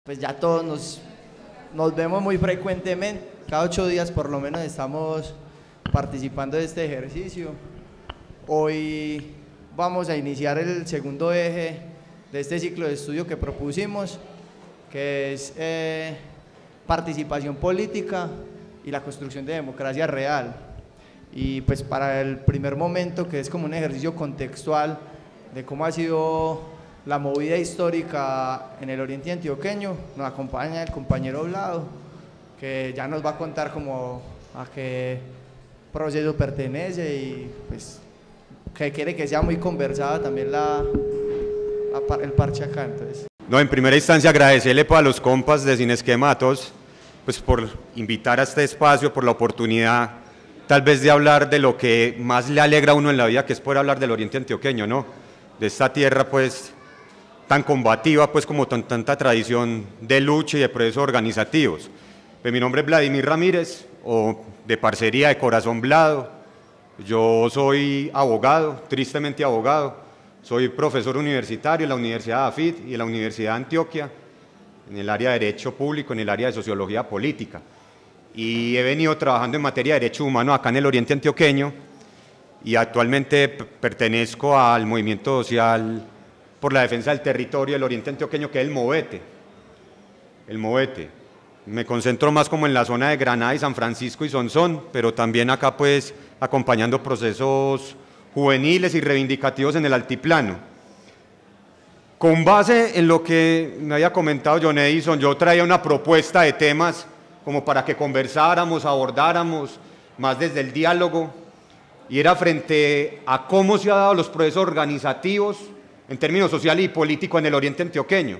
pues ya todos nos vemos muy frecuentemente, cada 8 días por lo menos estamos participando de este ejercicio. Hoy vamos a iniciar el segundo eje de este ciclo de estudio que propusimos, que es participación política y la construcción de democracia real. Y pues para el primer momento, que es como un ejercicio contextual de cómo ha sido la movida histórica en el oriente antioqueño, nos acompaña el compañero Vlado, que ya nos va a contar como a qué proceso pertenece y pues que quiere que sea muy conversada también el parche acá. Entonces. No, en primera instancia agradecerle a los compas de Sin Esquema, a todos, pues por invitar a este espacio, por la oportunidad tal vez de hablar de lo que más le alegra a uno en la vida, que es poder hablar del oriente antioqueño, ¿no? De esta tierra pues tan combativa, pues como tanta tradición de lucha y de procesos organizativos. Pues, mi nombre es Vladimir Ramírez, o de parcería de Corazón Vlado. Yo soy abogado, tristemente abogado. Soy profesor universitario en la Universidad de AFIT y en la Universidad de Antioquia, en el área de Derecho Público, en el área de Sociología Política. Y he venido trabajando en materia de derechos humanos acá en el oriente antioqueño y actualmente pertenezco al movimiento social por la defensa del territorio del oriente antioqueño, que es el Movete. El Movete. Me concentro más como en la zona de Granada y San Francisco y Sonsón, pero también acá pues acompañando procesos juveniles y reivindicativos en el altiplano. Con base en lo que me había comentado John Edison, yo traía una propuesta de temas como para que conversáramos, abordáramos más desde el diálogo, y era frente a cómo se han dado los procesos organizativos en términos sociales y políticos en el oriente antioqueño.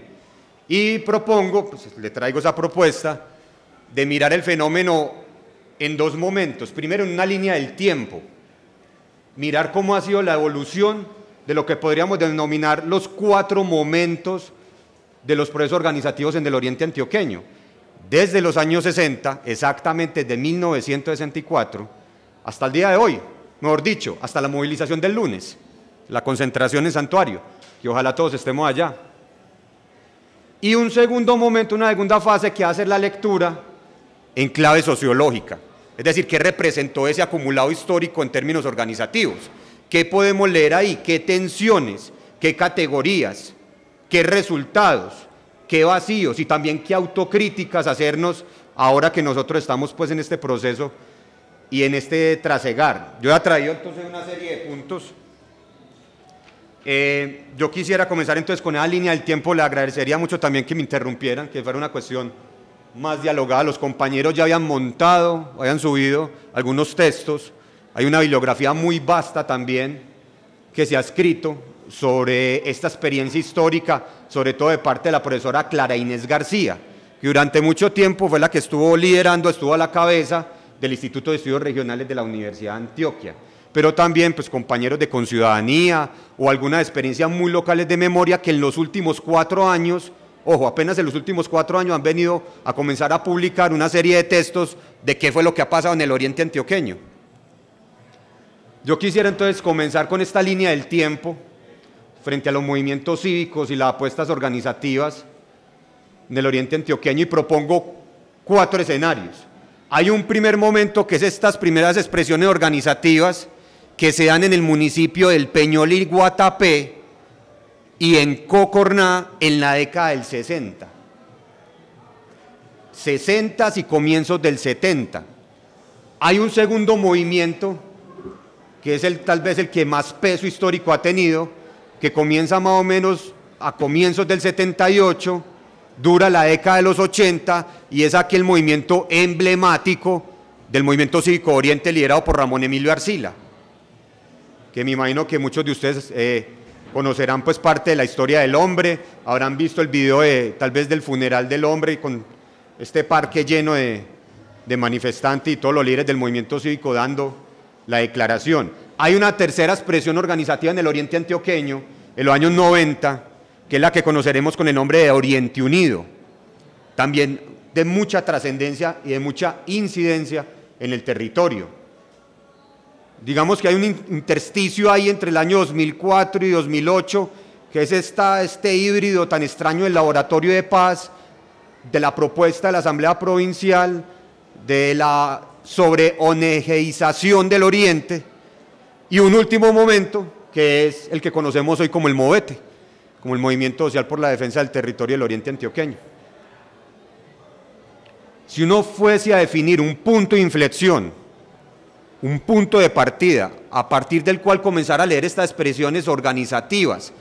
Y propongo, pues le traigo esa propuesta, de mirar el fenómeno en dos momentos. Primero, en una línea del tiempo, mirar cómo ha sido la evolución de lo que podríamos denominar los 4 momentos de los procesos organizativos en el oriente antioqueño. Desde los años 60, exactamente de 1964, hasta el día de hoy, mejor dicho, hasta la movilización del lunes, la concentración en Santuario, que ojalá todos estemos allá. Y un segundo momento, una segunda fase, que va a ser la lectura en clave sociológica, es decir, qué representó ese acumulado histórico en términos organizativos, qué podemos leer ahí, qué tensiones, qué categorías, qué resultados, qué vacíos y también qué autocríticas hacernos ahora que nosotros estamos pues en este proceso y en este trasegar. Yo he traído entonces una serie de puntos. Yo quisiera comenzar entonces con esa línea del tiempo. Le agradecería mucho también que me interrumpieran, que fuera una cuestión más dialogada. Los compañeros ya habían montado, habían subido algunos textos. Hay una bibliografía muy vasta también que se ha escrito sobre esta experiencia histórica, sobre todo de parte de la profesora Clara Inés García, que durante mucho tiempo fue la que estuvo liderando, estuvo a la cabeza del Instituto de Estudios Regionales de la Universidad de Antioquia, pero también pues compañeros de Conciudadanía o algunas experiencias muy locales de memoria que en los últimos 4 años, ojo, apenas en los últimos 4 años han venido a comenzar a publicar una serie de textos de qué fue lo que ha pasado en el oriente antioqueño. Yo quisiera entonces comenzar con esta línea del tiempo frente a los movimientos cívicos y las apuestas organizativas en el oriente antioqueño y propongo 4 escenarios. Hay un primer momento que es estas primeras expresiones organizativas que se dan en el municipio del Peñol y Guatapé y en Cocorná en la década del 60. 60 y comienzos del 70. Hay un segundo movimiento que es tal vez el que más peso histórico ha tenido, que comienza más o menos a comienzos del 78, dura la década de los 80 y es aquel movimiento emblemático del movimiento cívico Oriente liderado por Ramón Emilio Arcila, que me imagino que muchos de ustedes conocerán pues parte de la historia del hombre, habrán visto el video tal vez del funeral del hombre con este parque lleno de manifestantes y todos los líderes del movimiento cívico dando la declaración. Hay una tercera expresión organizativa en el oriente antioqueño, en los años 90, que es la que conoceremos con el nombre de Oriente Unido, también de mucha trascendencia y de mucha incidencia en el territorio. Digamos que hay un intersticio ahí entre el año 2004 y 2008, que es este híbrido tan extraño del laboratorio de paz de la propuesta de la Asamblea Provincial de la sobre-onegeización del Oriente, y un último momento, que es el que conocemos hoy como el Movete, como el Movimiento Social por la Defensa del Territorio del Oriente Antioqueño. Si uno fuese a definir un punto de inflexión, un punto de partida, a partir del cual comenzar a leer estas expresiones organizativas,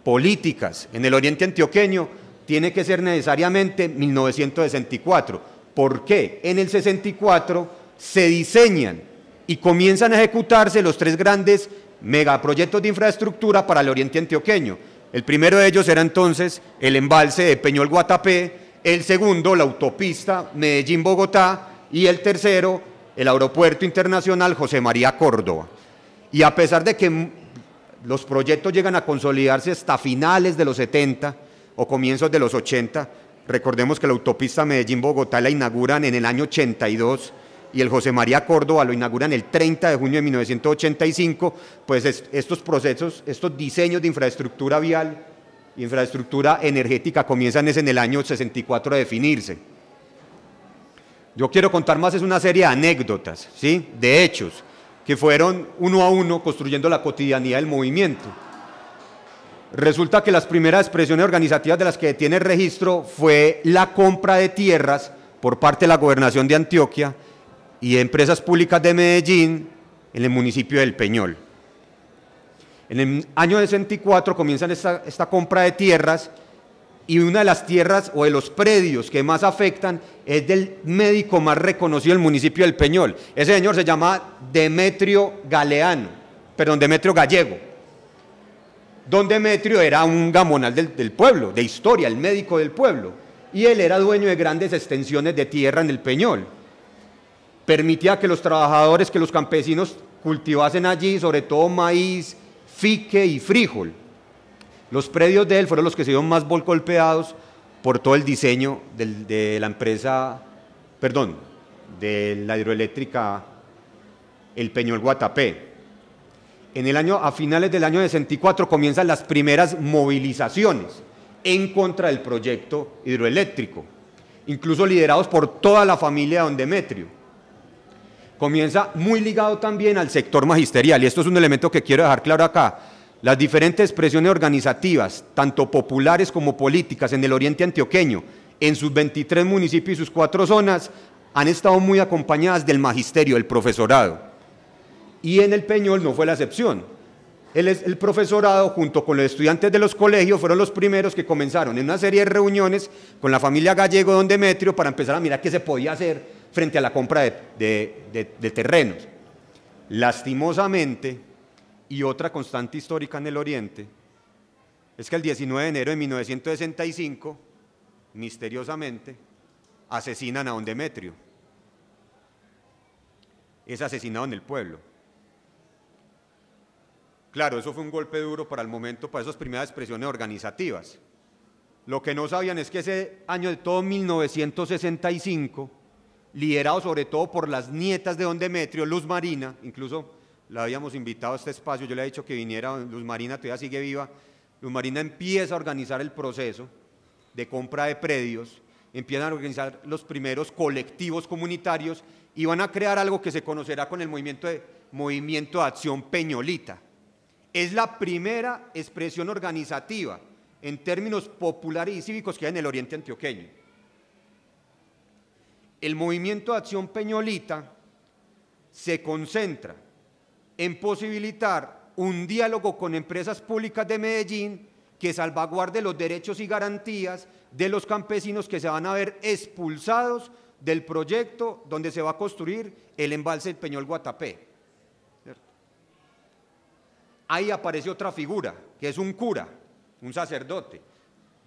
políticas, en el Oriente Antioqueño, tiene que ser necesariamente 1964. ¿Por qué? En el 64 se diseñan y comienzan a ejecutarse los tres grandes megaproyectos de infraestructura para el Oriente Antioqueño. El primero de ellos era entonces el embalse de Peñol-Guatapé, el segundo la autopista Medellín-Bogotá y el tercero el aeropuerto internacional José María Córdoba. Y a pesar de que los proyectos llegan a consolidarse hasta finales de los 70 o comienzos de los 80, recordemos que la autopista Medellín-Bogotá la inauguran en el año 82 y el José María Córdoba lo inauguran el 30 de junio de 1985, pues estos procesos, estos diseños de infraestructura vial, infraestructura energética comienzan en el año 64 a definirse. Yo quiero contar más, es una serie de anécdotas, ¿sí?, de hechos, que fueron uno a uno construyendo la cotidianidad del movimiento. Resulta que las primeras expresiones organizativas de las que tiene registro fue la compra de tierras por parte de la Gobernación de Antioquia y de empresas públicas de Medellín en el municipio del Peñol. En el año 64 comienzan esta compra de tierras, y una de las tierras o de los predios que más afectan es del médico más reconocido del municipio del Peñol. Ese señor se llama Demetrio Gallego. Don Demetrio era un gamonal del pueblo, de historia, el médico del pueblo, y él era dueño de grandes extensiones de tierra en el Peñol. Permitía que los trabajadores, que los campesinos cultivasen allí, sobre todo maíz, fique y frijol. Los predios de él fueron los que se vieron más golpeados por todo el diseño de la empresa, de la hidroeléctrica El Peñol Guatapé. A finales del año 64 comienzan las primeras movilizaciones en contra del proyecto hidroeléctrico, incluso liderados por toda la familia de don Demetrio. Comienza muy ligado también al sector magisterial, y esto es un elemento que quiero dejar claro acá. Las diferentes expresiones organizativas, tanto populares como políticas en el Oriente Antioqueño, en sus 23 municipios y sus 4 zonas, han estado muy acompañadas del magisterio, del profesorado. Y en el Peñol no fue la excepción. El profesorado, junto con los estudiantes de los colegios, fueron los primeros que comenzaron en una serie de reuniones con la familia Gallego de don Demetrio para empezar a mirar qué se podía hacer frente a la compra de terrenos. Lastimosamente, y otra constante histórica en el Oriente, es que el 19 de enero de 1965, misteriosamente, asesinan a don Demetrio. Es asesinado en el pueblo. Claro, eso fue un golpe duro para el momento, para esas primeras expresiones organizativas. Lo que no sabían es que ese año de todo 1965, liderado sobre todo por las nietas de don Demetrio, Luz Marina, incluso la habíamos invitado a este espacio, yo le he dicho que viniera, Luz Marina todavía sigue viva. Luz Marina empieza a organizar el proceso de compra de predios, empiezan a organizar los primeros colectivos comunitarios y van a crear algo que se conocerá con el movimiento de acción peñolita. Es la primera expresión organizativa en términos populares y cívicos que hay en el Oriente Antioqueño. El movimiento de acción peñolita se concentra en posibilitar un diálogo con empresas públicas de Medellín que salvaguarde los derechos y garantías de los campesinos que se van a ver expulsados del proyecto donde se va a construir el embalse del Peñol Guatapé. Ahí aparece otra figura, que es un cura, un sacerdote.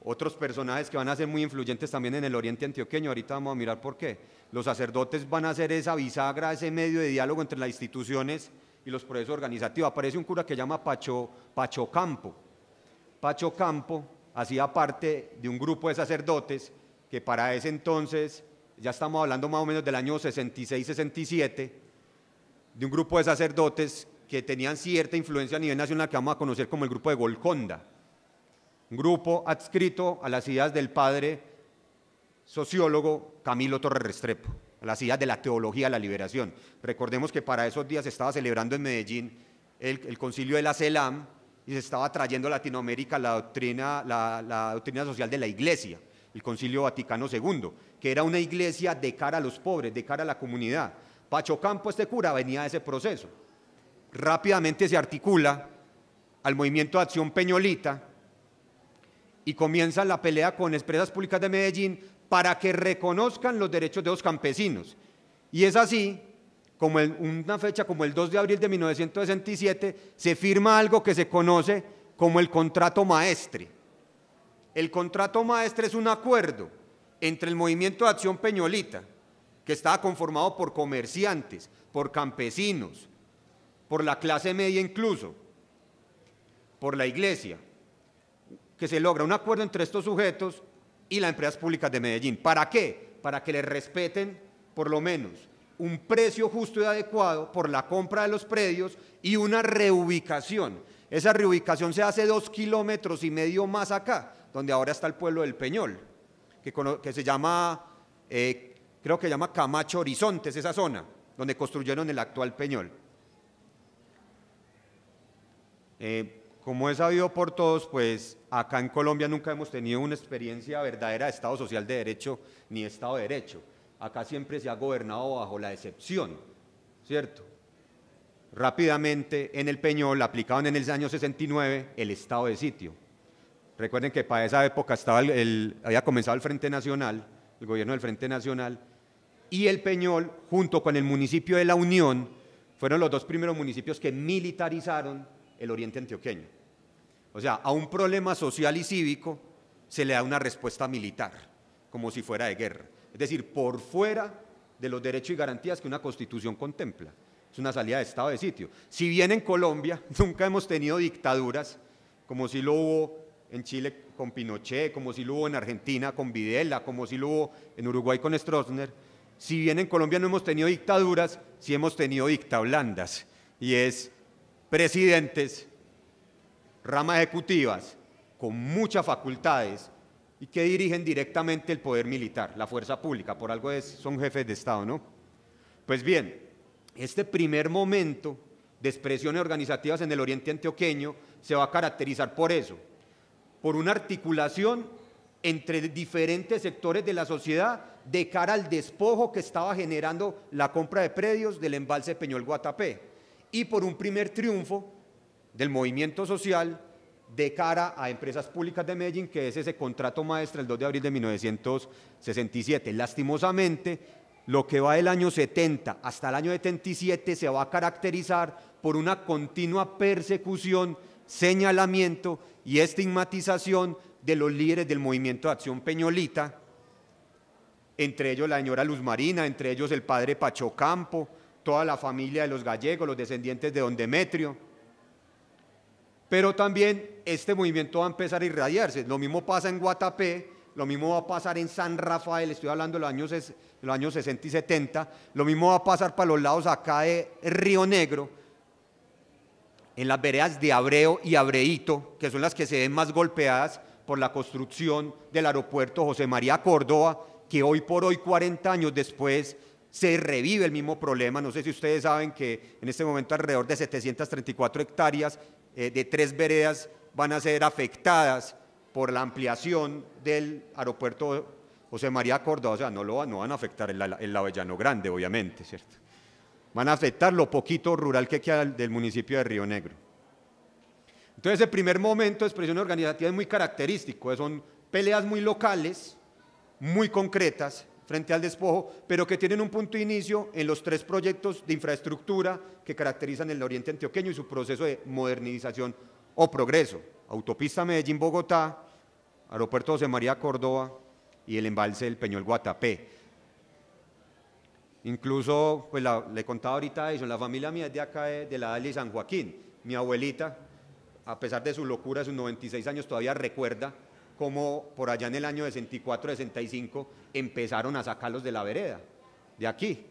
Otros personajes que van a ser muy influyentes también en el Oriente Antioqueño, ahorita vamos a mirar por qué. Los sacerdotes van a ser esa bisagra, ese medio de diálogo entre las instituciones y los procesos organizativos. Aparece un cura que se llama Pacho Campo. Pacho Campo hacía parte de un grupo de sacerdotes que para ese entonces, ya estamos hablando más o menos del año 66-67, de un grupo de sacerdotes que tenían cierta influencia a nivel nacional que vamos a conocer como el grupo de Golconda, un grupo adscrito a las ideas del padre sociólogo Camilo Torres Restrepo, a las ideas de la teología de la liberación. Recordemos que para esos días se estaba celebrando en Medellín el concilio de la CELAM y se estaba trayendo a Latinoamérica la doctrina social de la Iglesia, el Concilio Vaticano II, que era una iglesia de cara a los pobres, de cara a la comunidad. Pacho Campo, este cura, venía de ese proceso. Rápidamente se articula al movimiento de Acción Peñolita y comienza la pelea con Empresas Públicas de Medellín para que reconozcan los derechos de los campesinos. Y es así, como una fecha como el 2 de abril de 1967, se firma algo que se conoce como el Contrato Maestre. El Contrato Maestre es un acuerdo entre el Movimiento de Acción Peñolita, que estaba conformado por comerciantes, por campesinos, por la clase media incluso, por la iglesia, que se logra un acuerdo entre estos sujetos y las Empresas Públicas de Medellín. ¿Para qué? Para que les respeten por lo menos un precio justo y adecuado por la compra de los predios y una reubicación. Esa reubicación se hace 2,5 kilómetros más acá, donde ahora está el pueblo del Peñol, que se llama, creo que se llama Camacho Horizontes, esa zona, donde construyeron el actual Peñol. Como es sabido por todos, pues acá en Colombia nunca hemos tenido una experiencia verdadera de Estado Social de Derecho ni Estado de Derecho. Acá siempre se ha gobernado bajo la excepción, ¿cierto? Rápidamente en el Peñol aplicaban en el año 69 el estado de sitio. Recuerden que para esa época había comenzado el Frente Nacional, el gobierno del Frente Nacional, y el Peñol, junto con el municipio de La Unión, fueron los dos primeros municipios que militarizaron el oriente antioqueño. O sea, a un problema social y cívico se le da una respuesta militar, como si fuera de guerra. Es decir, por fuera de los derechos y garantías que una constitución contempla. Es una salida de estado de sitio. Si bien en Colombia nunca hemos tenido dictaduras, como si lo hubo en Chile con Pinochet, como si lo hubo en Argentina con Videla, como si lo hubo en Uruguay con Stroessner, si bien en Colombia no hemos tenido dictaduras, sí hemos tenido dictablandas, y es presidentes, ramas ejecutivas con muchas facultades y que dirigen directamente el poder militar, la fuerza pública, por algo son jefes de Estado, ¿no? Pues bien, este primer momento de expresiones organizativas en el oriente antioqueño se va a caracterizar por eso, por una articulación entre diferentes sectores de la sociedad de cara al despojo que estaba generando la compra de predios del embalse Peñol Guatapé y por un primer triunfo del movimiento social de cara a Empresas Públicas de Medellín, que es ese contrato maestre el 2 de abril de 1967. Lastimosamente, lo que va del año 70 hasta el año 77 se va a caracterizar por una continua persecución, señalamiento y estigmatización de los líderes del movimiento de Acción Peñolita, entre ellos la señora Luz Marina, entre ellos el padre Pacho Campo, toda la familia de los gallegos, los descendientes de don Demetrio. Pero también este movimiento va a empezar a irradiarse. Lo mismo pasa en Guatapé, lo mismo va a pasar en San Rafael, estoy hablando de los años 60 y 70, lo mismo va a pasar para los lados acá de Río Negro, en las veredas de Abreo y Abreíto, que son las que se ven más golpeadas por la construcción del aeropuerto José María Córdoba, que hoy por hoy, 40 años después, se revive el mismo problema. No sé si ustedes saben que en este momento alrededor de 734 hectáreas de 3 veredas van a ser afectadas por la ampliación del aeropuerto José María Córdoba. O sea, no van a afectar el Llano Grande, obviamente, ¿cierto? Van a afectar lo poquito rural que queda del municipio de Río Negro. Entonces, el primer momento de expresión organizativa es muy característico, son peleas muy locales, muy concretas frente al despojo, pero que tienen un punto de inicio en los 3 proyectos de infraestructura que caracterizan el oriente antioqueño y su proceso de modernización o progreso: autopista Medellín-Bogotá, aeropuerto José María Córdoba y el embalse del Peñol Guatapé. Incluso, pues le contaba ahorita eso, la familia mía es de acá, de la Dalia y San Joaquín. Mi abuelita, a pesar de su locura, de sus 96 años, todavía recuerda cómo por allá en el año 64-65 empezaron a sacarlos de la vereda, de aquí,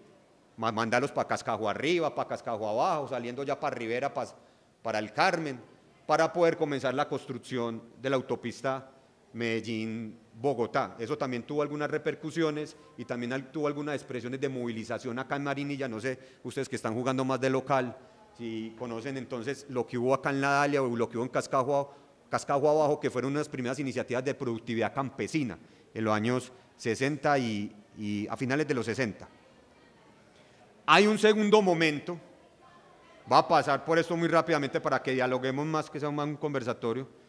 mandarlos para Cascajo arriba, para Cascajo abajo, saliendo ya para Rivera, para el Carmen, para poder comenzar la construcción de la autopista Medellín Bogotá. Eso también tuvo algunas repercusiones y también tuvo algunas expresiones de movilización acá en Marinilla. No sé, ustedes que están jugando más de local, si conocen entonces lo que hubo acá en La Dalia o lo que hubo en Cascajó Abajo, que fueron unas primeras iniciativas de productividad campesina en los años 60 y a finales de los 60. Hay un segundo momento, va a pasar por esto muy rápidamente para que dialoguemos más, que sea más un conversatorio.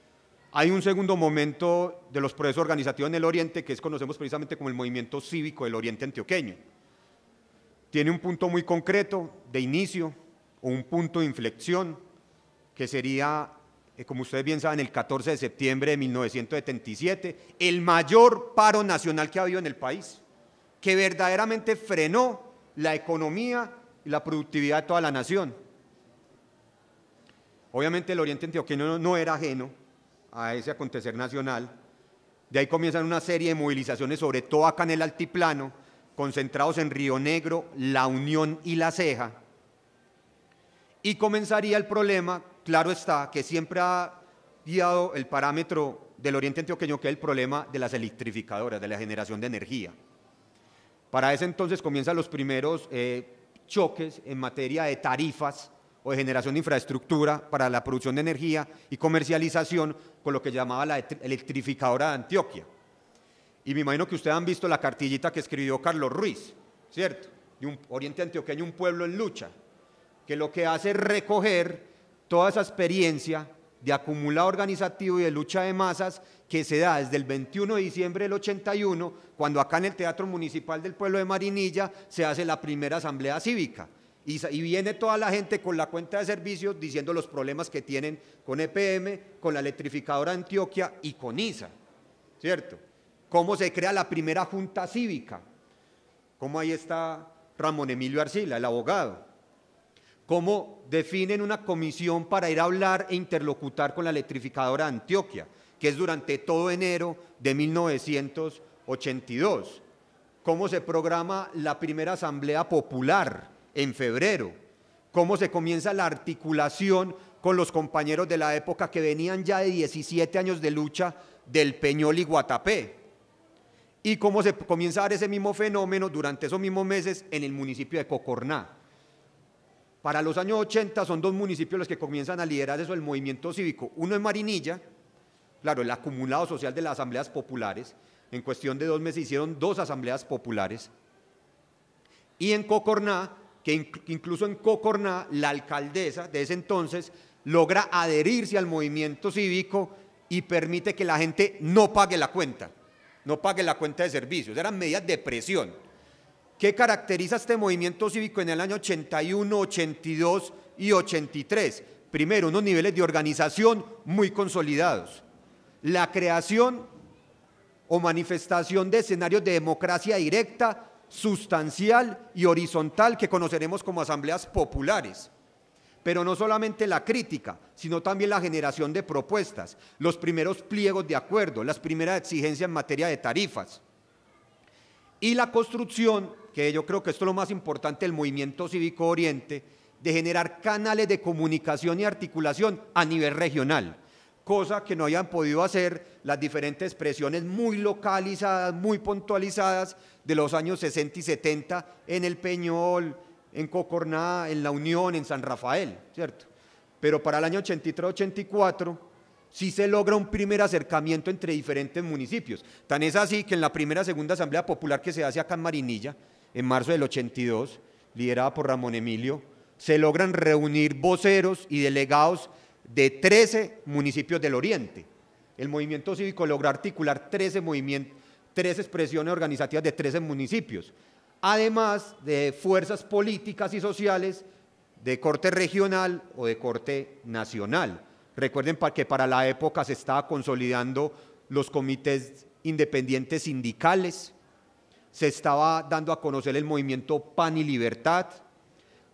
Hay un segundo momento de los procesos organizativos en el Oriente que conocemos precisamente como el movimiento cívico del Oriente Antioqueño. Tiene un punto muy concreto de inicio o un punto de inflexión que sería, como ustedes bien saben, el 14 de septiembre de 1977, el mayor paro nacional que ha habido en el país, que verdaderamente frenó la economía y la productividad de toda la nación. Obviamente el Oriente Antioqueño no era ajeno a ese acontecer nacional. De ahí comienzan una serie de movilizaciones, sobre todo acá en el altiplano, concentrados en Río Negro, La Unión y La Ceja, y comenzaría el problema, claro está, que siempre ha guiado el parámetro del Oriente Antioqueño, que es el problema de las electrificadoras, de la generación de energía. Para ese entonces comienzan los primeros choques en materia de tarifas o de generación de infraestructura para la producción de energía y comercialización con lo que llamaba la electrificadora de Antioquia. Y me imagino que ustedes han visto la cartillita que escribió Carlos Ruiz, ¿cierto? De un Oriente Antioqueño, un pueblo en lucha, que lo que hace es recoger toda esa experiencia de acumulado organizativo y de lucha de masas que se da desde el 21 de diciembre del 81, cuando acá en el Teatro Municipal del pueblo de Marinilla se hace la primera asamblea cívica. Y viene toda la gente con la cuenta de servicios diciendo los problemas que tienen con EPM, con la electrificadora de Antioquia y con ISA, ¿cierto? Cómo se crea la primera junta cívica, cómo ahí está Ramón Emilio Arcila, el abogado, cómo definen una comisión para ir a hablar e interlocutar con la electrificadora de Antioquia, que es durante todo enero de 1982, cómo se programa la primera asamblea popular en febrero, cómo se comienza la articulación con los compañeros de la época que venían ya de 17 años de lucha del Peñol y Guatapé, y cómo se comienza a dar ese mismo fenómeno durante esos mismos meses en el municipio de Cocorná. Para los años 80 son dos municipios los que comienzan a liderar eso, el movimiento cívico. Uno es Marinilla, claro, el acumulado social de las asambleas populares. En cuestión de 2 meses hicieron 2 asambleas populares. Y en Cocorná, que incluso en Cocorná la alcaldesa de ese entonces logra adherirse al movimiento cívico y permite que la gente no pague la cuenta de servicios. Eran medidas de presión. ¿Qué caracteriza este movimiento cívico en el año 81, 82 y 83? Primero, unos niveles de organización muy consolidados. La creación o manifestación de escenarios de democracia directa, sustancial y horizontal que conoceremos como asambleas populares. Pero no solamente la crítica, sino también la generación de propuestas, los primeros pliegos de acuerdo, las primeras exigencias en materia de tarifas. Y la construcción, que yo creo que esto es lo más importante del movimiento cívico Oriente, de generar canales de comunicación y articulación a nivel regional, cosa que no habían podido hacer las diferentes presiones muy localizadas, muy puntualizadas de los años 60 y 70 en el Peñol, en Cocorná, en La Unión, en San Rafael, ¿cierto? Pero para el año 83-84 sí se logra un primer acercamiento entre diferentes municipios. Tan es así que en la primera segunda asamblea popular que se hace acá en Marinilla, en marzo del 82, liderada por Ramón Emilio, se logran reunir voceros y delegados de 13 municipios del Oriente. El movimiento cívico logró articular 13 expresiones organizativas de 13 municipios, además de fuerzas políticas y sociales de corte regional o de corte nacional. Recuerden que para la época se estaba consolidando los comités independientes sindicales, se estaba dando a conocer el movimiento Pan y Libertad,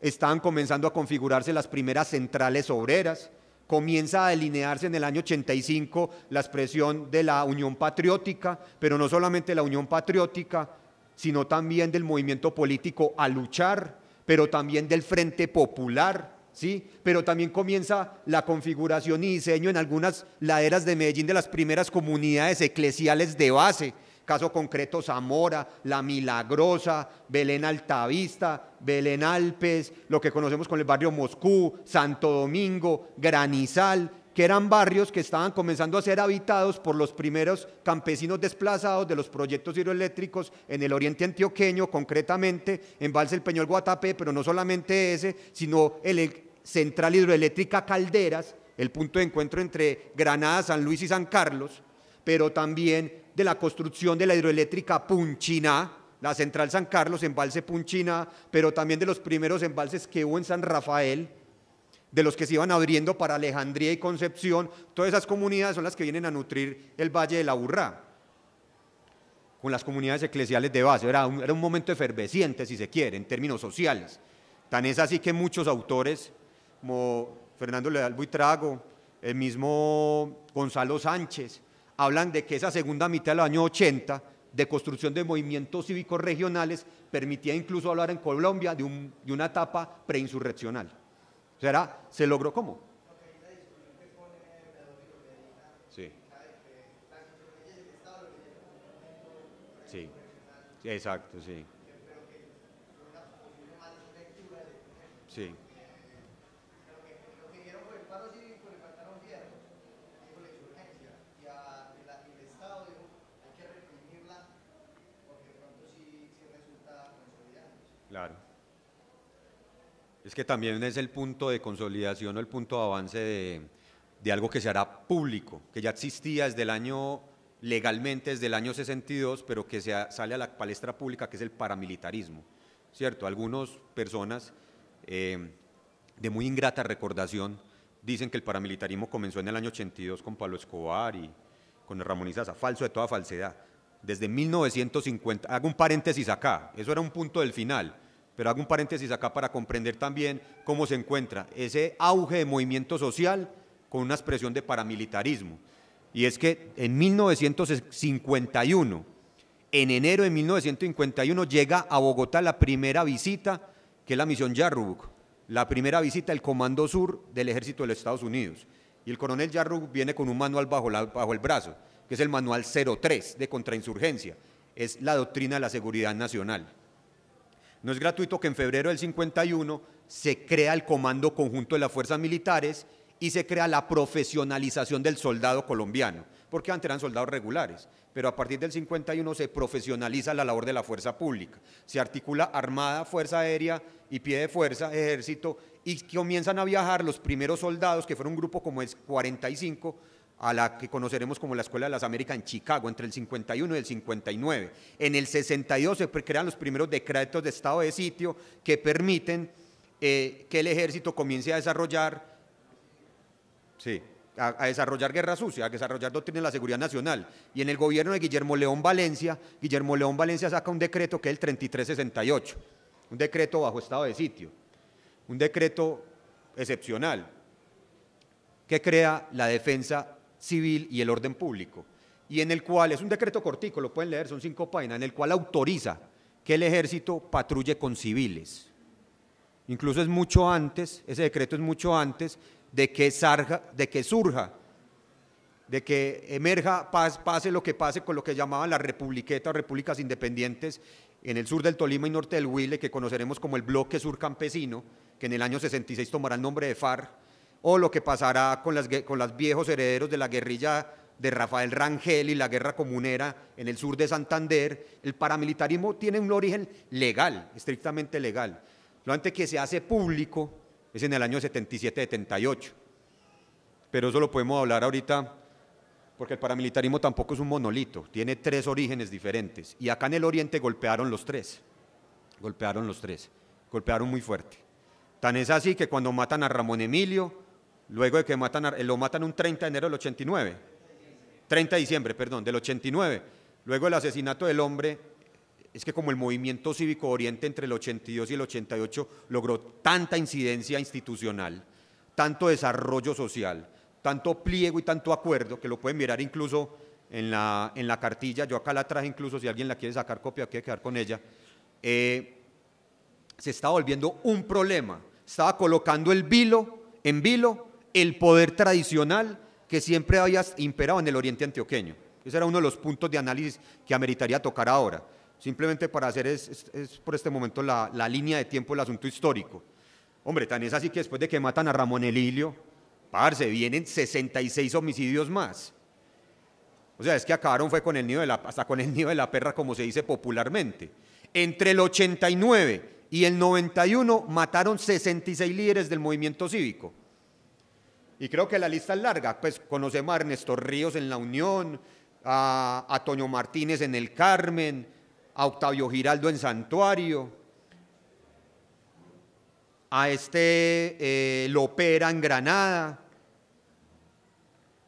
estaban comenzando a configurarse las primeras centrales obreras, comienza a delinearse en el año 85 la expresión de la Unión Patriótica, pero no solamente la Unión Patriótica, sino también del movimiento político A Luchar, pero también del Frente Popular, ¿sí? Pero también comienza la configuración y diseño en algunas laderas de Medellín de las primeras comunidades eclesiales de base, caso concreto Zamora, La Milagrosa, Belén Altavista, Belén Alpes, lo que conocemos con el barrio Moscú, Santo Domingo, Granizal, que eran barrios que estaban comenzando a ser habitados por los primeros campesinos desplazados de los proyectos hidroeléctricos en el oriente antioqueño, concretamente en Embalse El Peñol Guatapé, pero no solamente ese, sino el Central Hidroeléctrica Calderas, el punto de encuentro entre Granada, San Luis y San Carlos, pero también de la construcción de la hidroeléctrica Punchiná, la Central San Carlos, embalse Punchiná, pero también de los primeros embalses que hubo en San Rafael, de los que se iban abriendo para Alejandría y Concepción. Todas esas comunidades son las que vienen a nutrir el Valle de la Urrá, con las comunidades eclesiales de base. Era un momento efervesciente, si se quiere, en términos sociales. Tan es así que muchos autores, como Fernando Leal Buitrago, el mismo Gonzalo Sánchez, hablan de que esa segunda mitad del año 80, de construcción de movimientos cívicos regionales, permitía incluso hablar en Colombia de una etapa preinsurreccional. O sea, se logró, ¿cómo? Sí. Sí, sí, exacto, sí. Sí. Claro. Es que también es el punto de consolidación o el punto de avance de algo que se hará público, que ya existía desde el año, legalmente desde el año 62, pero que sale a la palestra pública, que es el paramilitarismo, ¿cierto? Algunas personas de muy ingrata recordación dicen que el paramilitarismo comenzó en el año 82 con Pablo Escobar y con Ramón Izaza, falso de toda falsedad. Desde 1950, hago un paréntesis acá, eso era un punto del final, pero hago un paréntesis acá para comprender también cómo se encuentra ese auge de movimiento social con una expresión de paramilitarismo. Y es que en 1951, en enero de 1951, llega a Bogotá la primera visita, que es la misión Yarrubuk, la primera visita del Comando Sur del Ejército de los Estados Unidos. Y el coronel Yarrubuk viene con un manual bajo el brazo, que es el manual 03 de contrainsurgencia, es la doctrina de la seguridad nacional. No es gratuito que en febrero del 51 se crea el Comando Conjunto de las Fuerzas Militares y se crea la profesionalización del soldado colombiano, porque antes eran soldados regulares, pero a partir del 51 se profesionaliza la labor de la fuerza pública, se articula Armada, Fuerza Aérea y Pie de Fuerza, Ejército, y comienzan a viajar los primeros soldados, que fueron un grupo como es 45, a la que conoceremos como la Escuela de las Américas en Chicago, entre el 51 y el 59. En el 62 se crean los primeros decretos de estado de sitio que permiten que el ejército comience a desarrollar, a desarrollar guerra sucia, a desarrollar doctrina de la seguridad nacional. Y en el gobierno de Guillermo León Valencia saca un decreto que es el 3368, un decreto bajo estado de sitio, un decreto excepcional, que crea la defensa civil y el orden público, y en el cual, es un decreto cortico, lo pueden leer, son 5 páginas, en el cual autoriza que el ejército patrulle con civiles. Incluso es mucho antes, ese decreto es mucho antes de que emerja, pase lo que pase con lo que llamaban las republiquetas o repúblicas independientes en el sur del Tolima y norte del Huila, que conoceremos como el Bloque Sur Campesino, que en el año 66 tomará el nombre de FARC, o lo que pasará con los viejos herederos de la guerrilla de Rafael Rangel y la guerra comunera en el sur de Santander. El paramilitarismo tiene un origen legal, estrictamente legal. Lo antes que se hace público es en el año 77-78, pero eso lo podemos hablar ahorita, porque el paramilitarismo tampoco es un monolito, tiene 3 orígenes diferentes, y acá en el oriente golpearon los tres golpearon muy fuerte. Tan es así que cuando matan a Ramón Emilio, luego de que lo matan un 30 de enero del 89, 30 de diciembre, perdón, del 89, luego del asesinato del hombre, es que como el movimiento cívico Oriente entre el 82 y el 88 logró tanta incidencia institucional, tanto desarrollo social, tanto pliego y tanto acuerdo, que lo pueden mirar incluso en la cartilla, yo acá la traje incluso, si alguien la quiere sacar copia, quiere quedar con ella, se está volviendo un problema estaba colocando en vilo el poder tradicional que siempre había imperado en el oriente antioqueño. Ese era uno de los puntos de análisis que ameritaría tocar ahora. Simplemente para hacer es por este momento la línea de tiempo del asunto histórico. Hombre, tan es así que después de que matan a Ramón Elilio, parce, vienen 66 homicidios más. O sea, es que acabaron fue con el nido hasta con el nido de la perra, como se dice popularmente. Entre el 89 y el 91 mataron 66 líderes del movimiento cívico. Y creo que la lista es larga, pues conocemos a Ernesto Ríos en La Unión, a Toño Martínez en el Carmen, a Octavio Giraldo en Santuario, a Lopera en Granada,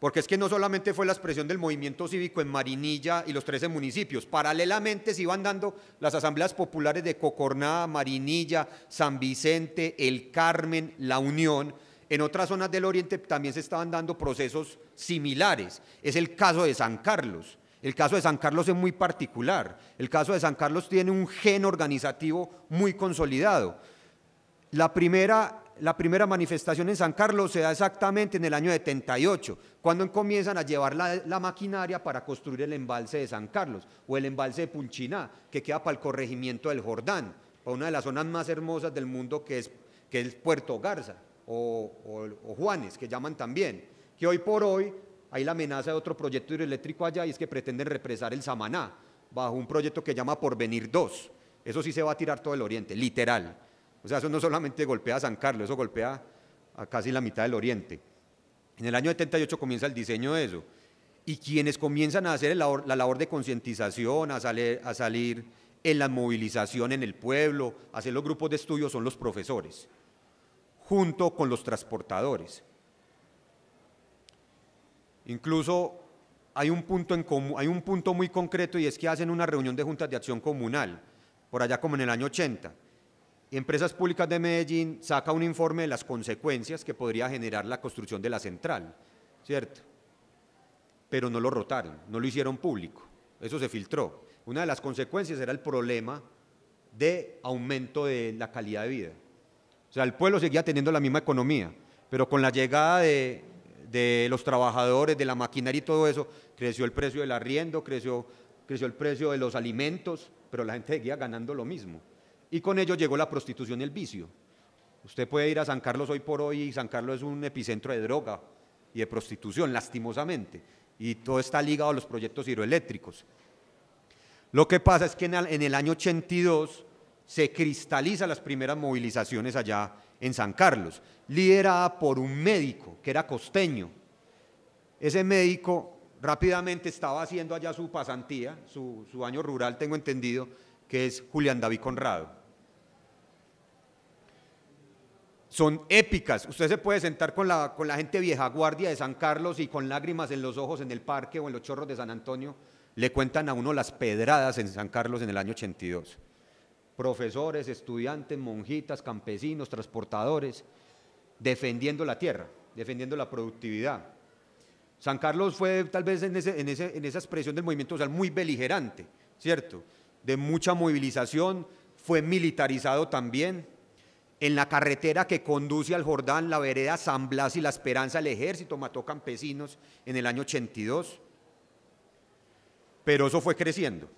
porque es que no solamente fue la expresión del movimiento cívico en Marinilla y los 13 municipios, paralelamente se iban dando las asambleas populares de Cocorná, Marinilla, San Vicente, el Carmen, La Unión. En otras zonas del oriente también se estaban dando procesos similares. Es el caso de San Carlos. El caso de San Carlos es muy particular. El caso de San Carlos tiene un gen organizativo muy consolidado. La primera manifestación en San Carlos se da exactamente en el año 78, cuando comienzan a llevar la maquinaria para construir el embalse de San Carlos o el embalse de Punchiná, que queda para el corregimiento del Jordán, para una de las zonas más hermosas del mundo que es Puerto Garza o Juanes, que llaman también, que hoy por hoy hay la amenaza de otro proyecto hidroeléctrico allá y es que pretenden represar el Samaná bajo un proyecto que llama Porvenir 2. Eso sí se va a tirar todo el oriente, literal. O sea, eso no solamente golpea a San Carlos, eso golpea a casi la mitad del oriente. En el año 78 comienza el diseño de eso, y quienes comienzan a hacer la labor de concientización, a salir en la movilización en el pueblo, a hacer los grupos de estudio, son los profesores, junto con los transportadores. Incluso hay un punto muy concreto, y es que hacen una reunión de juntas de acción comunal, por allá como en el año 80. Empresas Públicas de Medellín saca un informe de las consecuencias que podría generar la construcción de la central, ¿cierto? Pero no lo rotaron, no lo hicieron público, eso se filtró. Una de las consecuencias era el problema de aumento de la calidad de vida. O sea, el pueblo seguía teniendo la misma economía, pero con la llegada de los trabajadores, de la maquinaria y todo eso, creció el precio del arriendo, creció el precio de los alimentos, pero la gente seguía ganando lo mismo. Y con ello llegó la prostitución y el vicio. Usted puede ir a San Carlos hoy por hoy y San Carlos es un epicentro de droga y de prostitución, lastimosamente, y todo está ligado a los proyectos hidroeléctricos. Lo que pasa es que en el año 82 se cristalizan las primeras movilizaciones allá en San Carlos, liderada por un médico que era costeño. Ese médico rápidamente estaba haciendo allá su pasantía, su año rural, tengo entendido, que es Julián David Conrado. Son épicas, usted se puede sentar con la gente vieja guardia de San Carlos y con lágrimas en los ojos en el parque o en los chorros de San Antonio, le cuentan a uno las pedradas en San Carlos en el año 82. Profesores, estudiantes, monjitas, campesinos, transportadores, defendiendo la tierra, defendiendo la productividad. San Carlos fue tal vez en esa expresión del movimiento social muy beligerante, ¿cierto? De mucha movilización, fue militarizado también. En la carretera que conduce al Jordán, la vereda San Blas y La Esperanza, el ejército mató campesinos en el año 82. Pero eso fue creciendo.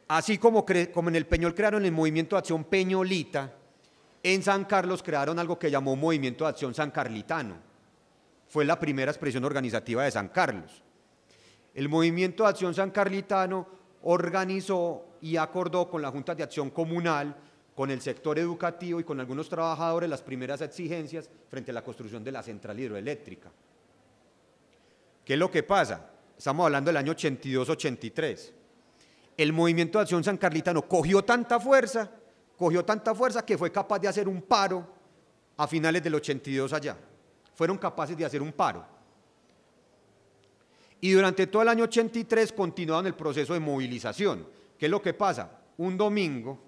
Así como en el Peñol crearon el Movimiento de Acción Peñolita, en San Carlos crearon algo que llamó Movimiento de Acción San Carlitano. Fue la primera expresión organizativa de San Carlos. El Movimiento de Acción San Carlitano organizó y acordó con la Junta de Acción Comunal, con el sector educativo y con algunos trabajadores las primeras exigencias frente a la construcción de la central hidroeléctrica. ¿Qué es lo que pasa? Estamos hablando del año 82-83. El Movimiento de Acción San Carlitano cogió tanta fuerza que fue capaz de hacer un paro a finales del 82 allá. Fueron capaces de hacer un paro. Y durante todo el año 83 continuaron el proceso de movilización. ¿Qué es lo que pasa? Un domingo,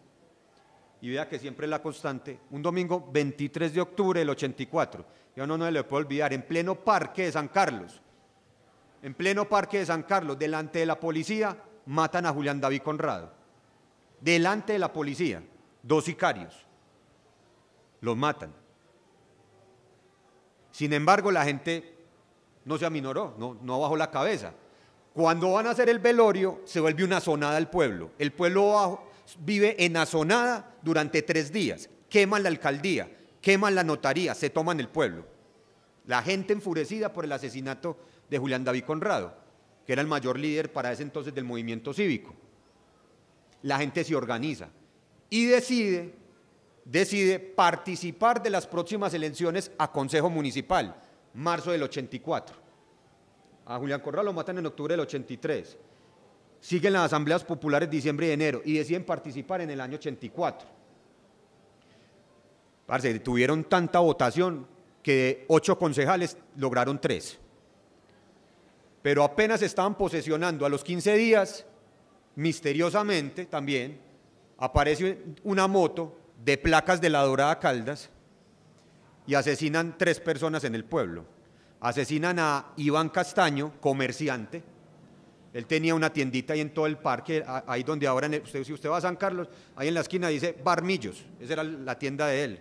y vea que siempre es la constante, un domingo 23 de octubre del 84, ya uno no le puede olvidar, en pleno parque de San Carlos, delante de la policía, matan a Julián David Conrado. Delante de la policía, 2 sicarios, los matan. Sin embargo, la gente no se aminoró, no bajó la cabeza. Cuando van a hacer el velorio, se vuelve una azonada al pueblo. El pueblo vive en azonada durante 3 días. Queman la alcaldía, queman la notaría, se toman el pueblo. La gente enfurecida por el asesinato de Julián David Conrado, que era el mayor líder para ese entonces del movimiento cívico. La gente se organiza y decide participar de las próximas elecciones a Consejo Municipal, marzo del 84. A Julián Conrado lo matan en octubre del 83. Siguen las asambleas populares diciembre y enero y deciden participar en el año 84. Parce, tuvieron tanta votación que de 8 concejales lograron 3. Pero apenas estaban posesionando, a los 15 días, misteriosamente también, aparece una moto de placas de La Dorada Caldas y asesinan 3 personas en el pueblo. Asesinan a Iván Castaño, comerciante. Él tenía una tiendita ahí en todo el parque, ahí donde ahora, si usted va a San Carlos, ahí en la esquina dice Barmillos, esa era la tienda de él,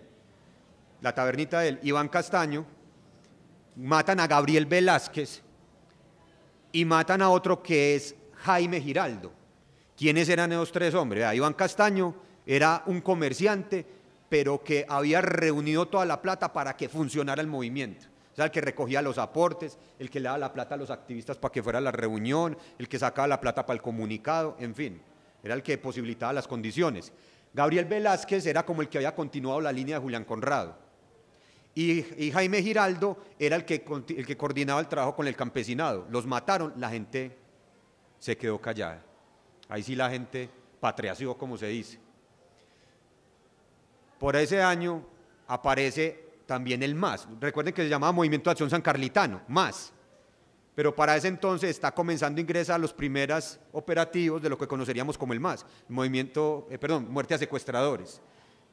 la tabernita de él. Iván Castaño, matan a Gabriel Velázquez y matan a otro que es Jaime Giraldo. ¿Quiénes eran esos 3 hombres? Iván Castaño era un comerciante, pero que había reunido toda la plata para que funcionara el movimiento. O sea, el que recogía los aportes, el que le daba la plata a los activistas para que fuera a la reunión, el que sacaba la plata para el comunicado, en fin, era el que posibilitaba las condiciones. Gabriel Velázquez era como el que había continuado la línea de Julián Conrado. Y Jaime Giraldo era el que coordinaba el trabajo con el campesinado. Los mataron, la gente se quedó callada. Ahí sí la gente patriació, como se dice. Por ese año aparece también el MAS. Recuerden que se llamaba Movimiento de Acción Sancarlitano, MAS. Pero para ese entonces está comenzando a ingresar los primeros operativos de lo que conoceríamos como el MAS, Muerte a Secuestradores.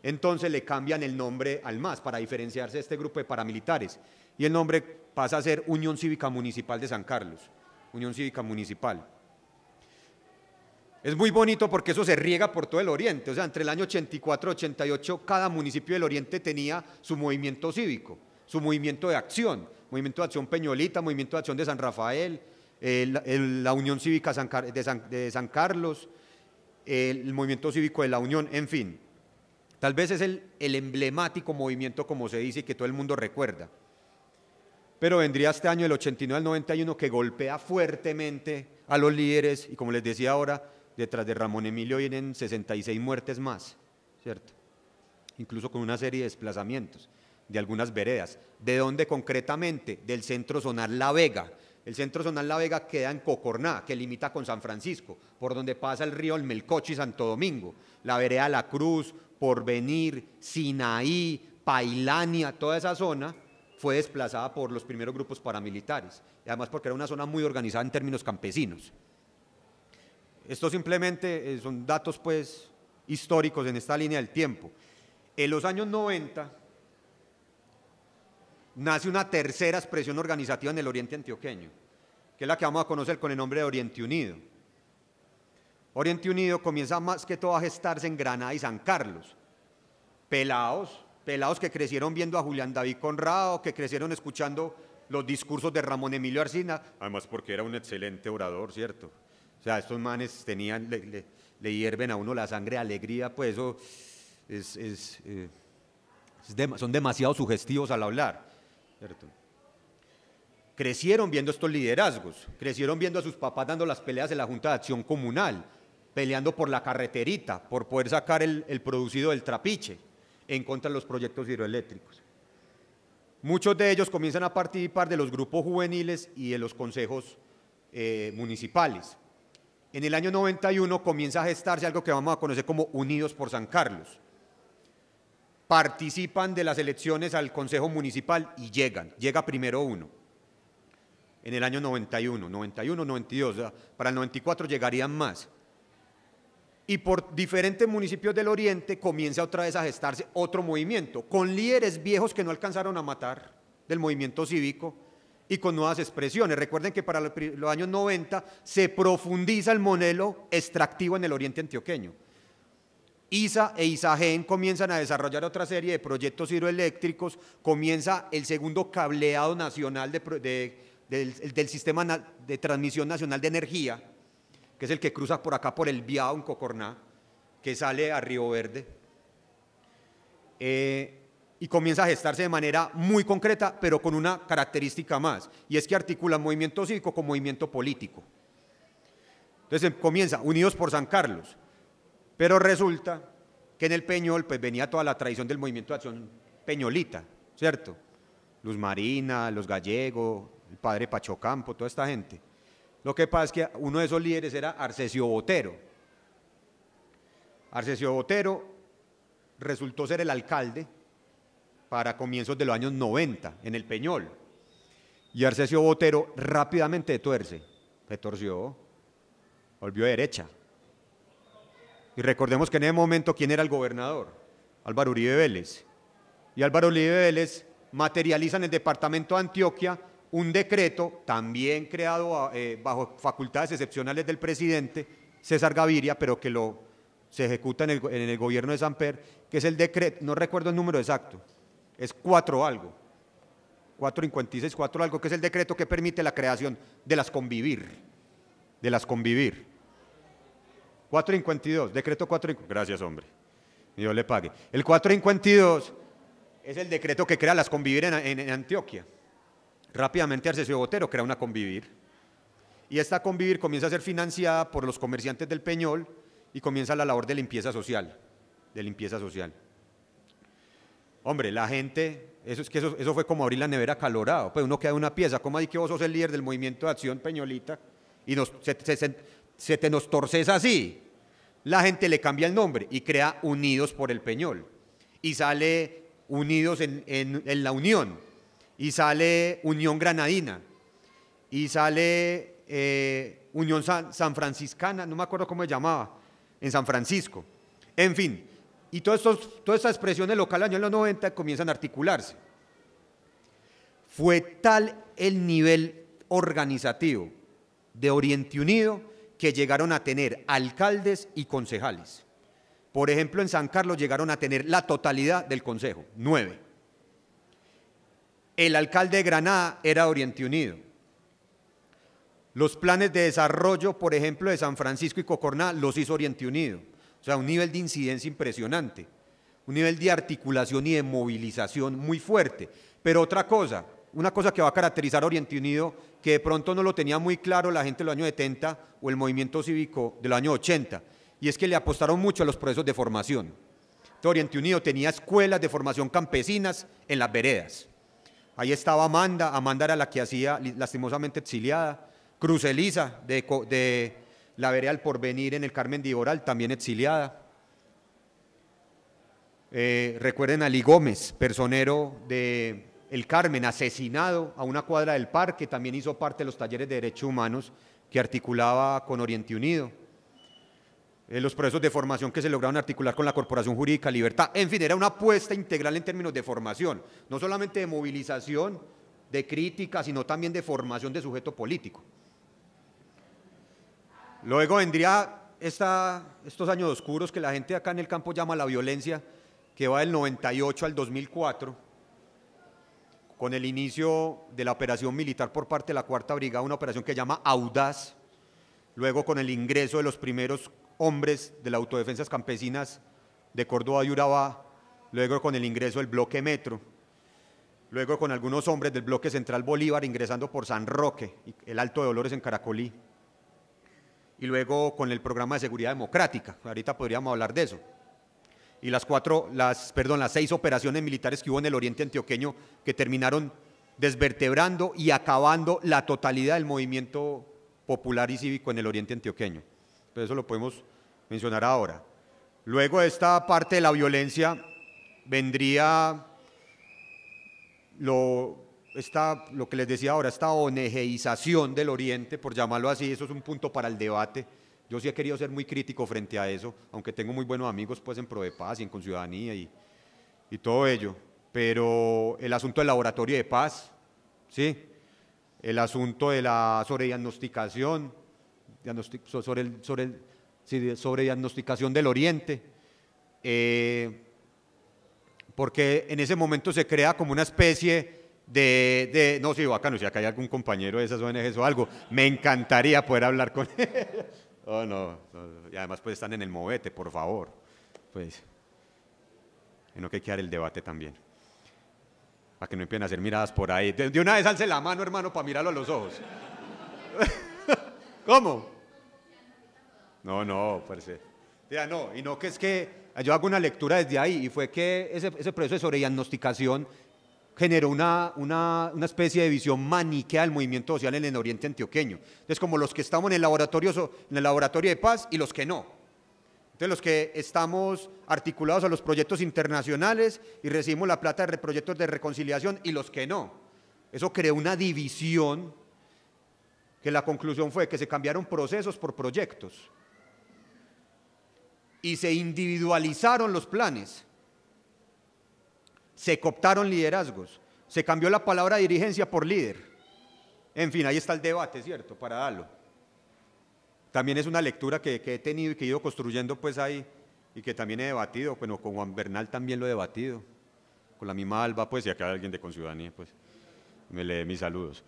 Entonces le cambian el nombre al MAS para diferenciarse de este grupo de paramilitares. Y el nombre pasa a ser Unión Cívica Municipal de San Carlos, Unión Cívica Municipal. Es muy bonito porque eso se riega por todo el oriente, o sea, entre el año 84 y 88 cada municipio del oriente tenía su movimiento cívico, su movimiento de acción Peñolita, movimiento de acción de San Rafael, la Unión Cívica de San Carlos, el movimiento cívico de la Unión, en fin. Tal vez es el emblemático movimiento, como se dice, y que todo el mundo recuerda. Pero vendría este año, el 89 al 91, que golpea fuertemente a los líderes, y como les decía ahora, detrás de Ramón Emilio vienen 66 muertes más, ¿cierto? Incluso con una serie de desplazamientos de algunas veredas. ¿De dónde concretamente? Del centro zonal La Vega. El centro zonal La Vega queda en Cocorná, que limita con San Francisco, por donde pasa el río El Melcocho y Santo Domingo. La vereda La Cruz, Porvenir, Sinaí, Pailania, toda esa zona fue desplazada por los primeros grupos paramilitares, y además porque era una zona muy organizada en términos campesinos. Esto simplemente son datos pues históricos en esta línea del tiempo. En los años 90 nace una tercera expresión organizativa en el oriente antioqueño, que es la que vamos a conocer con el nombre de Oriente Unido. Oriente Unido comienza más que todo a gestarse en Granada y San Carlos. Pelados que crecieron viendo a Julián David Conrado, que crecieron escuchando los discursos de Ramón Emilio Arcina, además porque era un excelente orador, ¿cierto? O sea, estos manes le hierven a uno la sangre de alegría, pues eso son demasiado sugestivos al hablar, ¿cierto? Crecieron viendo estos liderazgos, crecieron viendo a sus papás dando las peleas en la Junta de Acción Comunal, peleando por la carreterita, por poder sacar el producido del trapiche, en contra de los proyectos hidroeléctricos. Muchos de ellos comienzan a participar de los grupos juveniles y de los consejos municipales. En el año 91 comienza a gestarse algo que vamos a conocer como Unidos por San Carlos. Participan de las elecciones al Consejo Municipal y llega primero uno. En el año 91, 92, o sea, para el 94 llegarían más. Y por diferentes municipios del oriente comienza otra vez a gestarse otro movimiento, con líderes viejos que no alcanzaron a matar del movimiento cívico y con nuevas expresiones. Recuerden que para los años 90 se profundiza el modelo extractivo en el oriente antioqueño. ISA e ISAGEN comienzan a desarrollar otra serie de proyectos hidroeléctricos, comienza el segundo cableado nacional del sistema de transmisión nacional de energía, que es el que cruza por acá por el Biao en Cocorná, que sale a Río Verde, y comienza a gestarse de manera muy concreta, pero con una característica más, y es que articula movimiento cívico con movimiento político. Entonces comienza Unidos por San Carlos, pero resulta que en el Peñol pues venía toda la tradición del movimiento de acción peñolita, ¿cierto? Luz Marina, los Gallegos, el padre Pacho Campo, toda esta gente. Lo que pasa es que uno de esos líderes era Arcesio Botero. Arcesio Botero resultó ser el alcalde para comienzos de los años 90 en el Peñol. Y Arcesio Botero rápidamente se torció, volvió derecha. Y recordemos que en ese momento, ¿quién era el gobernador? Álvaro Uribe Vélez. Y Álvaro Uribe Vélez materializa en el departamento de Antioquia un decreto también creado bajo facultades excepcionales del presidente César Gaviria, pero que se ejecuta en el gobierno de Samper, que es el decreto, no recuerdo el número exacto, es 4 algo, 456, 4 algo, que es el decreto que permite la creación de las convivir. 452, decreto 452, gracias hombre, Dios le pague. El 452 es el decreto que crea las convivir en Antioquia. Rápidamente Arcesio Botero crea una convivir, y esta convivir comienza a ser financiada por los comerciantes del Peñol y comienza la labor de limpieza social. Hombre, la gente, eso fue como abrir la nevera calorado, pues uno queda en una pieza, ¿cómo así que vos sos el líder del movimiento de acción peñolita y se te nos torces así? La gente le cambia el nombre y crea Unidos por el Peñol, y sale Unidos en la Unión, y sale Unión Granadina, y sale Unión San Franciscana, no me acuerdo cómo se llamaba, en San Francisco. En fin, y todas estas expresiones locales en los 90 comienzan a articularse. Fue tal el nivel organizativo de Oriente Unido que llegaron a tener alcaldes y concejales. Por ejemplo, en San Carlos llegaron a tener la totalidad del consejo, 9. El alcalde de Granada era Oriente Unido. Los planes de desarrollo, por ejemplo, de San Francisco y Cocorná los hizo Oriente Unido. O sea, un nivel de incidencia impresionante, un nivel de articulación y de movilización muy fuerte. Pero una cosa que va a caracterizar a Oriente Unido, que de pronto no lo tenía muy claro la gente de los años 70 o el movimiento cívico de los años 80, y es que le apostaron mucho a los procesos de formación. Entonces, Oriente Unido tenía escuelas de formación campesinas en las veredas. Ahí estaba Amanda era la que hacía, lastimosamente exiliada, Cruz Elisa, de la vereda del Porvenir en el Carmen de Iboral, también exiliada. Recuerden a Ali Gómez, personero de El Carmen, asesinado a una cuadra del parque, también hizo parte de los talleres de derechos humanos que articulaba con Oriente Unido. Los procesos de formación que se lograron articular con la Corporación Jurídica Libertad. En fin, era una apuesta integral en términos de formación, no solamente de movilización, de crítica, sino también de formación de sujeto político. Luego vendría estos años oscuros que la gente acá en el campo llama la violencia, que va del 98 al 2004, con el inicio de la operación militar por parte de la Cuarta Brigada, una operación que llama Audaz, luego con el ingreso de los primeros hombres de las autodefensas campesinas de Córdoba y Urabá, luego con el ingreso del bloque Metro, luego con algunos hombres del bloque Central Bolívar ingresando por San Roque, el Alto de Dolores en Caracolí, y luego con el programa de seguridad democrática, ahorita podríamos hablar de eso, y las 6 operaciones militares que hubo en el oriente antioqueño que terminaron desvertebrando y acabando la totalidad del movimiento popular y cívico en el oriente antioqueño. Pero eso lo podemos mencionar ahora. Luego de esta parte de la violencia vendría lo que les decía ahora, esta ONGización del Oriente, por llamarlo así. Eso es un punto para el debate. Yo sí he querido ser muy crítico frente a eso, aunque tengo muy buenos amigos pues en Prodepaz y en Conciudadanía y todo ello, pero el asunto del laboratorio de paz, ¿sí? El asunto de la sobrediagnosticación, sobrediagnosticación del Oriente, porque en ese momento se crea como una especie no, sí, bacano, si acá hay algún compañero de esas ONGs o algo, me encantaría poder hablar con ellos. Oh, no, y además pues están en el Movete, por favor, pues, no que hay que dar el debate también, para que no empiecen a hacer miradas por ahí. De una vez alce la mano, hermano, para mirarlo a los ojos. ¿Cómo? No, parece. Ya no, y no que es que yo hago una lectura desde ahí, y fue que ese proceso de sobrediagnosticación generó una especie de visión maniquea del movimiento social en el oriente antioqueño. Entonces, como los que estamos en el laboratorio de paz y los que no. Entonces, los que estamos articulados a los proyectos internacionales y recibimos la plata de proyectos de reconciliación y los que no. Eso creó una división que la conclusión fue que se cambiaron procesos por proyectos y se individualizaron los planes. Se cooptaron liderazgos, se cambió la palabra dirigencia por líder. En fin, ahí está el debate, ¿cierto? Para darlo. También es una lectura que he tenido y que he ido construyendo pues ahí, y que también he debatido, bueno, con Juan Bernal también lo he debatido, con la misma Alba, pues, y acá hay alguien de Conciudadanía, pues, me lee mis saludos.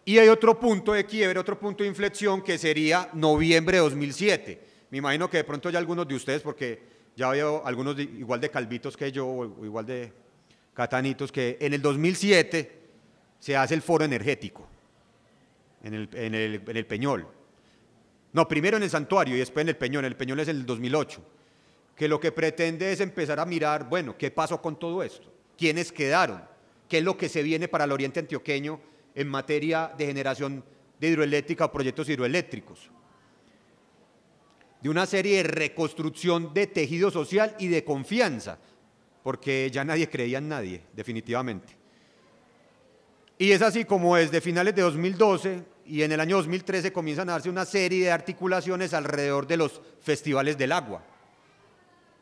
Y hay otro punto de quiebre, otro punto de inflexión, que sería noviembre de 2007. Me imagino que de pronto ya algunos de ustedes, porque ya veo algunos igual de calvitos que yo, o igual de catanitos, que en el 2007 se hace el foro energético, en el Peñol. No, primero en el Santuario y después en el Peñol. En el Peñol es en el 2008, que lo que pretende es empezar a mirar, bueno, ¿qué pasó con todo esto? ¿Quiénes quedaron? ¿Qué es lo que se viene para el oriente antioqueño en materia de generación de hidroeléctrica o proyectos hidroeléctricos? De una serie de reconstrucción de tejido social y de confianza, porque ya nadie creía en nadie, definitivamente. Y es así como desde finales de 2012 y en el año 2013 comienzan a darse una serie de articulaciones alrededor de los festivales del agua,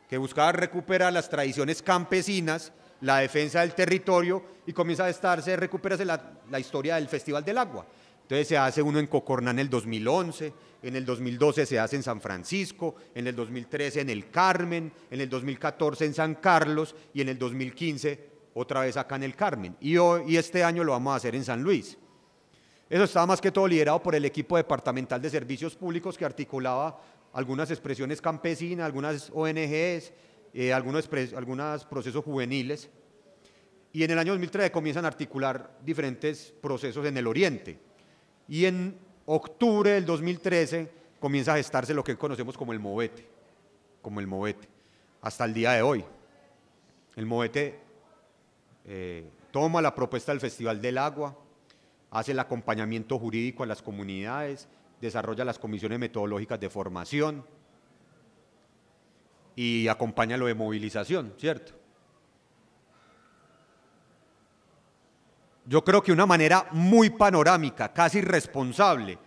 que buscaban recuperar las tradiciones campesinas, la defensa del territorio, y comienza a recuperarse la historia del Festival del Agua. Entonces se hace uno en Cocorná en el 2011, en el 2012 se hace en San Francisco, en el 2013 en el Carmen, en el 2014 en San Carlos y en el 2015 otra vez acá en el Carmen. Y este año lo vamos a hacer en San Luis. Eso estaba más que todo liderado por el equipo departamental de servicios públicos, que articulaba algunas expresiones campesinas, algunas ONGs, algunos procesos juveniles. Y en el año 2013 comienzan a articular diferentes procesos en el oriente. Y en octubre del 2013 comienza a gestarse lo que conocemos como el Movete, hasta el día de hoy. El Movete toma la propuesta del Festival del Agua, hace el acompañamiento jurídico a las comunidades, desarrolla las comisiones metodológicas de formación y acompaña lo de movilización, ¿cierto? Yo creo que una manera muy panorámica, casi responsable,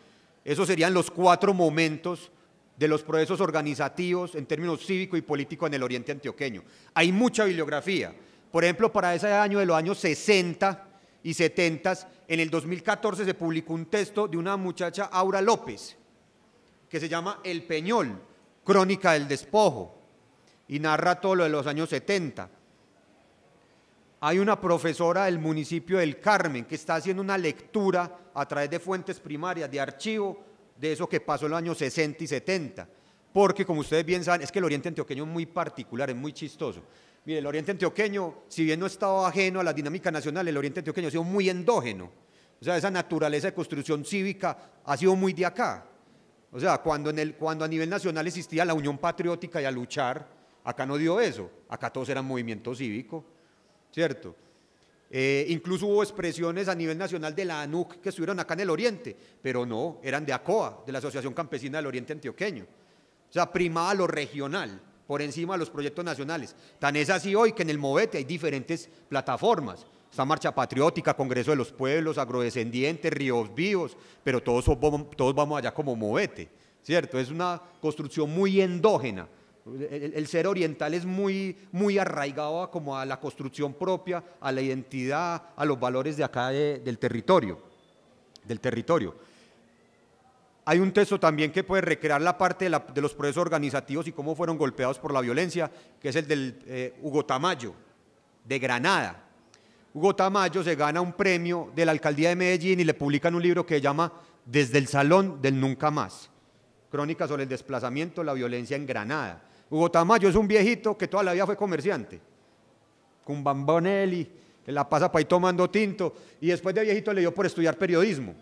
esos serían los 4 momentos de los procesos organizativos en términos cívico y político en el oriente antioqueño. Hay mucha bibliografía. Por ejemplo, para ese año de los años 60 y 70, en el 2014 se publicó un texto de una muchacha, Aura López, que se llama El Peñol, Crónica del Despojo, y narra todo lo de los años 70. Hay una profesora del municipio del Carmen que está haciendo una lectura a través de fuentes primarias, de archivo, de eso que pasó en los años 60 y 70, porque como ustedes bien saben, es que el oriente antioqueño es muy particular, es muy chistoso. Mire, el oriente antioqueño, si bien no estaba ajeno a la dinámica nacional, el oriente antioqueño ha sido muy endógeno. O sea, esa naturaleza de construcción cívica ha sido muy de acá. O sea, cuando a nivel nacional existía la unión patriótica y a luchar, acá no dio eso, acá todos eran movimiento cívico, ¿cierto? Incluso hubo expresiones a nivel nacional de la ANUC que estuvieron acá en el oriente, pero no, eran de ACOA, de la Asociación Campesina del Oriente Antioqueño. O sea, primaba lo regional por encima de los proyectos nacionales. Tan es así hoy que en el Movete hay diferentes plataformas. Está Marcha Patriótica, Congreso de los Pueblos, Agrodescendientes, Ríos Vivos, pero todos vamos allá como Movete, ¿cierto? Es una construcción muy endógena. El ser oriental es muy arraigado como a la construcción propia, a la identidad, a los valores de acá del territorio. Hay un texto también que puede recrear la parte de los procesos organizativos y cómo fueron golpeados por la violencia, que es el del Hugo Tamayo, de Granada. Hugo Tamayo se gana un premio de la alcaldía de Medellín y le publican un libro que se llama Desde el Salón del Nunca Más, crónicas sobre el desplazamiento, la violencia en Granada. Hugo Tamayo es un viejito que toda la vida fue comerciante, con Bambonelli, que la pasa para ahí tomando tinto, y después de viejito le dio por estudiar periodismo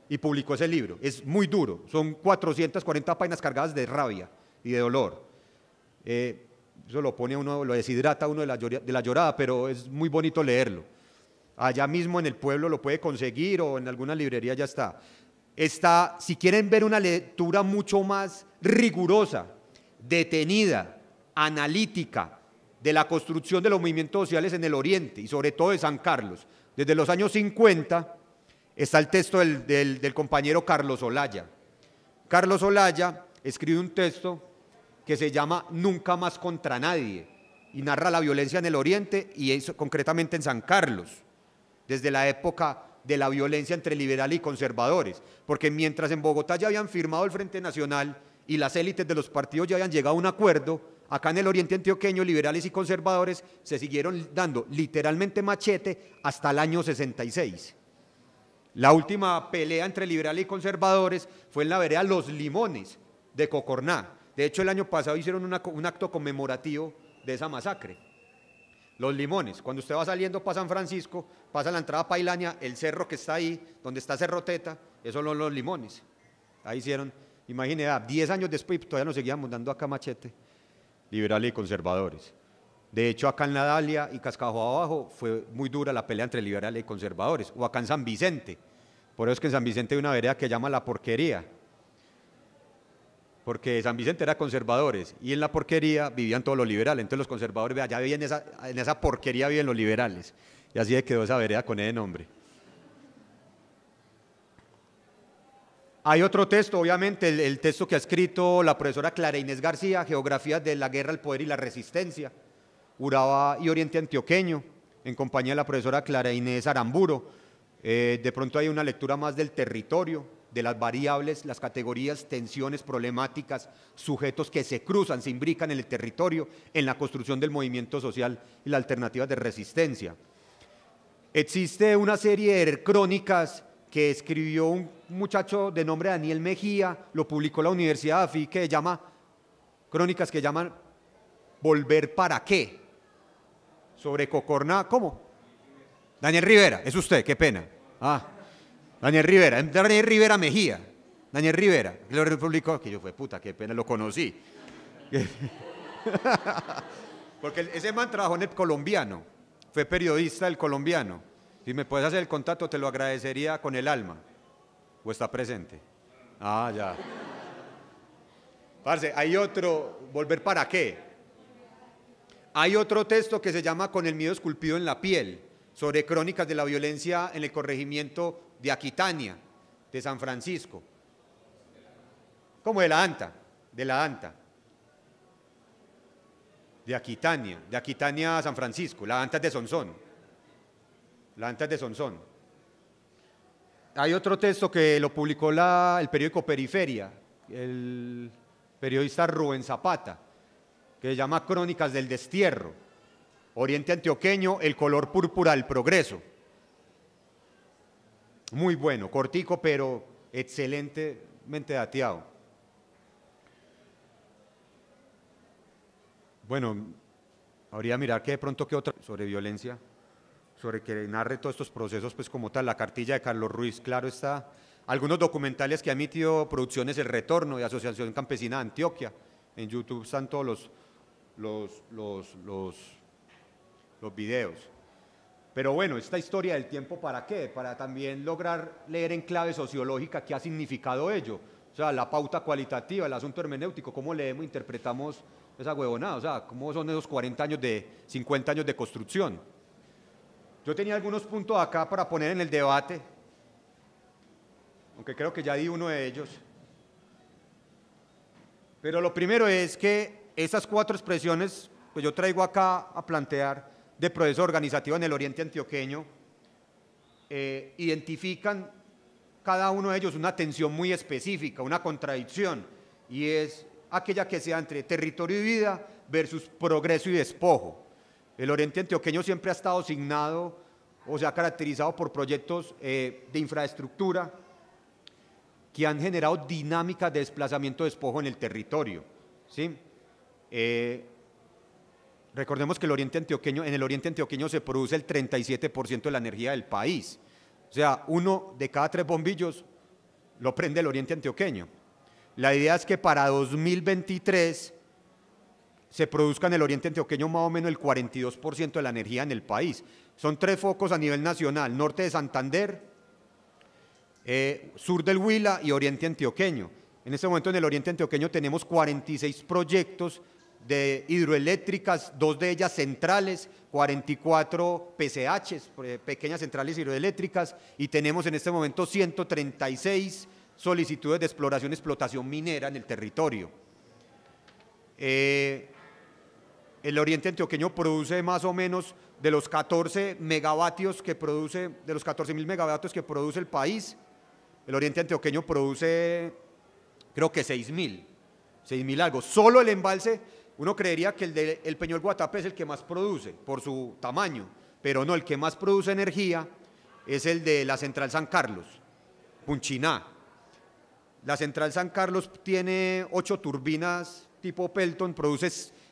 y publicó ese libro. Es muy duro, son 440 páginas cargadas de rabia y de dolor. Eso lo pone uno, lo deshidrata uno de la llorada, pero es muy bonito leerlo. Allá mismo en el pueblo lo puede conseguir o en alguna librería ya está. Si quieren ver una lectura mucho más rigurosa, detenida, analítica, de la construcción de los movimientos sociales en el Oriente y sobre todo de San Carlos, desde los años 50, está el texto del compañero Carlos Olaya. Carlos Olaya escribe un texto que se llama Nunca más contra nadie y narra la violencia en el Oriente y eso, concretamente en San Carlos, desde la época de la violencia entre liberales y conservadores, porque mientras en Bogotá ya habían firmado el Frente Nacional y las élites de los partidos ya habían llegado a un acuerdo, acá en el Oriente Antioqueño liberales y conservadores se siguieron dando literalmente machete hasta el año 66. La última pelea entre liberales y conservadores fue en la vereda Los Limones de Cocorná. De hecho, el año pasado hicieron un acto conmemorativo de esa masacre. Los Limones, cuando usted va saliendo para San Francisco, pasa la entrada a Pailania, el cerro que está ahí, donde está Cerro Teta, esos son Los Limones. Ahí hicieron, imagínese, 10 años después todavía nos seguíamos dando acá machete, liberales y conservadores. De hecho, acá en la Dalia y Cascajo Abajo fue muy dura la pelea entre liberales y conservadores, o acá en San Vicente. Por eso es que en San Vicente hay una vereda que llama La Porquería, porque San Vicente era conservadores y en la porquería vivían todos los liberales, entonces los conservadores, allá vivían en esa porquería viven los liberales, y así quedó esa vereda con ese nombre. Hay otro texto, obviamente, el texto que ha escrito la profesora Clara Inés García, Geografías de la Guerra, el Poder y la Resistencia, Urabá y Oriente Antioqueño, en compañía de la profesora Clara Inés Aramburo. De pronto hay una lectura más del territorio, de las variables, las categorías, tensiones, problemáticas, sujetos que se cruzan, se imbrican en el territorio, en la construcción del movimiento social y las alternativas de resistencia. Existe una serie de crónicas que escribió un muchacho de nombre Daniel Mejía, lo publicó la Universidad de AFI, que se llama, crónicas que llaman ¿Volver para qué? Sobre Cocorná, ¿cómo? Daniel Rivera, es usted, qué pena. Daniel Rivera Mejía, Daniel Rivera, que lo publicó, que yo fue puta, qué pena, lo conocí. Porque ese man trabajó en el Colombiano, fue periodista del Colombiano. Si me puedes hacer el contacto, te lo agradecería con el alma. ¿O está presente? Ya. Parce, hay otro, ¿Volver para qué? Hay otro texto que se llama Con el miedo esculpido en la piel, sobre crónicas de la violencia en el corregimiento de Aquitania, de San Francisco, como de la ANTA, de Aquitania a San Francisco, la ANTA es de Sonsón. Hay otro texto que lo publicó el periódico Periferia, el periodista Rubén Zapata, que se llama Crónicas del Destierro, Oriente Antioqueño, el color púrpura del progreso. Muy bueno, cortico, pero excelentemente dateado. Bueno, habría que mirar que de pronto que otra sobre violencia, sobre que narre todos estos procesos, pues como tal, la cartilla de Carlos Ruiz, claro está. Algunos documentales que ha emitido Producciones El Retorno de Asociación Campesina de Antioquia. En YouTube están todos los videos. Pero bueno, esta historia del tiempo, ¿para qué? Para también lograr leer en clave sociológica qué ha significado ello. O sea, la pauta cualitativa, el asunto hermenéutico, cómo leemos, interpretamos esa huevonada, o sea, cómo son esos 50 años de construcción. Yo tenía algunos puntos acá para poner en el debate, aunque creo que ya di uno de ellos. Pero lo primero es que esas 4 expresiones que yo traigo acá a plantear de proceso organizativo en el Oriente Antioqueño identifican cada uno de ellos una tensión muy específica, una contradicción, y es aquella que sea entre territorio y vida versus progreso y despojo. El oriente antioqueño siempre ha estado asignado o se ha caracterizado por proyectos de infraestructura que han generado dinámicas de desplazamiento de despojo en el territorio, ¿sí? Recordemos que en el oriente antioqueño se produce el 37% de la energía del país. O sea, 1 de cada 3 bombillos lo prende el oriente antioqueño. La idea es que para 2023 se produzca en el oriente antioqueño más o menos el 42% de la energía en el país. Son 3 focos a nivel nacional: norte de Santander, sur del Huila y oriente antioqueño. En este momento en el oriente antioqueño tenemos 46 proyectos de hidroeléctricas, 2 de ellas centrales, 44 PCHs, pequeñas centrales hidroeléctricas, y tenemos en este momento 136 solicitudes de exploración y explotación minera en el territorio. El oriente antioqueño produce más o menos de los 14 megavatios que produce, de los 14.000 megavatios que produce el país, el oriente antioqueño produce creo que 6.000 algo. Solo el embalse, uno creería que el Peñol Guatapé es el que más produce por su tamaño, pero no, el que más produce energía es el de la central San Carlos, Punchiná. La central San Carlos tiene 8 turbinas tipo Pelton, produce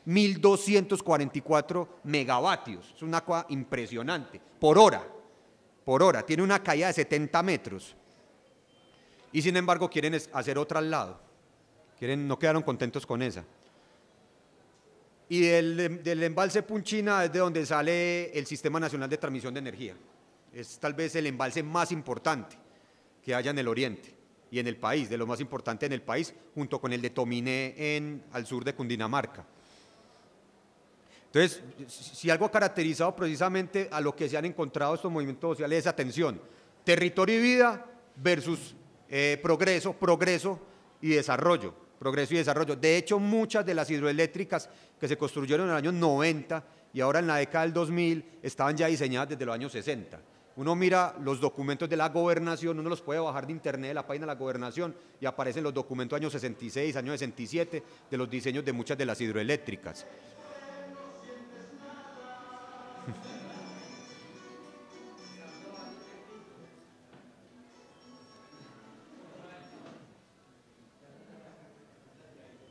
1.244 megavatios, es una cosa impresionante, por hora, tiene una caída de 70 metros. Y sin embargo quieren hacer otra al lado, no quedaron contentos con esa. Y del embalse Punchina es de donde sale el Sistema Nacional de Transmisión de Energía. Es tal vez el embalse más importante que haya en el oriente y en el país, de lo más importante en el país, junto con el de Tominé al sur de Cundinamarca. Entonces, si algo ha caracterizado precisamente a lo que se han encontrado estos movimientos sociales es atención, territorio y vida versus progreso y desarrollo. De hecho, muchas de las hidroeléctricas que se construyeron en los años 90 y ahora en la década del 2000 estaban ya diseñadas desde los años 60. Uno mira los documentos de la gobernación, uno los puede bajar de internet de la página de la gobernación y aparecen los documentos años 66, años 67 de los diseños de muchas de las hidroeléctricas.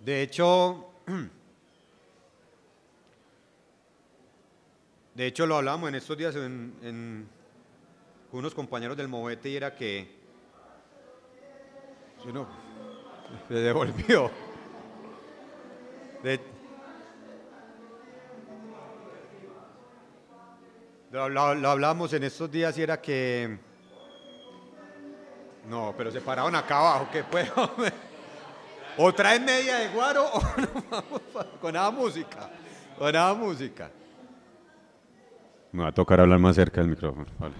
De hecho, lo hablábamos en estos días con unos compañeros del Movete, y era que se devolvió. Lo hablábamos en estos días y era que no, pero se pararon acá abajo, ¿qué puedo? O traen media de guaro o no vamos con nada música. Me va a tocar hablar más cerca del micrófono. Vale.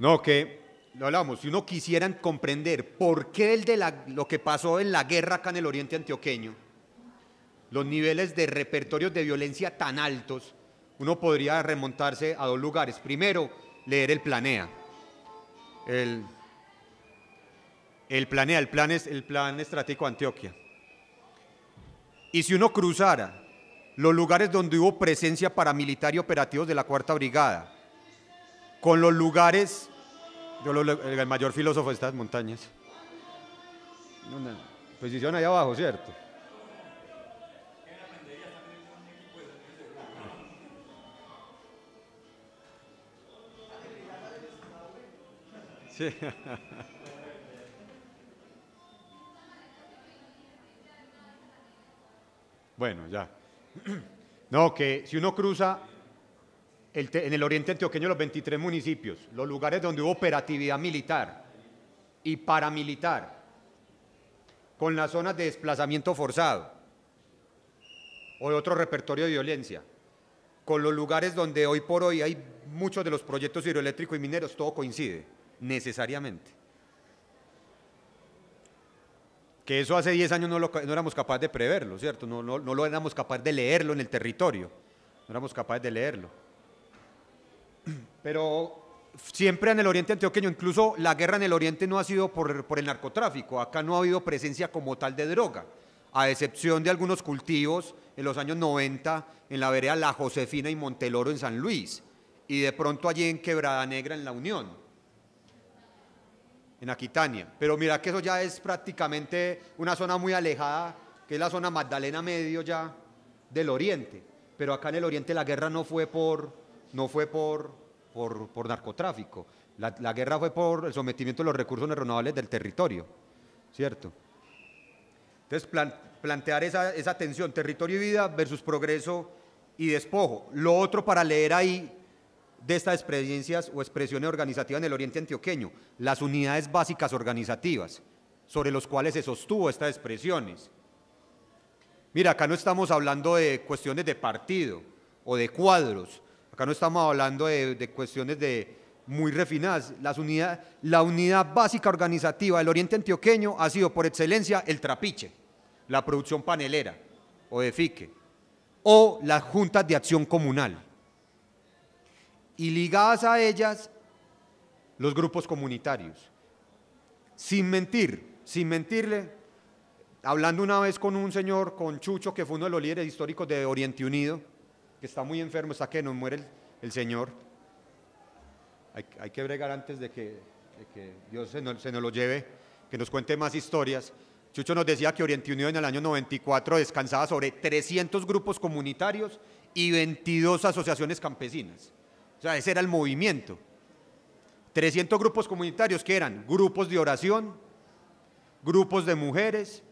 No, que lo hablamos, si uno quisiera comprender por qué lo que pasó en la guerra acá en el oriente antioqueño, los niveles de repertorios de violencia tan altos, uno podría remontarse a 2 lugares. Primero, leer el Planea. El Planea, el Plan Estratégico Antioquia. Y si uno cruzara los lugares donde hubo presencia paramilitar y operativos de la 4ª Brigada, con los lugares, el mayor filósofo de estas montañas, una posición allá abajo, ¿cierto? Sí. Bueno, ya. No, que si uno cruza en el oriente antioqueño los 23 municipios, los lugares donde hubo operatividad militar y paramilitar, con las zonas de desplazamiento forzado o de otro repertorio de violencia, con los lugares donde hoy por hoy hay muchos de los proyectos hidroeléctricos y mineros, todo coincide, necesariamente. Que eso hace 10 años no éramos capaces de preverlo, ¿cierto? No lo éramos capaces de leerlo en el territorio, no éramos capaces de leerlo. Pero siempre en el oriente antioqueño, incluso la guerra en el oriente no ha sido por el narcotráfico, acá no ha habido presencia como tal de droga, a excepción de algunos cultivos en los años 90 en la vereda La Josefina y Monteloro en San Luis, y de pronto allí en Quebrada Negra en La Unión, en Aquitania. Pero mira que eso ya es prácticamente una zona muy alejada, que es la zona Magdalena Medio ya del oriente. Pero acá en el oriente la guerra no fue por narcotráfico. La guerra fue por el sometimiento de los recursos renovables del territorio, ¿cierto? Entonces, plantear esa tensión, territorio y vida versus progreso y despojo. Lo otro para leer ahí de estas experiencias o expresiones organizativas en el oriente antioqueño, las unidades básicas organizativas, sobre los cuales se sostuvo estas expresiones. Mira, acá no estamos hablando de cuestiones de partido o de cuadros, acá no estamos hablando de cuestiones muy refinadas. La unidad básica organizativa del oriente antioqueño ha sido por excelencia el trapiche, la producción panelera o de fique, o las juntas de acción comunal. Y ligadas a ellas, los grupos comunitarios. Sin mentirle, hablando una vez con un señor, con Chucho, que fue uno de los líderes históricos de Oriente Unido, que está muy enfermo, está que nos muere el señor. Hay que bregar antes de que Dios se nos lo lleve, que nos cuente más historias. Chucho nos decía que Oriente Unido en el año 94 descansaba sobre 300 grupos comunitarios y 22 asociaciones campesinas. O sea, ese era el movimiento. 300 grupos comunitarios que eran grupos de oración, grupos de mujeres,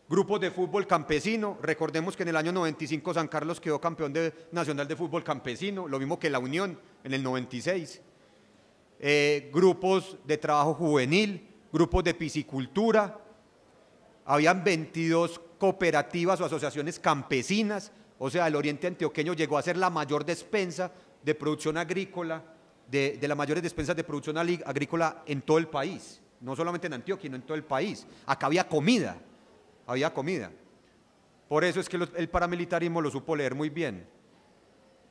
grupos de fútbol campesino. Recordemos que en el año 95 San Carlos quedó campeón nacional de fútbol campesino, lo mismo que la Unión en el 96. Grupos de trabajo juvenil, grupos de piscicultura. Habían 22 cooperativas o asociaciones campesinas. O sea, el oriente antioqueño llegó a ser la mayor despensa de producción agrícola, de las mayores despensas de producción agrícola en todo el país, no solamente en Antioquia, sino en todo el país. Acá había comida. Por eso es que el paramilitarismo lo supo leer muy bien.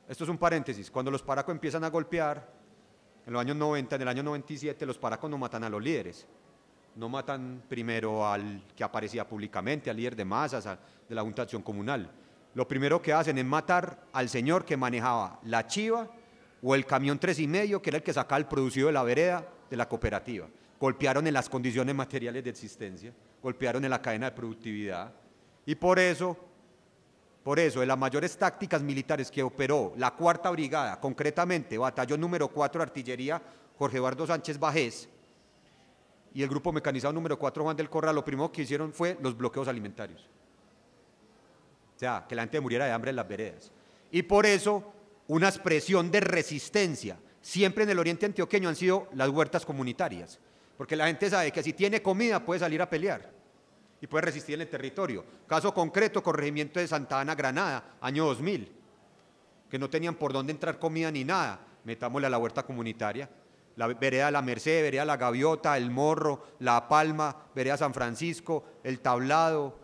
Esto es un paréntesis. Cuando los paracos empiezan a golpear, en los años 90, en el año 97, los paracos no matan a los líderes. No matan primero al que aparecía públicamente, al líder de masas, de la Junta de Acción Comunal. Lo primero que hacen es matar al señor que manejaba la chiva o el camión 3,5, que era el que sacaba el producido de la vereda de la cooperativa. Golpearon en las condiciones materiales de existencia, golpearon en la cadena de productividad. Y por eso, de las mayores tácticas militares que operó la Cuarta Brigada, concretamente Batallón número 4 de Artillería Jorge Eduardo Sánchez Bajés y el Grupo Mecanizado número 4 Juan del Corral, lo primero que hicieron fue los bloqueos alimentarios. O sea, que la gente muriera de hambre en las veredas. Y por eso, una expresión de resistencia siempre en el oriente antioqueño han sido las huertas comunitarias, porque la gente sabe que si tiene comida puede salir a pelear y puede resistir en el territorio. Caso concreto, corregimiento de Santa Ana, Granada, año 2000, que no tenían por dónde entrar comida ni nada, metámosle a la huerta comunitaria. La vereda La Merced, vereda La Gaviota, El Morro, La Palma, vereda San Francisco, El Tablado,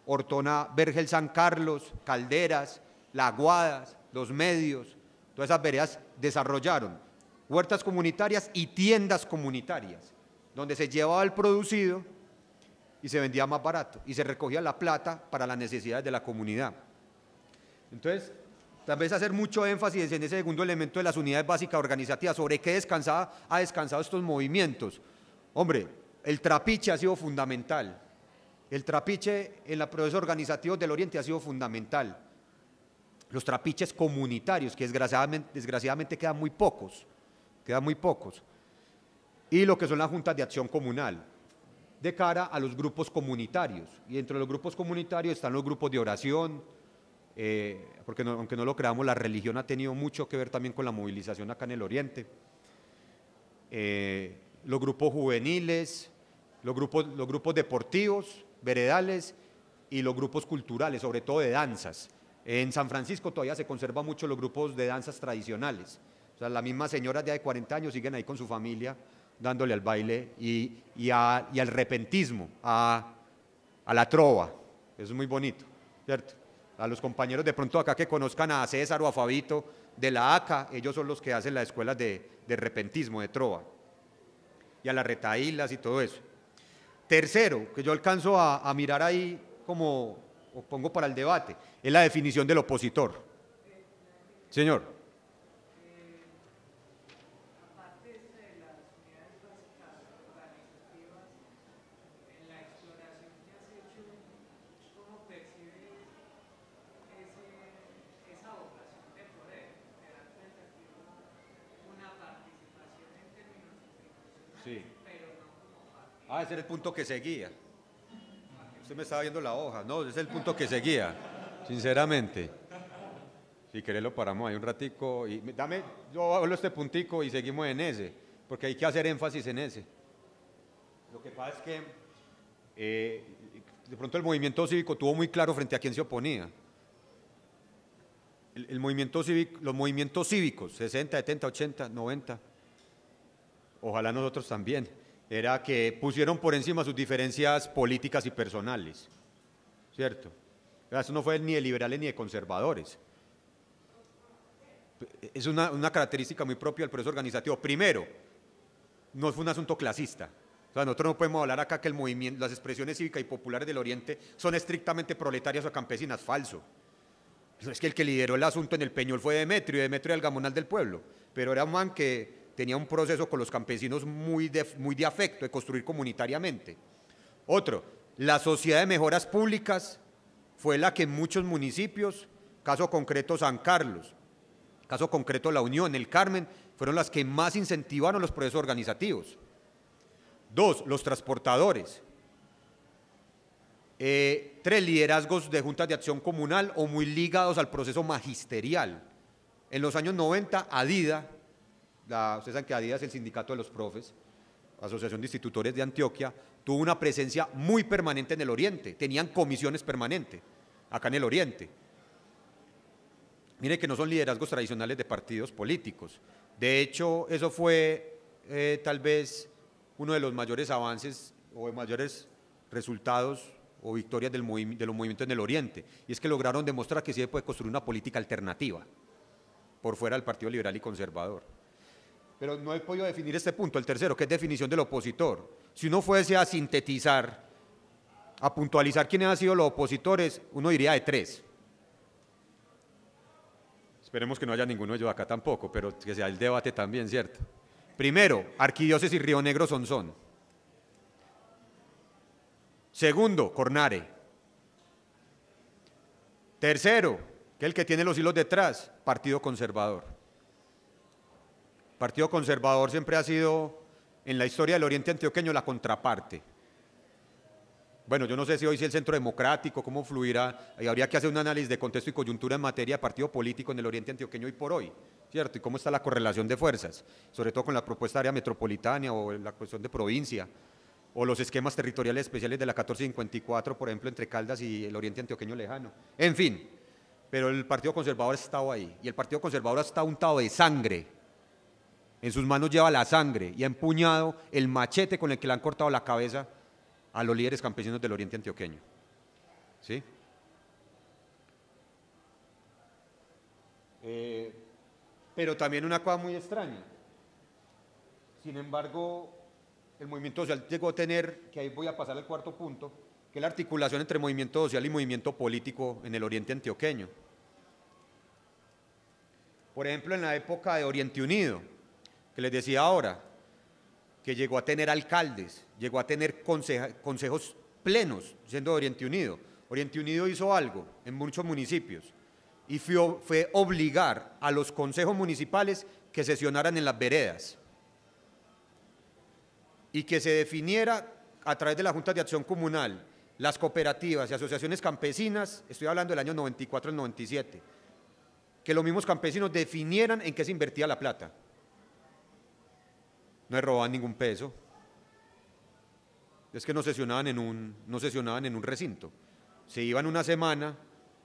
Ortona, Vergel San Carlos, Calderas, La Aguadas, Los Medios, todas esas veredas desarrollaron huertas comunitarias y tiendas comunitarias, donde se llevaba el producido y se vendía más barato y se recogía la plata para las necesidades de la comunidad. Entonces, tal vez hacer mucho énfasis en ese segundo elemento de las unidades básicas organizativas, sobre qué ha descansado estos movimientos. Hombre, el trapiche ha sido fundamental. El trapiche en los procesos organizativos del Oriente ha sido fundamental. Los trapiches comunitarios, que desgraciadamente quedan muy pocos. Y lo que son las juntas de acción comunal, de cara a los grupos comunitarios. Y dentro de los grupos comunitarios están los grupos de oración, porque aunque no lo creamos, la religión ha tenido mucho que ver también con la movilización acá en el Oriente. Los grupos juveniles, los grupos deportivos, veredales, y los grupos culturales, sobre todo de danzas. En San Francisco todavía se conservan mucho los grupos de danzas tradicionales. O sea, las mismas señoras de 40 años siguen ahí con su familia, dándole al baile y al repentismo, a la trova. Eso es muy bonito, ¿cierto? A los compañeros de pronto acá que conozcan a César o a Fabito, de la ACA, ellos son los que hacen las escuelas de repentismo, de trova, y a las retaílas y todo eso. Tercero, que yo alcanzo a mirar ahí como, o pongo para el debate, es la definición del opositor. Señor. Sí. Ah, ese era el punto que seguía. Usted me estaba viendo la hoja. No, ese es el punto que seguía, sinceramente. Si querés lo paramos ahí un ratico. Y dame, yo hablo este puntico y seguimos en ese, porque hay que hacer énfasis en ese. Lo que pasa es que de pronto el movimiento cívico tuvo muy claro frente a quién se oponía. El movimiento cívico, los movimientos cívicos, 60, 70, 80, 90, ojalá nosotros también, era que pusieron por encima sus diferencias políticas y personales, ¿cierto? Eso no fue ni de liberales ni de conservadores. Es una característica muy propia del proceso organizativo. Primero, no fue un asunto clasista. O sea, nosotros no podemos hablar acá que el movimiento, las expresiones cívicas y populares del Oriente son estrictamente proletarias o campesinas. Falso. Es que el que lideró el asunto en el Peñol fue Demetrio, y Demetrio era el gamonal del pueblo, pero era un man que tenía un proceso con los campesinos muy de afecto, de construir comunitariamente. Otro, la Sociedad de Mejoras Públicas fue la que en muchos municipios, caso concreto San Carlos, caso concreto La Unión, el Carmen, fueron las que más incentivaron los procesos organizativos. Dos, los transportadores. Tres, liderazgos de juntas de acción comunal o muy ligados al proceso magisterial. En los años 90, ADIDA, ustedes saben que ADIDA es el sindicato de los profes, Asociación de Institutores de Antioquia, tuvo una presencia muy permanente en el Oriente, tenían comisiones permanentes acá en el Oriente. Mire que no son liderazgos tradicionales de partidos políticos. De hecho, eso fue tal vez uno de los mayores avances o de mayores resultados o victorias de los movimientos en el Oriente, y es que lograron demostrar que sí se puede construir una política alternativa por fuera del Partido Liberal y Conservador. Pero no he podido definir este punto, el tercero, que es definición del opositor. Si uno fuese a sintetizar, a puntualizar quiénes han sido los opositores, uno diría de tres. Esperemos que no haya ninguno de ellos acá tampoco, pero que sea el debate también, ¿cierto? Primero, Arquidiócesis Río Negro Sonsón. Segundo, Cornare. Tercero, que es el que tiene los hilos detrás, Partido Conservador. Partido Conservador siempre ha sido, en la historia del Oriente Antioqueño, la contraparte. Bueno, yo no sé si hoy es el Centro Democrático, cómo fluirá, y habría que hacer un análisis de contexto y coyuntura en materia de partido político en el Oriente Antioqueño hoy por hoy, ¿cierto? Y cómo está la correlación de fuerzas, sobre todo con la propuesta de área metropolitana o la cuestión de provincia, o los esquemas territoriales especiales de la 1454, por ejemplo, entre Caldas y el Oriente Antioqueño lejano. En fin, pero el Partido Conservador ha estado ahí, y el Partido Conservador está untado de sangre. En sus manos lleva la sangre y ha empuñado el machete con el que le han cortado la cabeza a los líderes campesinos del Oriente Antioqueño. ¿Sí? Pero también una cosa muy extraña. Sin embargo, el movimiento social llegó a tener, que ahí voy a pasar al cuarto punto, que es la articulación entre movimiento social y movimiento político en el Oriente Antioqueño. Por ejemplo, en la época de Oriente Unido, que les decía ahora, que llegó a tener alcaldes, llegó a tener consejos plenos, siendo de Oriente Unido. Oriente Unido hizo algo en muchos municipios y fue obligar a los consejos municipales que sesionaran en las veredas y que se definiera a través de la Junta de Acción Comunal, las cooperativas y asociaciones campesinas, estoy hablando del año 94 al 97, que los mismos campesinos definieran en qué se invertía la plata. No le robaban ningún peso. Es que no sesionaban en un recinto. Se iban una semana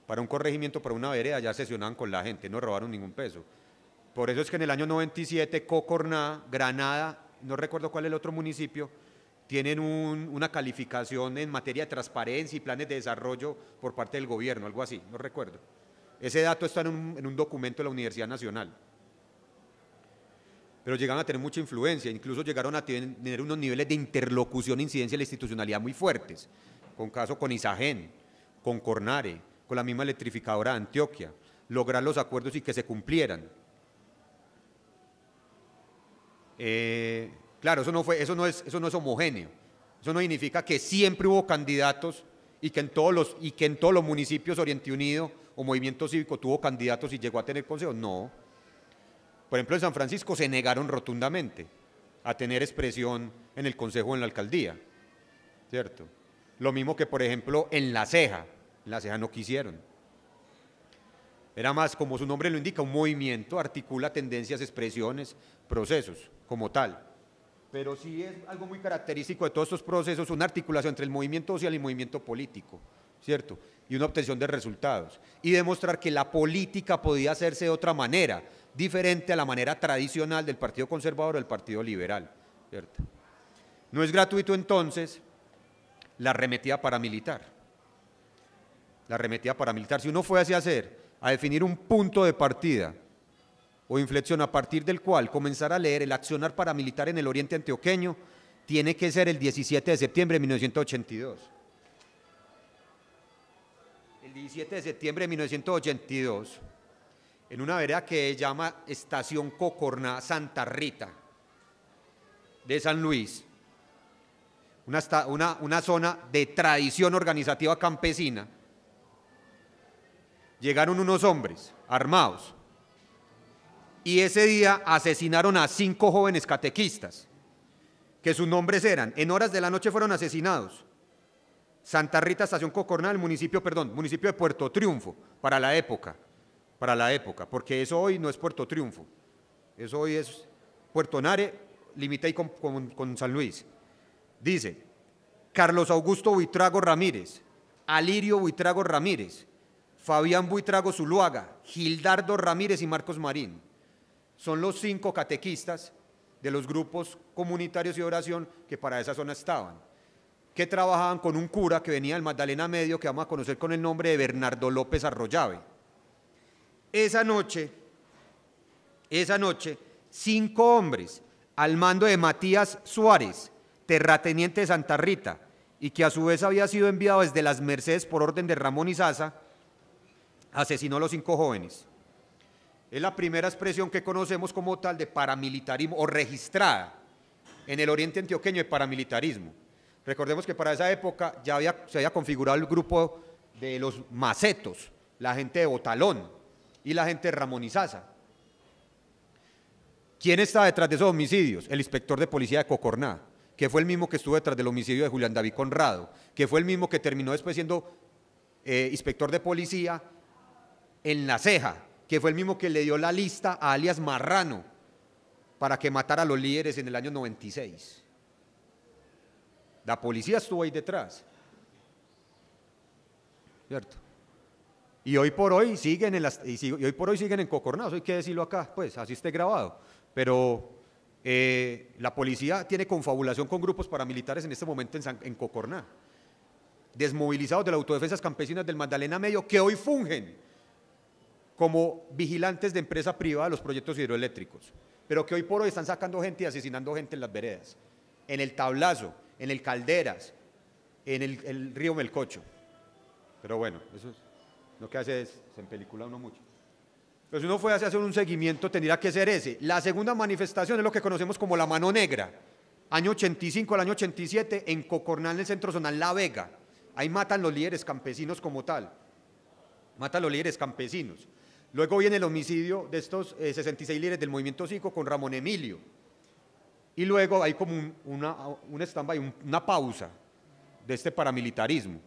para un corregimiento, para una vereda, ya sesionaban con la gente, no robaron ningún peso. Por eso es que en el año 97, Cocorná, Granada, no recuerdo cuál es el otro municipio, tienen una calificación en materia de transparencia y planes de desarrollo por parte del gobierno, algo así, no recuerdo. Ese dato está en un documento de la Universidad Nacional. Pero llegaron a tener mucha influencia, incluso llegaron a tener unos niveles de interlocución, incidencia y la institucionalidad muy fuertes, con Isagen, con Cornare, con la misma electrificadora de Antioquia, lograr los acuerdos y que se cumplieran. Claro, eso no es homogéneo, eso no significa que siempre hubo candidatos y que en todos los municipios Oriente Unido o Movimiento Cívico tuvo candidatos y llegó a tener consejos, no. Por ejemplo, en San Francisco se negaron rotundamente a tener expresión en el consejo o en la alcaldía, ¿cierto? Lo mismo que, por ejemplo, en La Ceja no quisieron. Era más, como su nombre lo indica, un movimiento, articula tendencias, expresiones, procesos, como tal. Pero sí es algo muy característico de todos estos procesos, una articulación entre el movimiento social y el movimiento político, ¿cierto? Y una obtención de resultados. Y demostrar que la política podía hacerse de otra manera, diferente a la manera tradicional del Partido Conservador o del Partido Liberal, ¿cierto? No es gratuito entonces la arremetida paramilitar. La arremetida paramilitar, si uno fuese a definir un punto de partida o inflexión a partir del cual comenzar a leer el accionar paramilitar en el oriente antioqueño, tiene que ser el 17 de septiembre de 1982. El 17 de septiembre de 1982, en una vereda que se llama Estación Cocorná Santa Rita de San Luis, una zona de tradición organizativa campesina, llegaron unos hombres armados y ese día asesinaron a 5 jóvenes catequistas, que sus nombres eran, en horas de la noche fueron asesinados, Santa Rita, Estación Cocorná, municipio de Puerto Triunfo, para la época, porque eso hoy no es Puerto Triunfo, eso hoy es Puerto Nare, limita ahí con San Luis. Dice, Carlos Augusto Buitrago Ramírez, Alirio Buitrago Ramírez, Fabián Buitrago Zuluaga, Gildardo Ramírez y Marcos Marín. Son los 5 catequistas de los grupos comunitarios y de oración que para esa zona estaban, que trabajaban con un cura que venía del Magdalena Medio, que vamos a conocer con el nombre de Bernardo López Arroyave. Esa noche, 5 hombres al mando de Matías Suárez, terrateniente de Santa Rita, y que a su vez había sido enviado desde Las Mercedes por orden de Ramón Izaza, asesinó a los 5 jóvenes. Es la primera expresión que conocemos como tal de paramilitarismo o registrada en el oriente antioqueño de paramilitarismo. Recordemos que para esa época ya se había configurado el grupo de los macetos, la gente de Botalón y la gente de Ramón Izaza. ¿Quién está detrás de esos homicidios? El inspector de policía de Cocorná, que fue el mismo que estuvo detrás del homicidio de Julián David Conrado, que fue el mismo que terminó después siendo inspector de policía en La Ceja, que fue el mismo que le dio la lista a alias Marrano para que matara a los líderes en el año 96. La policía estuvo ahí detrás, ¿cierto? Y hoy por hoy siguen en Cocorná, eso hay que decirlo acá, pues así esté grabado, pero la policía tiene confabulación con grupos paramilitares en este momento en Cocorná, desmovilizados de las autodefensas campesinas del Magdalena Medio, que hoy fungen como vigilantes de empresa privada de los proyectos hidroeléctricos, pero que hoy por hoy están sacando gente y asesinando gente en las veredas, en el Tablazo, en el Calderas, en el río Melcocho. Pero bueno, eso es, lo que hace es, se empelicula uno mucho. Pero si uno fuese a hacer un seguimiento, tendría que ser ese. La segunda manifestación es lo que conocemos como la Mano Negra, año 85 al año 87, en Cocorná, en el centro zonal La Vega. Ahí matan los líderes campesinos como tal, matan los líderes campesinos. Luego viene el homicidio de estos 66 líderes del movimiento cívico con Ramón Emilio. Y luego hay como un stand-by, una pausa de este paramilitarismo.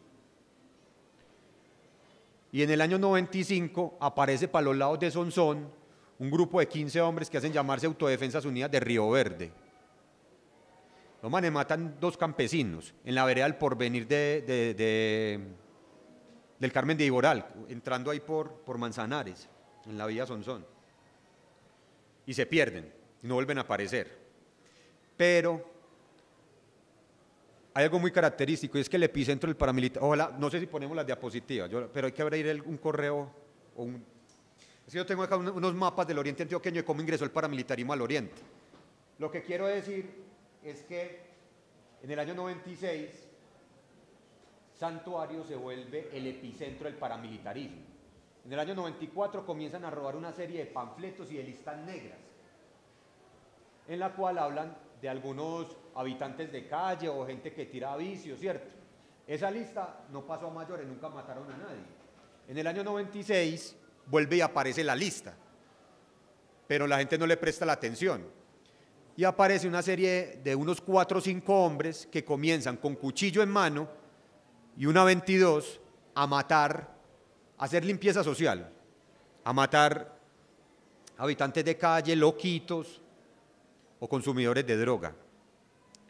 Y en el año 95 aparece para los lados de Sonsón un grupo de 15 hombres que hacen llamarse Autodefensas Unidas de Río Verde. Los manes matan 2 campesinos en la vereda del Porvenir del Carmen de Iboral, entrando ahí por Manzanares, en la vía Sonsón. Y se pierden, y no vuelven a aparecer. Pero hay algo muy característico, y es que el epicentro del paramilitar, ojalá, no sé si ponemos las diapositivas, pero hay que abrir un correo o un Es que yo tengo acá unos mapas del Oriente Antioqueño de cómo ingresó el paramilitarismo al Oriente. Lo que quiero decir es que en el año 96, Santuario se vuelve el epicentro del paramilitarismo. En el año 94 comienzan a robar una serie de panfletos y de listas negras, en la cual hablan de algunos habitantes de calle o gente que tira vicios, ¿cierto? Esa lista no pasó a mayores, nunca mataron a nadie. En el año 96 vuelve y aparece la lista, pero la gente no le presta la atención. Y aparece una serie de unos 4 o 5 hombres que comienzan con cuchillo en mano y una 22 a matar, a hacer limpieza social, a matar habitantes de calle, loquitos o consumidores de droga.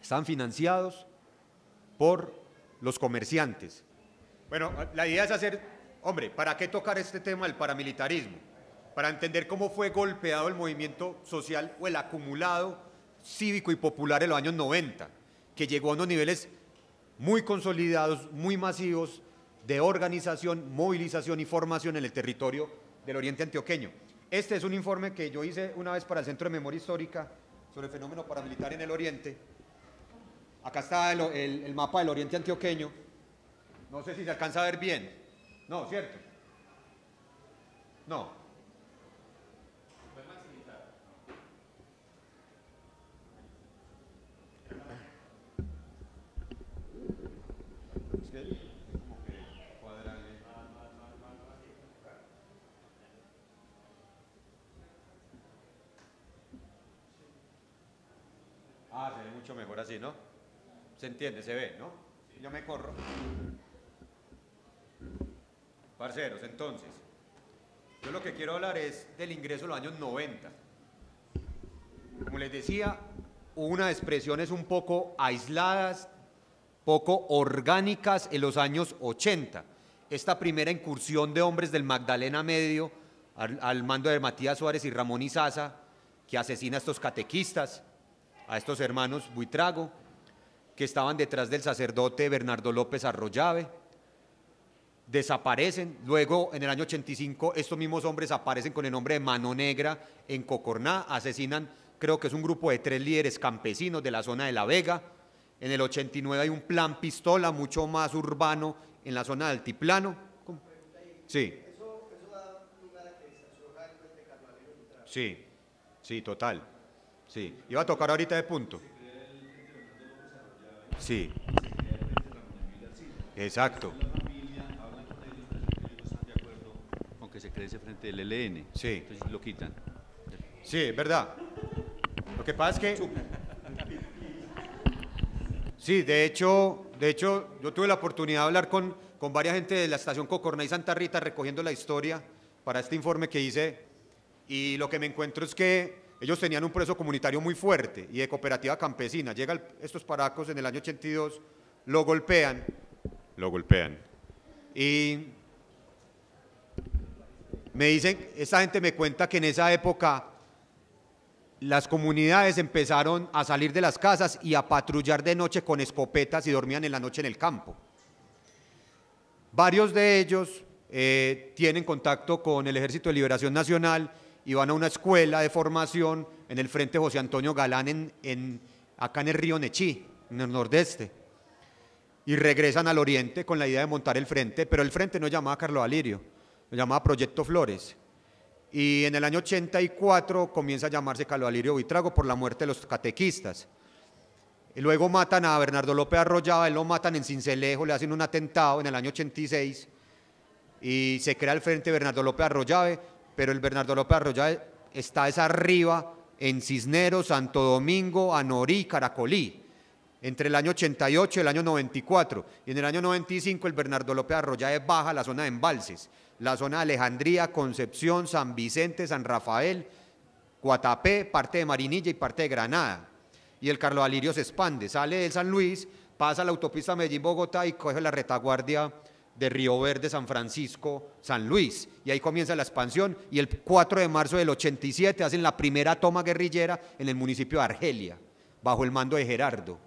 Están financiados por los comerciantes. Bueno, la idea es hacer, hombre, ¿para qué tocar este tema del paramilitarismo? Para entender cómo fue golpeado el movimiento social o el acumulado cívico y popular en los años 90, que llegó a unos niveles muy consolidados, muy masivos de organización, movilización y formación en el territorio del Oriente Antioqueño. Este es un informe que yo hice una vez para el Centro de Memoria Histórica sobre el fenómeno paramilitar en el Oriente. Acá está el mapa del Oriente Antioqueño. No sé si se alcanza a ver bien. No, ¿cierto? No. Ah, se ve mucho mejor así, ¿no? Se entiende, se ve, ¿no? Yo me corro. Parceros, entonces, yo lo que quiero hablar es del ingreso de los años 90. Como les decía, hubo unas expresiones un poco aisladas, poco orgánicas en los años 80. Esta primera incursión de hombres del Magdalena Medio al mando de Matías Suárez y Ramón Izaza, que asesina a estos catequistas, a estos hermanos Buitrago, que estaban detrás del sacerdote Bernardo López Arroyave, desaparecen. Luego, en el año 85, estos mismos hombres aparecen con el nombre de Mano Negra en Cocorná, asesinan, creo que es un grupo de 3 líderes campesinos de la zona de La Vega. En el 89 hay un plan pistola mucho más urbano en la zona del Altiplano. Sí. ¿Eso da lugar a que se surja el puente Carlos Alero Buitrago? Sí, sí, total. Sí, iba a tocar ahorita de punto. Sí. Exacto. Aunque se cree ese frente del ELN. Sí. Entonces lo quitan. Sí, es verdad. Lo que pasa es que... Sí, de hecho yo tuve la oportunidad de hablar con varias gente de la estación Cocorná y Santa Rita recogiendo la historia para este informe que hice, y lo que me encuentro es que ellos tenían un proceso comunitario muy fuerte y de cooperativa campesina. Llegan estos paracos en el año 82, lo golpean, y me dicen, esta gente me cuenta que en esa época las comunidades empezaron a salir de las casas y a patrullar de noche con escopetas y dormían en la noche en el campo. Varios de ellos tienen contacto con el Ejército de Liberación Nacional y van a una escuela de formación en el Frente José Antonio Galán, acá en el río Nechí, en el nordeste, y regresan al oriente con la idea de montar el frente, pero el frente no llamaba Carlos Alirio, lo llamaba Proyecto Flores, y en el año 84 comienza a llamarse Carlos Alirio Buitrago por la muerte de los catequistas. Y luego matan a Bernardo López Arroyave, lo matan en Cincelejo, le hacen un atentado en el año 86 y se crea el Frente Bernardo López Arroyave, pero el Bernardo López Arroyave está arriba en Cisneros, Santo Domingo, Anorí, Caracolí, entre el año 88 y el año 94. Y en el año 95 el Bernardo López Arroyave baja a la zona de embalses, la zona de Alejandría, Concepción, San Vicente, San Rafael, Guatapé, parte de Marinilla y parte de Granada. Y el Carlos Alirio se expande, sale del San Luis, pasa la autopista Medellín-Bogotá y coge la retaguardia de Río Verde, San Francisco, San Luis, y ahí comienza la expansión, y el 4 de marzo del 87 hacen la primera toma guerrillera en el municipio de Argelia, bajo el mando de Gerardo,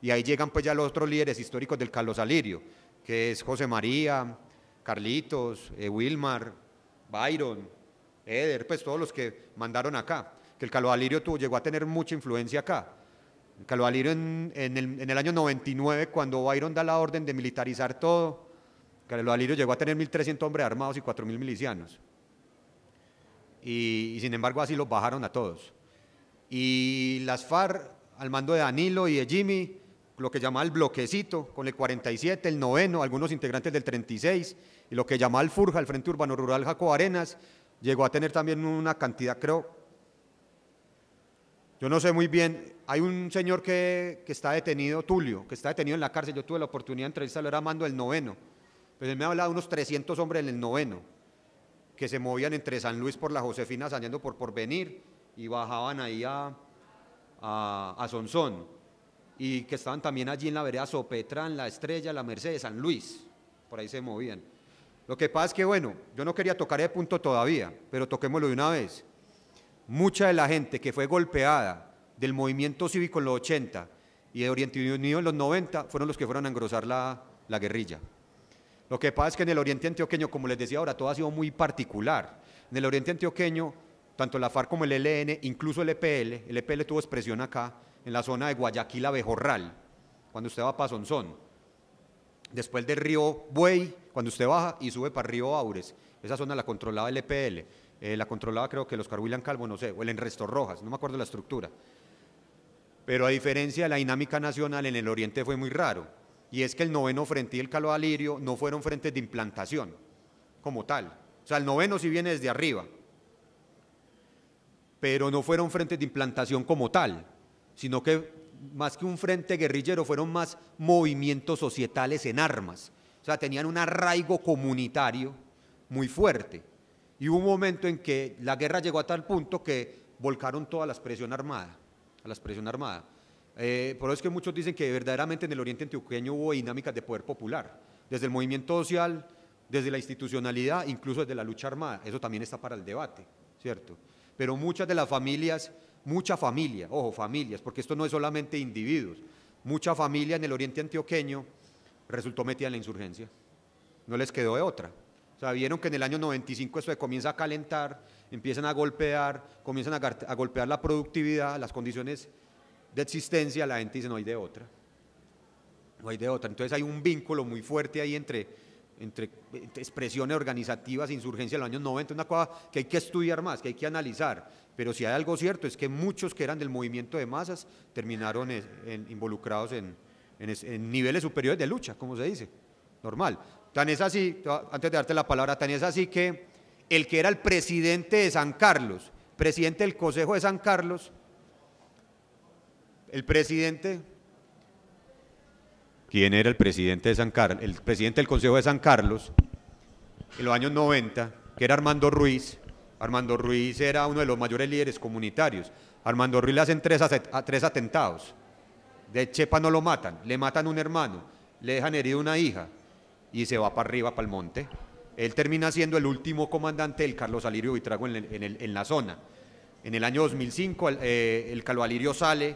y ahí llegan pues ya los otros líderes históricos del Carlos Alirio, que es José María, Carlitos, Wilmar, Byron, Eder, pues todos los que mandaron acá, que el Carlos Alirio llegó a tener mucha influencia acá. El Carlos Alirio en el año 99, cuando Byron da la orden de militarizar todo, Carlos Alirio llegó a tener 1.300 hombres armados y 4.000 milicianos. Y sin embargo así los bajaron a todos. Y las FARC, al mando de Danilo y de Jimmy, lo que llamaba el bloquecito, con el 47, el 9º, algunos integrantes del 36, y lo que llamaba el FURJA, el Frente Urbano Rural Jacobo Arenas, llegó a tener también una cantidad, creo, yo no sé muy bien, hay un señor que está detenido, Tulio, que está detenido en la cárcel, yo tuve la oportunidad de entrevistarlo, era mando del 9º, pues él me ha hablado de unos 300 hombres en el 9º, que se movían entre San Luis por la Josefina, saliendo por Porvenir, y bajaban ahí a Sonsón, y que estaban también allí en la vereda Sopetrán, La Estrella, La Merced, San Luis, por ahí se movían. Lo que pasa es que, bueno, yo no quería tocar ese punto todavía, pero toquémoslo de una vez. Mucha de la gente que fue golpeada del movimiento cívico en los 80 y de Oriente Unido en los 90 fueron los que fueron a engrosar la guerrilla. Lo que pasa es que en el Oriente Antioqueño, como les decía ahora, todo ha sido muy particular. En el Oriente Antioqueño, tanto la FARC como el ELN, incluso el EPL tuvo expresión acá, en la zona de Guayaquil a Bejorral, cuando usted va para Sonsón. Después del río Buey, cuando usted baja y sube para el río Aures, esa zona la controlaba el EPL, la controlaba creo que el Oscar William Calvo, no sé, o el Enresto Rojas, no me acuerdo la estructura. Pero a diferencia de la dinámica nacional, en el Oriente fue muy raro, y es que el 9º Frente y el Carlos Alirio no fueron frentes de implantación, como tal. O sea, el 9º sí viene desde arriba, pero no fueron frentes de implantación como tal, sino que más que un frente guerrillero fueron más movimientos societales en armas, o sea, tenían un arraigo comunitario muy fuerte, y hubo un momento en que la guerra llegó a tal punto que volcaron toda la expresión armada, Por eso es que muchos dicen que verdaderamente en el Oriente Antioqueño hubo dinámicas de poder popular, desde el movimiento social, desde la institucionalidad, incluso desde la lucha armada, eso también está para el debate, ¿cierto? Pero muchas de las familias, mucha familia, ojo, familias, porque esto no es solamente individuos, mucha familia en el Oriente Antioqueño resultó metida en la insurgencia, no les quedó de otra. O sea, vieron que en el año 95 esto se comienza a calentar, empiezan a golpear, comienzan a golpear la productividad, las condiciones de existencia, la gente dice no hay de otra, no hay de otra. Entonces hay un vínculo muy fuerte ahí entre expresiones organizativas, insurgencia en los años 90, una cosa que hay que estudiar más, que hay que analizar, pero si hay algo cierto es que muchos que eran del movimiento de masas terminaron involucrados en niveles superiores de lucha, como se dice, normal. Tan es así, antes de darte la palabra, tan es así que el que era el presidente de San Carlos, presidente del Consejo de San Carlos, el presidente... ¿Quién era el presidente de San Carlos? El presidente del Consejo de San Carlos, en los años 90, que era Armando Ruiz. Armando Ruiz era uno de los mayores líderes comunitarios. Armando Ruiz le hacen tres atentados. De Chepa no lo matan, le matan un hermano, le dejan herido una hija y se va para arriba, para el monte. Él termina siendo el último comandante del Carlos Alirio Buitrago en la zona. En el año 2005 el Carlos Alirio sale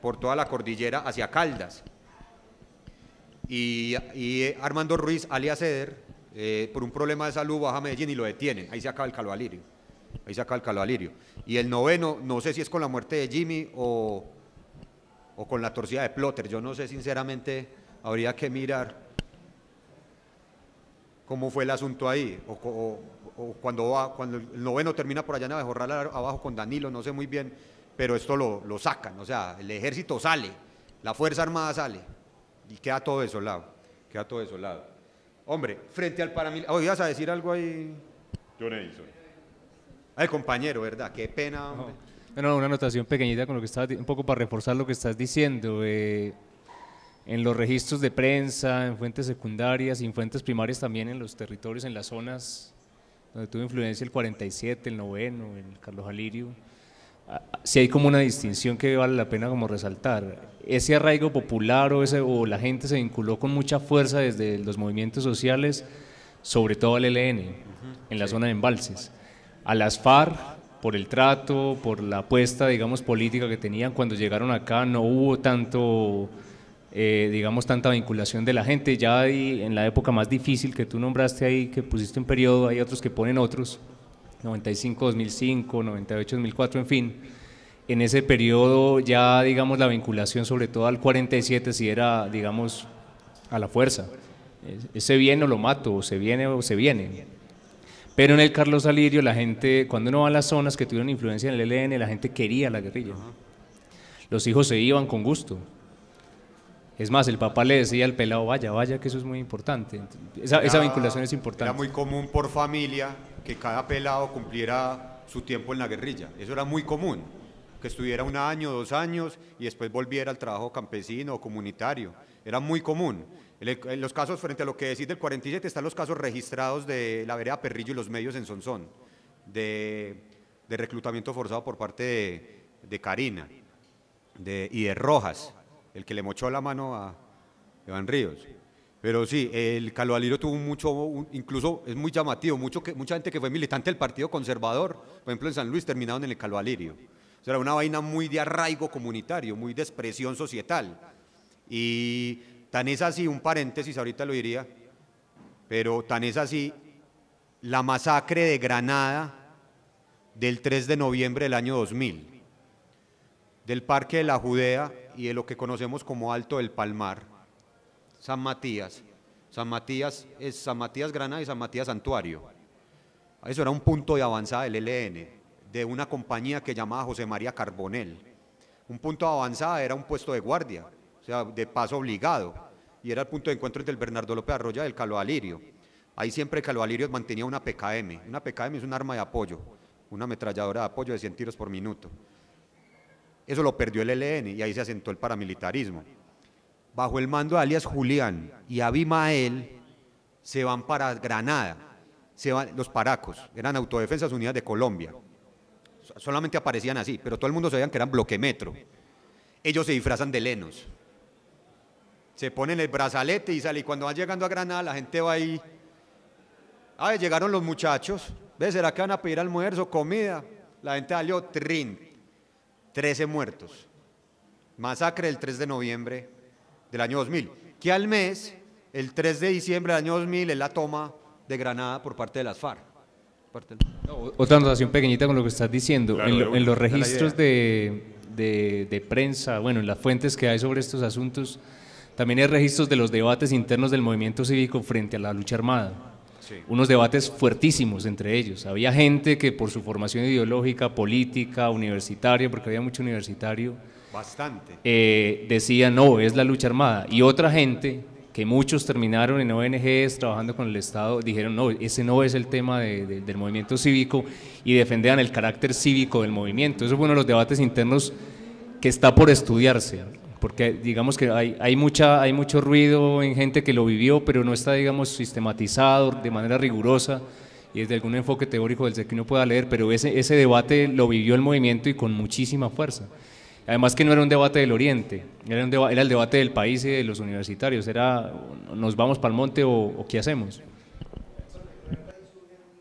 por toda la cordillera hacia Caldas. Y Armando Ruiz, alias Eder, por un problema de salud baja a Medellín y lo detienen. Ahí se acaba el Carlos Alirio. Ahí se acaba el Carlos Alirio. Y el 9º, no sé si es con la muerte de Jimmy o con la torcida de Plotter. Yo no sé, sinceramente, habría que mirar cómo fue el asunto ahí. O cuando el 9º termina por allá en Abejorral abajo con Danilo, no sé muy bien, pero esto lo sacan. O sea, el ejército sale, la Fuerza Armada sale. Y queda todo desolado, Hombre, frente al paramilitar... ¿Oye, ibas a decir algo ahí? John Edison. Ay, compañero, ¿verdad? Qué pena, hombre. No, una anotación pequeñita con lo que estás, un poco para reforzar lo que estás diciendo. En los registros de prensa, en fuentes secundarias y en fuentes primarias también en los territorios, en las zonas donde tuvo influencia el 47, el 9º, el Carlos Alirio, sí hay como una distinción que vale la pena como resaltar. Ese arraigo popular o la gente se vinculó con mucha fuerza desde los movimientos sociales, sobre todo al ELN, en la zona de embalses. A las FARC, por el trato, por la apuesta, digamos, política que tenían cuando llegaron acá, no hubo tanto, digamos, tanta vinculación de la gente. Ya en la época más difícil que tú nombraste ahí, que pusiste un periodo, hay otros que ponen otros. 95, 2005, 98, 2004, en fin. En ese periodo ya, digamos, la vinculación sobre todo al 47 sí era, digamos, a la fuerza. Se viene o lo mato, o se viene o se viene. Pero en el Carlos Alirio la gente, cuando uno va a las zonas que tuvieron influencia en el ELN, la gente quería la guerrilla. Los hijos se iban con gusto. Es más, el papá le decía al pelado, vaya, vaya, que eso es muy importante. Esa vinculación es importante. Era muy común por familia que cada pelado cumpliera su tiempo en la guerrilla. Eso era muy común, que estuviera 1 año, 2 años y después volviera al trabajo campesino o comunitario. Era muy común. En los casos, frente a lo que decís del 47, están los casos registrados de la vereda Perrillo y los medios en Sonsón, de reclutamiento forzado por parte de Karina y de Rojas, el que le mochó la mano a Iván Ríos. Pero sí, el Carlos Alirio tuvo incluso es muy llamativo, mucha gente que fue militante del Partido Conservador, por ejemplo en San Luis, terminaron en el Carlos Alirio. O sea, era una vaina muy de arraigo comunitario, muy de expresión societal. Y tan es así, un paréntesis, ahorita lo diría, pero tan es así, la masacre de Granada del 3 de noviembre del año 2000, del Parque de la Judea y de lo que conocemos como Alto del Palmar, San Matías es San Matías Granada y San Matías Santuario. Eso era un punto de avanzada del ELN, de una compañía que llamaba José María Carbonell. Un punto de avanzada era un puesto de guardia, o sea, de paso obligado, y era el punto de encuentro entre el Bernardo López Arroya y el Carlos Alirio. Ahí siempre Carlos Alirio mantenía una PKM. Una PKM es un arma de apoyo, una ametralladora de apoyo de 100 tiros por minuto. Eso lo perdió el ELN y ahí se asentó el paramilitarismo. Bajo el mando de alias Julián y Abimael se van para Granada, los paracos, eran Autodefensas Unidas de Colombia. Solamente aparecían así, pero todo el mundo sabía que eran bloquemetro. Ellos se disfrazan de lenos, se ponen el brazalete y sale, y cuando van llegando a Granada la gente va ahí, llegaron los muchachos, ¿ves? ¿Será que van a pedir almuerzo, comida? La gente salió, 13 muertos. Masacre del 3 de noviembre del año 2000, que al mes, el 3 de diciembre del año 2000, es la toma de Granada por parte de las FARC. Otra anotación pequeñita con lo que estás diciendo. Claro, en los registros de prensa, bueno, en las fuentes que hay sobre estos asuntos, también hay registros de los debates internos del movimiento cívico frente a la lucha armada. Sí. Unos debates fuertísimos entre ellos. Había gente que por su formación ideológica, política, universitaria, porque había mucho universitario, bastante, decía no, es la lucha armada. Y otra gente, que muchos terminaron en ONGs trabajando con el Estado, dijeron no, ese no es el tema del movimiento cívico, y defendían el carácter cívico del movimiento. Eso fue uno de los debates internos que está por estudiarse, porque digamos que hay mucho ruido en gente que lo vivió, pero no está, digamos, sistematizado de manera rigurosa y desde algún enfoque teórico del que uno pueda leer, pero ese debate lo vivió el movimiento y con muchísima fuerza. Además que no era un debate del Oriente, era el debate del país y de los universitarios, era ¿nos vamos para el monte o qué hacemos?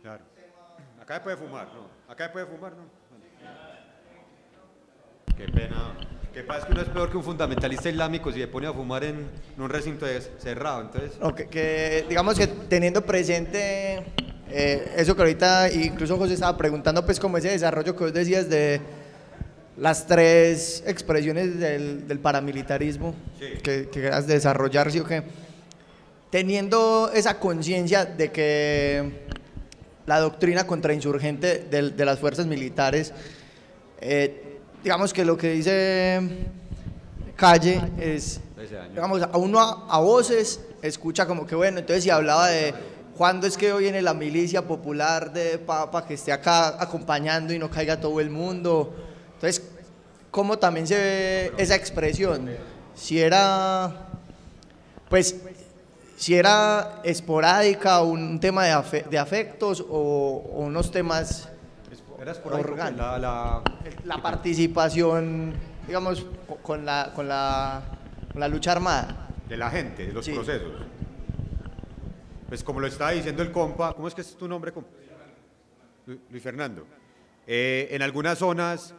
Claro. Acá se puede fumar, ¿no? Acá se puede fumar, ¿no? Qué pena. Qué pasa, es que uno es peor que un fundamentalista islámico si se pone a fumar en un recinto cerrado, entonces... No, digamos que teniendo presente eso que ahorita incluso José estaba preguntando, pues como ese desarrollo que vos decías de las 3 expresiones del paramilitarismo, sí, que has de desarrollar, ¿sí o qué? Teniendo esa conciencia de que la doctrina contrainsurgente de las fuerzas militares, digamos que lo que dice Calle es, digamos, a uno a voces escucha como que bueno, entonces si hablaba de cuándo es que hoy viene la milicia popular de Papa que esté acá acompañando y no caiga todo el mundo. Entonces, ¿cómo también se ve esa expresión? Si era esporádica, un tema de afectos o unos temas orgánicos. La participación, digamos, con la lucha armada. De la gente, de los sí, procesos. Pues como lo estaba diciendo el compa, ¿cómo es que es tu nombre, compa? Luis Fernando. En algunas zonas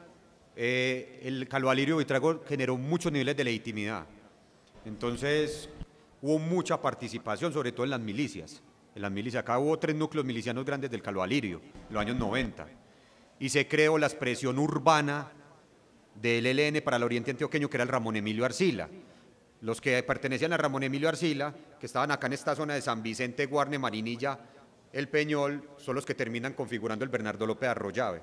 el Carlos Alirio Buitrago generó muchos niveles de legitimidad. Entonces hubo mucha participación, sobre todo en las milicias. en las milicias. Acá hubo 3 núcleos milicianos grandes del Calvalirio, en los años 90, y se creó la expresión urbana del ELN para el Oriente Antioqueño, que era el Ramón Emilio Arcila. Los que pertenecían a Ramón Emilio Arcila, que estaban acá en esta zona de San Vicente, Guarne, Marinilla, El Peñol, son los que terminan configurando el Bernardo López Arroyave.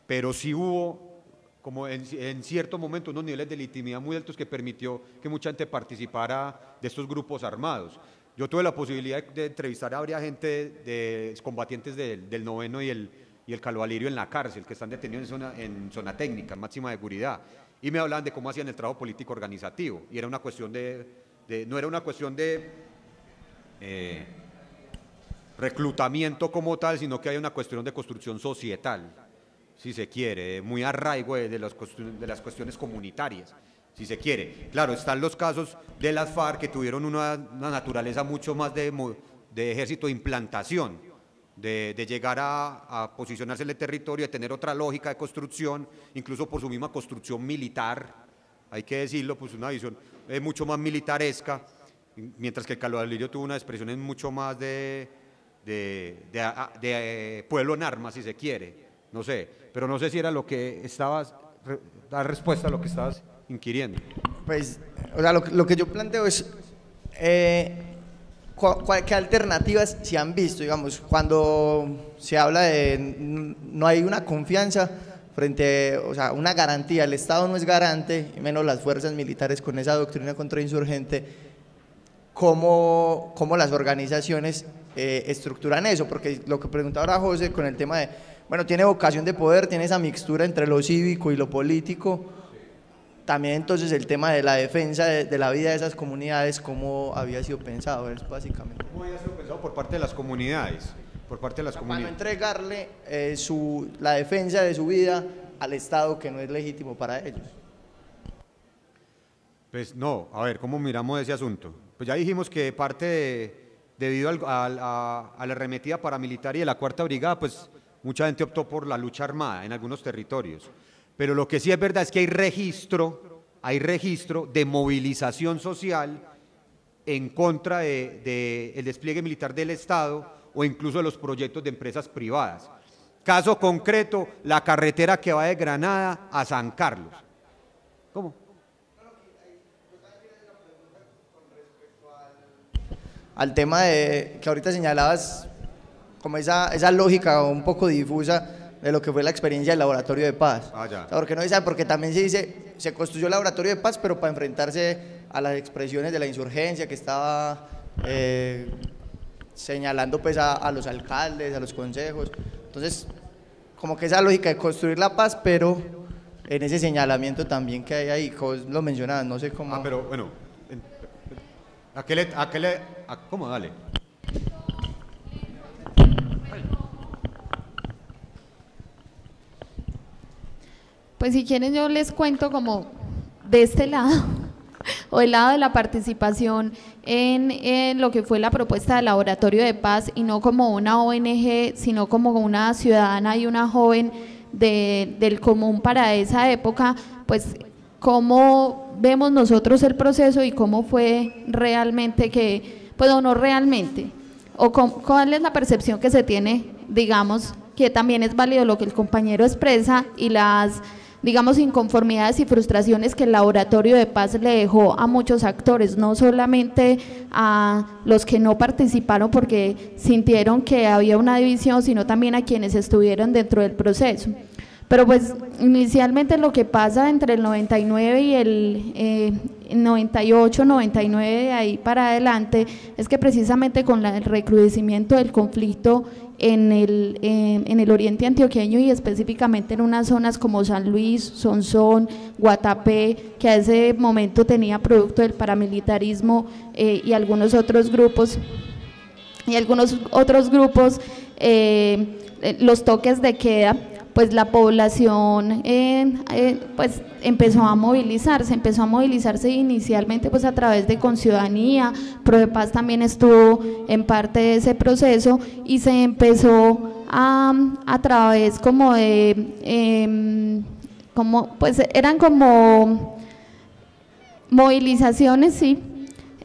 Pero sí hubo, como en cierto momento, unos niveles de legitimidad muy altos que permitió que mucha gente participara de estos grupos armados. Yo tuve la posibilidad de entrevistar a varias gente de combatientes del noveno y el Calvalirio en la cárcel, que están detenidos en zona técnica, en máxima seguridad, y me hablaban de cómo hacían el trabajo político organizativo, y era una cuestión no era una cuestión de reclutamiento como tal, sino que hay una cuestión de construcción societal, si se quiere, muy arraigo de las cuestiones comunitarias, si se quiere. Claro, están los casos de las FARC que tuvieron una naturaleza mucho más de ejército de implantación, de llegar a posicionarse en el territorio, de tener otra lógica de construcción, incluso por su misma construcción militar, hay que decirlo, pues una visión mucho más militaresca, mientras que el Calvalirio tuvo unas expresiones mucho más de pueblo en armas, si se quiere, no sé, pero no sé si era lo que estabas, dar respuesta a lo que estabas inquiriendo. Pues, o sea, lo que yo planteo es, ¿qué alternativas se han visto? Digamos, cuando se habla de no hay una confianza frente, o sea, una garantía, el Estado no es garante, y menos las fuerzas militares con esa doctrina contrainsurgente, ¿cómo las organizaciones estructuran eso? Porque lo que preguntaba ahora José con el tema de, bueno, tiene vocación de poder, tiene esa mixtura entre lo cívico y lo político. También entonces el tema de la defensa de la vida de esas comunidades, ¿cómo había sido pensado? Es básicamente. ¿Cómo había sido pensado por parte de las comunidades? Por parte de las comunidades. Para no entregarle la defensa de su vida al Estado que no es legítimo para ellos. Pues no, a ver, ¿cómo miramos ese asunto? Pues ya dijimos que debido a la arremetida paramilitar y de la 4ª Brigada, pues mucha gente optó por la lucha armada en algunos territorios. Pero lo que sí es verdad es que hay registro de movilización social en contra del despliegue militar del Estado o incluso de los proyectos de empresas privadas. Caso concreto, la carretera que va de Granada a San Carlos. ¿Cómo? Al tema de que ahorita señalabas, como esa lógica un poco difusa de lo que fue la experiencia del Laboratorio de Paz. Ah, ya. O sea, porque no dice, porque también se dice, se construyó el Laboratorio de Paz, pero para enfrentarse a las expresiones de la insurgencia que estaba señalando pues a los alcaldes, a los consejos. Entonces, como que esa lógica de construir la paz, pero en ese señalamiento también que hay ahí, lo mencionaban, no sé cómo. Ah, pero bueno, ¿cómo? Dale. Pues si quieren yo les cuento como de este lado, o el lado de la participación en lo que fue la propuesta del Laboratorio de Paz, y no como una ONG, sino como una ciudadana y una joven del común para esa época, pues cómo vemos nosotros el proceso y cómo fue realmente pues o no realmente, o cuál es la percepción que se tiene, digamos, que también es válido lo que el compañero expresa y las, digamos, inconformidades y frustraciones que el Laboratorio de Paz le dejó a muchos actores, no solamente a los que no participaron porque sintieron que había una división, sino también a quienes estuvieron dentro del proceso. Pero pues inicialmente lo que pasa entre el 99 y el 98, 99 de ahí para adelante es que precisamente con el recrudecimiento del conflicto en el oriente antioqueño y específicamente en unas zonas como San Luis, Sonsón, Guatapé, que a ese momento tenía producto del paramilitarismo y algunos otros grupos, los toques de queda, pues la población pues empezó a movilizarse inicialmente pues a través de Conciudadanía. Prodepaz también estuvo en parte de ese proceso y se empezó a través como de pues eran como movilizaciones, sí,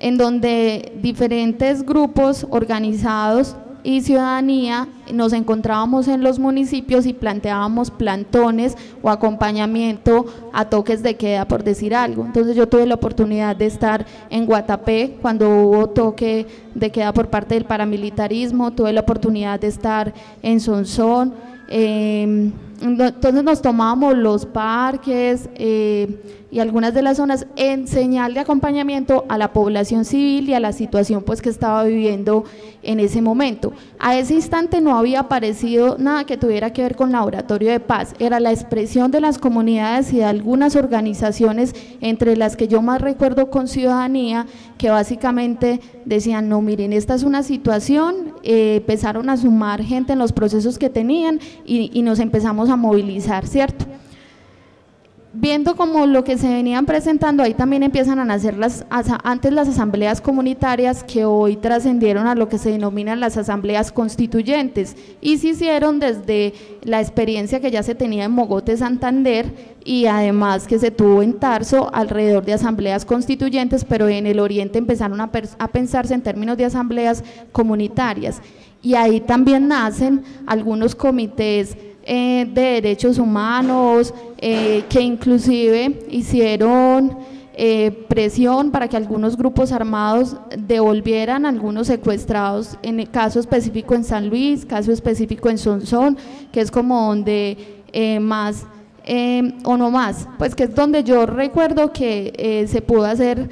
en donde diferentes grupos organizados y ciudadanía nos encontrábamos en los municipios y planteábamos plantones o acompañamiento a toques de queda, por decir algo. Entonces yo tuve la oportunidad de estar en Guatapé cuando hubo toque de queda por parte del paramilitarismo, tuve la oportunidad de estar en Sonsón, entonces nos tomábamos los parques y algunas de las zonas en señal de acompañamiento a la población civil y a la situación pues que estaba viviendo en ese momento. A ese instante no había aparecido nada que tuviera que ver con Laboratorio de Paz, era la expresión de las comunidades y de algunas organizaciones, entre las que yo más recuerdo con Ciudadanía, que básicamente decían, no, miren, esta es una situación, empezaron a sumar gente en los procesos que tenían y nos empezamos a movilizar, ¿cierto? Viendo como lo que se venían presentando, ahí también empiezan a nacer antes las asambleas comunitarias, que hoy trascendieron a lo que se denominan las asambleas constituyentes, y se hicieron desde la experiencia que ya se tenía en Mogote, Santander, y además que se tuvo en Tarso alrededor de asambleas constituyentes, pero en el oriente empezaron a pensarse en términos de asambleas comunitarias, y ahí también nacen algunos comités de derechos humanos, que inclusive hicieron presión para que algunos grupos armados devolvieran a algunos secuestrados, en el caso específico en San Luis, caso específico en Sonsón, que es como donde más o no más, pues que es donde yo recuerdo que se pudo hacer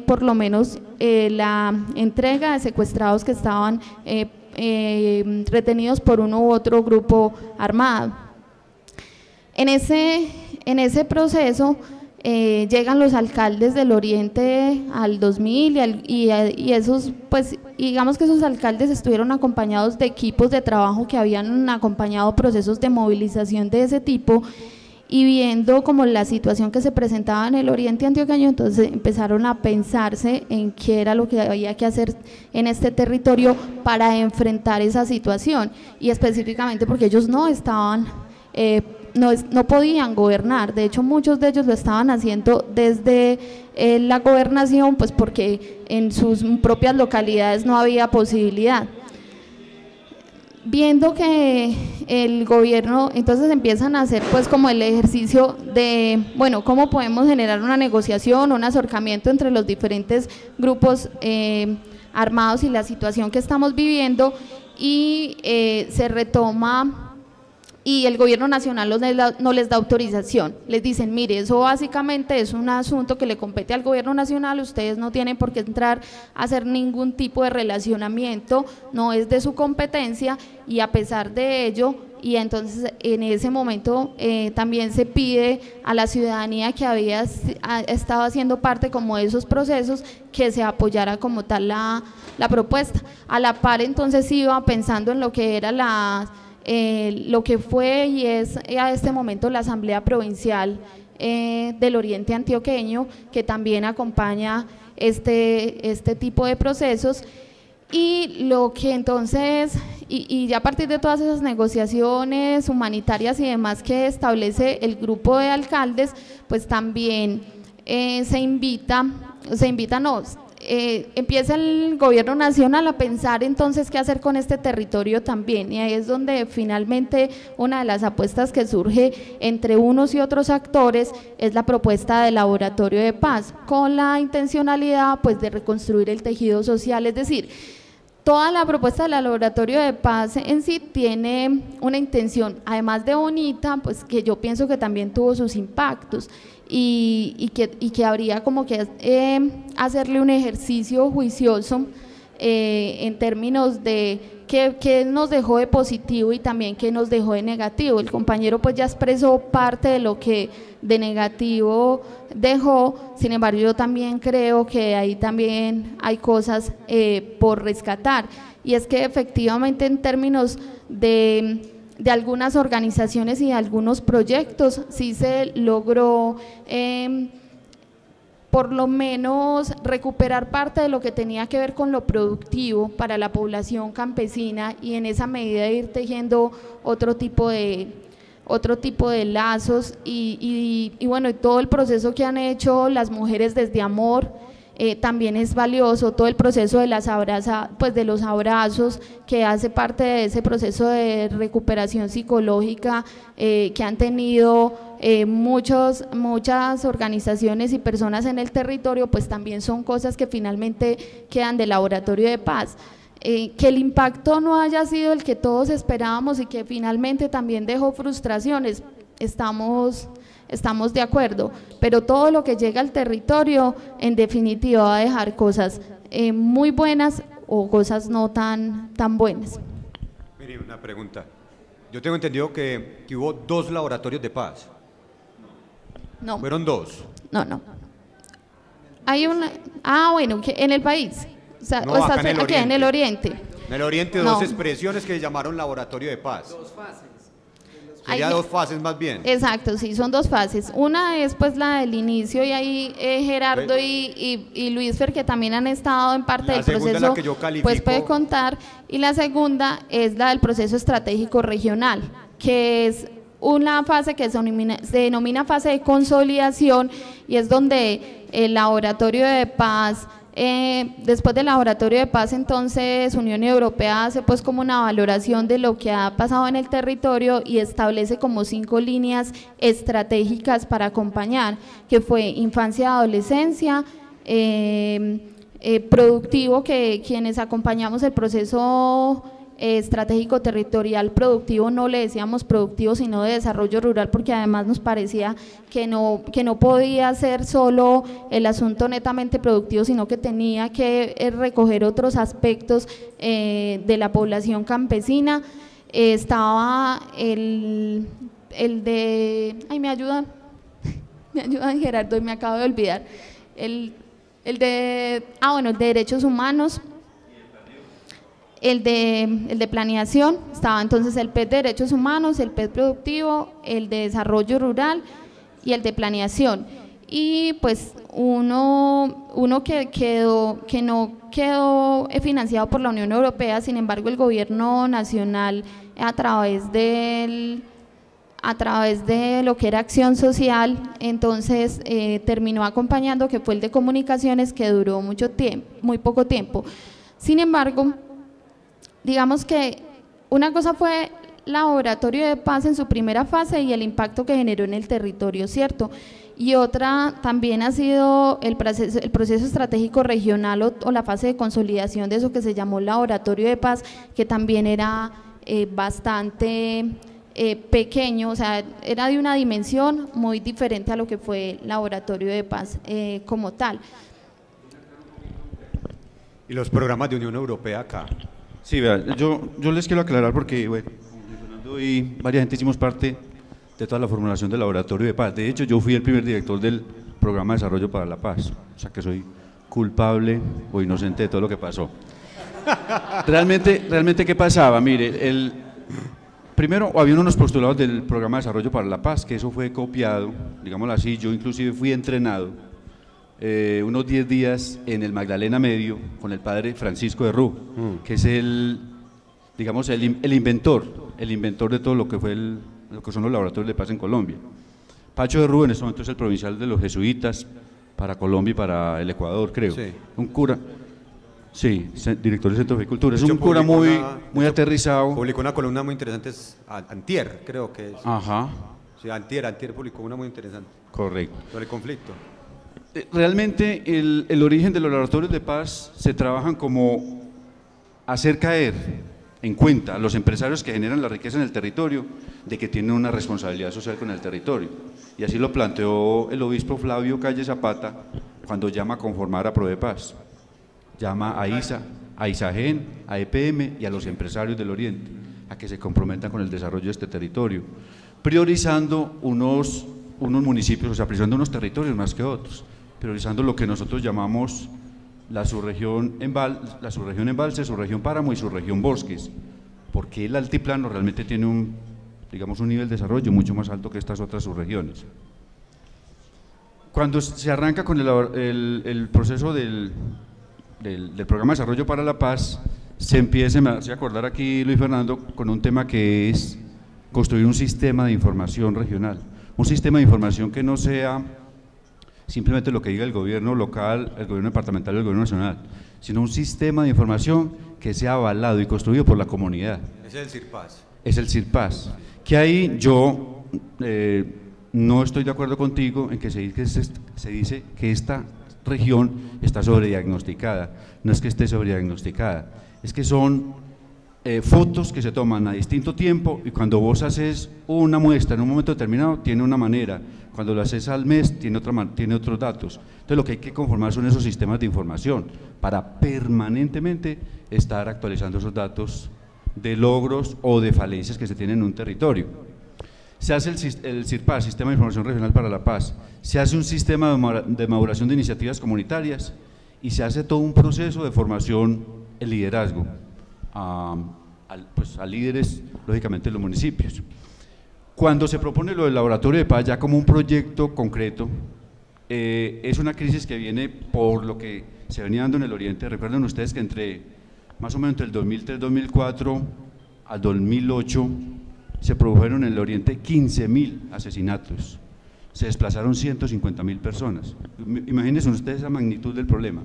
por lo menos la entrega de secuestrados que estaban retenidos por uno u otro grupo armado. En ese proceso llegan los alcaldes del Oriente al 2000 y esos, pues digamos que esos alcaldes estuvieron acompañados de equipos de trabajo que habían acompañado procesos de movilización de ese tipo, y viendo como la situación que se presentaba en el Oriente antioqueño, entonces empezaron a pensarse en qué era lo que había que hacer en este territorio para enfrentar esa situación, y específicamente porque ellos no estaban, no podían gobernar. De hecho muchos de ellos lo estaban haciendo desde la gobernación, pues porque en sus propias localidades no había posibilidad. Viendo que el gobierno, entonces empiezan a hacer pues como el ejercicio de, bueno, cómo podemos generar una negociación, un acercamiento entre los diferentes grupos armados y la situación que estamos viviendo, y se retoma, y el gobierno nacional no les da autorización, les dicen, mire, eso básicamente es un asunto que le compete al gobierno nacional, ustedes no tienen por qué entrar a hacer ningún tipo de relacionamiento, no es de su competencia, y a pesar de ello, y entonces en ese momento también se pide a la ciudadanía que había estado haciendo parte como de esos procesos, que se apoyara como tal la propuesta. A la par entonces iba pensando en lo que era lo que fue y es a este momento la Asamblea Provincial del Oriente Antioqueño, que también acompaña este tipo de procesos, y lo que entonces, y ya a partir de todas esas negociaciones humanitarias y demás que establece el grupo de alcaldes, pues también empieza el gobierno nacional a pensar entonces qué hacer con este territorio también, y ahí es donde finalmente una de las apuestas que surge entre unos y otros actores es la propuesta del Laboratorio de Paz, con la intencionalidad pues de reconstruir el tejido social. Es decir, toda la propuesta del Laboratorio de Paz en sí tiene una intención, además de bonita, pues que yo pienso que también tuvo sus impactos, y que habría como que hacerle un ejercicio juicioso en términos de qué nos dejó de positivo y también qué nos dejó de negativo. El compañero pues ya expresó parte de lo que de negativo dejó, sin embargo yo también creo que ahí también hay cosas por rescatar, y es que efectivamente en términos de algunas organizaciones y de algunos proyectos sí se logró por lo menos recuperar parte de lo que tenía que ver con lo productivo para la población campesina, y en esa medida ir tejiendo otro tipo de lazos y bueno, y todo el proceso que han hecho las mujeres desde Amor, también es valioso todo el proceso de de los abrazos, que hace parte de ese proceso de recuperación psicológica que han tenido muchas organizaciones y personas en el territorio, pues también son cosas que finalmente quedan del Laboratorio de Paz. Que el impacto no haya sido el que todos esperábamos y que finalmente también dejó frustraciones, estamos de acuerdo, pero todo lo que llega al territorio en definitiva va a dejar cosas muy buenas o cosas no tan buenas. Mire, una pregunta. Yo tengo entendido que hubo 2 laboratorios de paz. No. ¿Fueron 2? No. Hay una, bueno, que en el país. O sea, No, o acá estás en el aquí en el oriente. En el oriente, No. 2 expresiones que llamaron laboratorio de paz. 2 fases. Sería Hay- 2 fases más bien. Exacto, sí, son 2 fases. Una es pues la del inicio y ahí Gerardo y Luisfer, que también han estado en parte La del segunda es proceso, la que yo califico. pues puede contar. Y la segunda es la del proceso estratégico regional, que es una fase que se denomina fase de consolidación, y es donde el Laboratorio de Paz, después del Laboratorio de Paz, entonces Unión Europea hace pues como una valoración de lo que ha pasado en el territorio y establece como 5 líneas estratégicas para acompañar, que fue infancia y adolescencia, productivo, que quienes acompañamos el proceso estratégico territorial productivo no le decíamos productivo sino de desarrollo rural, porque además nos parecía que no podía ser solo el asunto netamente productivo, sino que tenía que recoger otros aspectos de la población campesina. Estaba el de, me ayudan Gerardo, y me acabo de olvidar, el de derechos humanos. El de planeación, estaba entonces el PET de derechos humanos, el PET productivo, el de desarrollo rural y el de planeación. Y pues uno que no quedó financiado por la Unión Europea, sin embargo el gobierno nacional a través de lo que era acción social, entonces terminó acompañando, que fue el de comunicaciones, que duró muy poco tiempo. Sin embargo, digamos que una cosa fue Laboratorio de Paz en su primera fase y el impacto que generó en el territorio, ¿cierto? Y otra también ha sido el proceso estratégico regional o la fase de consolidación de eso que se llamó Laboratorio de Paz, que también era bastante pequeño, o sea, era de una dimensión muy diferente a lo que fue Laboratorio de Paz como tal. ¿Y los programas de Unión Europea acá? Sí, vea, yo les quiero aclarar porque, bueno, Fernando y varias gente hicimos parte de toda la formulación del Laboratorio de Paz. De hecho, yo fui el primer director del Programa de Desarrollo para la Paz, o sea que soy culpable o inocente de todo lo que pasó. Realmente ¿qué pasaba? Mire, primero había unos postulados del Programa de Desarrollo para la Paz, que eso fue copiado, digámoslo así, yo inclusive fui entrenado unos 10 días en el Magdalena Medio con el padre Francisco de Rú, que es el inventor de todo lo que fue lo que son los laboratorios de paz en Colombia. Pacho de Rú en este momento es el provincial de los jesuitas para Colombia y para el Ecuador, creo. Sí. Un cura, sí, director del Centro de Cultura, es un cura muy aterrizado. Publicó una columna muy interesante, antier, creo que es. Ajá. Sí, antier publicó una muy interesante. Correcto. Sobre el conflicto. Realmente el origen de los laboratorios de paz se trabajan como hacer caer en cuenta a los empresarios que generan la riqueza en el territorio de que tienen una responsabilidad social con el territorio. Y así lo planteó el obispo Flavio Calle Zapata cuando llama a conformar a Prodepaz. Llama a ISA, a ISAGEN, a EPM y a los empresarios del Oriente a que se comprometan con el desarrollo de este territorio, priorizando unos municipios, o sea, priorizando unos territorios más que otros, priorizando lo que nosotros llamamos la subregión embalse, subregión páramo y subregión bosques, porque el altiplano realmente tiene un nivel de desarrollo mucho más alto que estas otras subregiones. Cuando se arranca con el proceso del Programa de Desarrollo para la Paz, me hace acordar aquí Luis Fernando con un tema que es construir un sistema de información regional, un sistema de información que no sea simplemente lo que diga el gobierno local, el gobierno departamental y el gobierno nacional, sino un sistema de información que sea avalado y construido por la comunidad. Ese es el CIRPAS. Es el CIRPAS. Que ahí yo no estoy de acuerdo contigo en que se dice que esta región está sobrediagnosticada. No es que esté sobrediagnosticada, es que son fotos que se toman a distinto tiempo, y cuando vos haces una muestra en un momento determinado tiene una manera, cuando lo haces al mes tiene otros datos. Entonces lo que hay que conformar son esos sistemas de información para permanentemente estar actualizando esos datos de logros o de falencias que se tienen en un territorio. Se hace el CIRPAS, Sistema de Información Regional para la Paz, se hace un sistema de maduración de iniciativas comunitarias y se hace todo un proceso de formación en liderazgo a líderes, lógicamente, de los municipios. Cuando se propone lo del laboratorio de paz ya como un proyecto concreto, es una crisis que viene por lo que se venía dando en el Oriente. Recuerden ustedes que más o menos entre el 2003-2004 al 2008 se produjeron en el Oriente 15.000 asesinatos, se desplazaron 150.000 personas. Imagínense ustedes la magnitud del problema.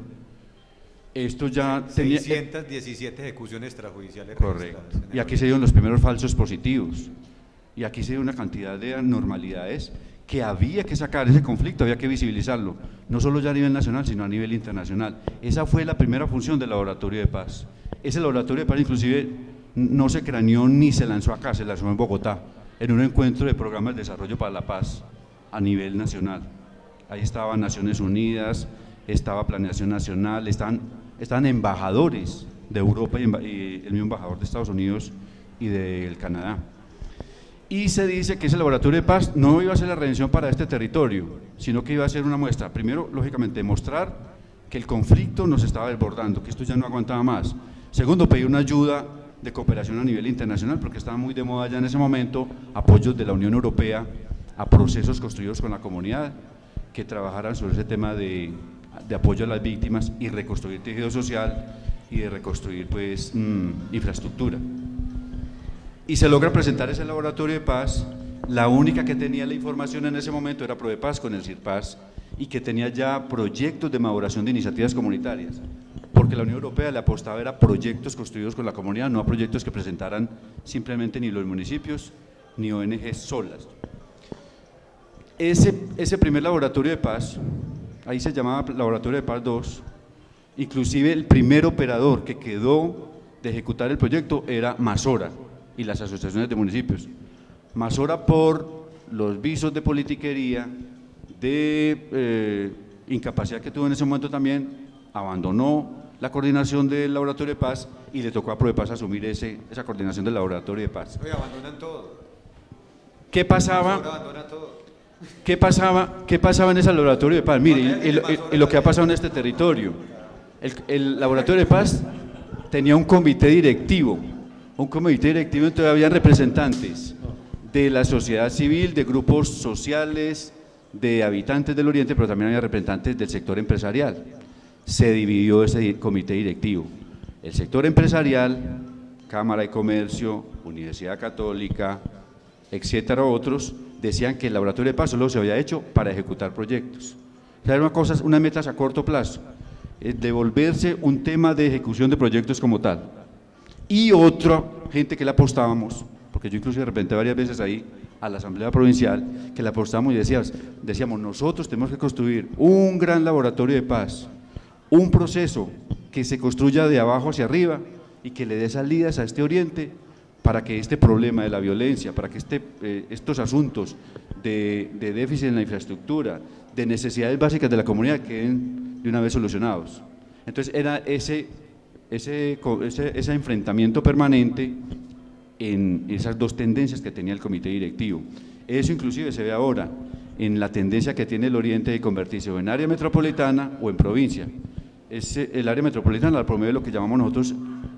Esto ya tenía… 617 ejecuciones extrajudiciales. Correcto. Y aquí se dieron los primeros falsos positivos, y aquí se dio una cantidad de anormalidades que había que sacar ese conflicto, había que visibilizarlo, no solo ya a nivel nacional, sino a nivel internacional. Esa fue la primera función del Laboratorio de Paz. Ese Laboratorio de Paz inclusive no se craneó ni se lanzó acá, se lanzó en Bogotá, en un encuentro de programas de desarrollo para la paz a nivel nacional. Ahí estaban Naciones Unidas, estaba Planeación Nacional, estaban embajadores de Europa y el mismo embajador de Estados Unidos y del Canadá. Y se dice que ese laboratorio de paz no iba a ser la redención para este territorio, sino que iba a ser una muestra, primero, lógicamente, demostrar que el conflicto nos estaba desbordando, que esto ya no aguantaba más. Segundo, pedir una ayuda de cooperación a nivel internacional, porque estaba muy de moda ya en ese momento, apoyos de la Unión Europea a procesos construidos con la comunidad, que trabajaran sobre ese tema de apoyo a las víctimas y reconstruir tejido social y de reconstruir pues infraestructura. Y se logra presentar ese laboratorio de paz. La única que tenía la información en ese momento era Prodepaz con el CIRPAS, y que tenía ya proyectos de maduración de iniciativas comunitarias, porque la Unión Europea le apostaba a proyectos construidos con la comunidad, no a proyectos que presentaran simplemente ni los municipios ni ONGs solas. Ese primer laboratorio de paz, ahí se llamaba Laboratorio de Paz 2, inclusive el primer operador que quedó de ejecutar el proyecto era Masora y las asociaciones de municipios. Masora, por los visos de politiquería, de incapacidad que tuvo en ese momento también, abandonó la coordinación del Laboratorio de Paz y le tocó a Prodepaz asumir esa coordinación del Laboratorio de Paz. Oye, abandonan todo. ¿Qué pasaba? ¿Qué pasaba en ese Laboratorio de Paz? Mire, y lo que ha pasado en este territorio. El Laboratorio de Paz tenía un comité directivo, donde habían representantes de la sociedad civil, de grupos sociales, de habitantes del Oriente, pero también había representantes del sector empresarial. Se dividió ese comité directivo. El sector empresarial, Cámara de Comercio, Universidad Católica, etcétera, otros, decían que el Laboratorio de Paz solo se había hecho para ejecutar proyectos. O sea, eran unas metas a corto plazo, devolverse un tema de ejecución de proyectos como tal. Y otra gente que le apostábamos, porque yo incluso de repente varias veces ahí a la Asamblea Provincial, que le apostamos y decíamos, nosotros tenemos que construir un gran laboratorio de paz, un proceso que se construya de abajo hacia arriba y que le dé salidas a este Oriente para que este problema de la violencia, para que estos asuntos de déficit en la infraestructura, de necesidades básicas de la comunidad queden de una vez solucionados. Entonces era ese enfrentamiento permanente en esas dos tendencias que tenía el comité directivo. Eso inclusive se ve ahora en la tendencia que tiene el Oriente de convertirse en área metropolitana o en provincia. El área metropolitana la promueve lo que llamamos nosotros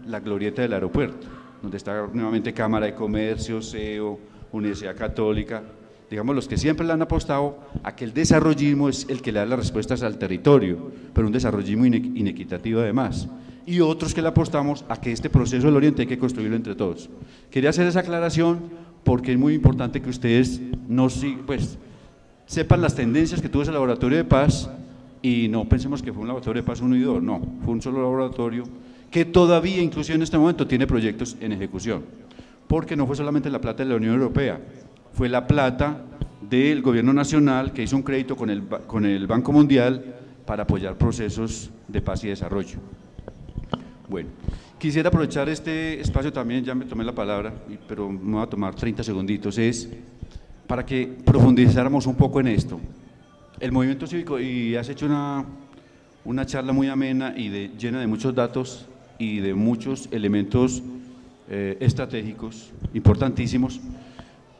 la glorieta del aeropuerto, donde está nuevamente Cámara de Comercio, CEO, Universidad Católica, digamos los que siempre le han apostado a que el desarrollismo es el que le da las respuestas al territorio, pero un desarrollismo inequitativo además, y otros que le apostamos a que este proceso del Oriente hay que construirlo entre todos. Quería hacer esa aclaración porque es muy importante que ustedes sepan las tendencias que tuvo ese laboratorio de paz y no pensemos que fue un laboratorio de paz 1 y 2, no, fue un solo laboratorio que todavía, inclusive en este momento, tiene proyectos en ejecución, porque no fue solamente la plata de la Unión Europea, fue la plata del gobierno nacional que hizo un crédito con el Banco Mundial para apoyar procesos de paz y desarrollo. Bueno, quisiera aprovechar este espacio también, ya me tomé la palabra, pero me voy a tomar 30 segunditos, es para que profundizáramos un poco en esto. El movimiento cívico, y has hecho una charla muy amena y llena de muchos datos y de muchos elementos estratégicos importantísimos,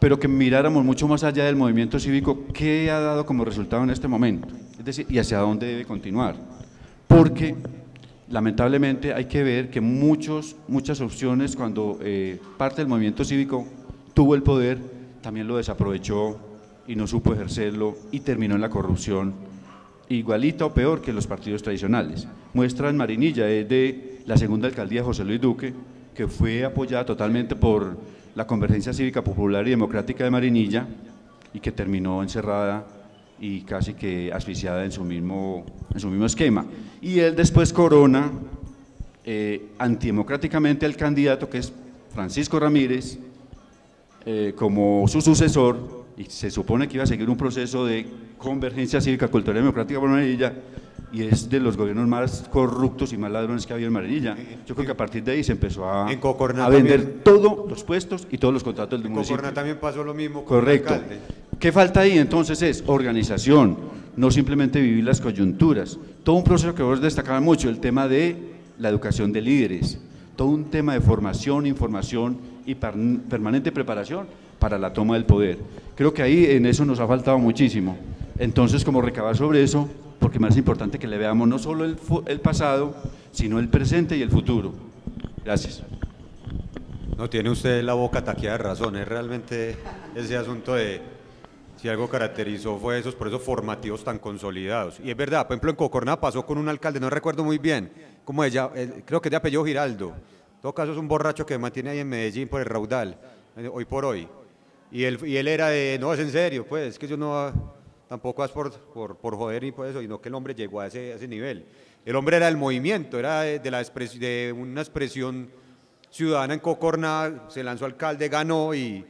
pero que miráramos mucho más allá del movimiento cívico, qué ha dado como resultado en este momento, es decir, y hacia dónde debe continuar, porque lamentablemente hay que ver que muchas opciones, cuando parte del movimiento cívico tuvo el poder, también lo desaprovechó y no supo ejercerlo y terminó en la corrupción, igualita o peor que los partidos tradicionales. Muestra en Marinilla, es de la segunda alcaldía de José Luis Duque, que fue apoyada totalmente por la Convergencia Cívica Popular y Democrática de Marinilla y que terminó encerrada y casi que asfixiada en su mismo esquema. Y él después corona antidemocráticamente al candidato, que es Francisco Ramírez, como su sucesor, y se supone que iba a seguir un proceso de convergencia cívica, cultural y democrática por Marinilla, y es de los gobiernos más corruptos y más ladrones que había en Marinilla. Yo creo que a partir de ahí se empezó a vender todos los puestos y todos los contratos del municipio. En Cocorná también pasó lo mismo con correcto. el alcalde. ¿Qué falta ahí entonces? Es organización, no simplemente vivir las coyunturas. Todo un proceso que vos destacabas mucho, el tema de la educación de líderes, todo un tema de formación, información y permanente preparación para la toma del poder. Creo que ahí en eso nos ha faltado muchísimo. Entonces, como recabar sobre eso, porque más importante que le veamos no solo el pasado, sino el presente y el futuro. Gracias. No, tiene usted la boca taqueada de razón, es realmente ese asunto de si algo caracterizó fue esos procesos formativos tan consolidados. Y es verdad, por ejemplo en Cocorná pasó con un alcalde, no recuerdo muy bien, como ella, creo que es de apellido Giraldo, en todo caso es un borracho que mantiene ahí en Medellín por el Raudal, hoy por hoy. Y él era de, no, es en serio, pues, es que yo no... Tampoco es por joder y por eso, sino que el hombre llegó a ese nivel. El hombre era del movimiento, era de una expresión ciudadana en Cocorná, se lanzó alcalde, ganó y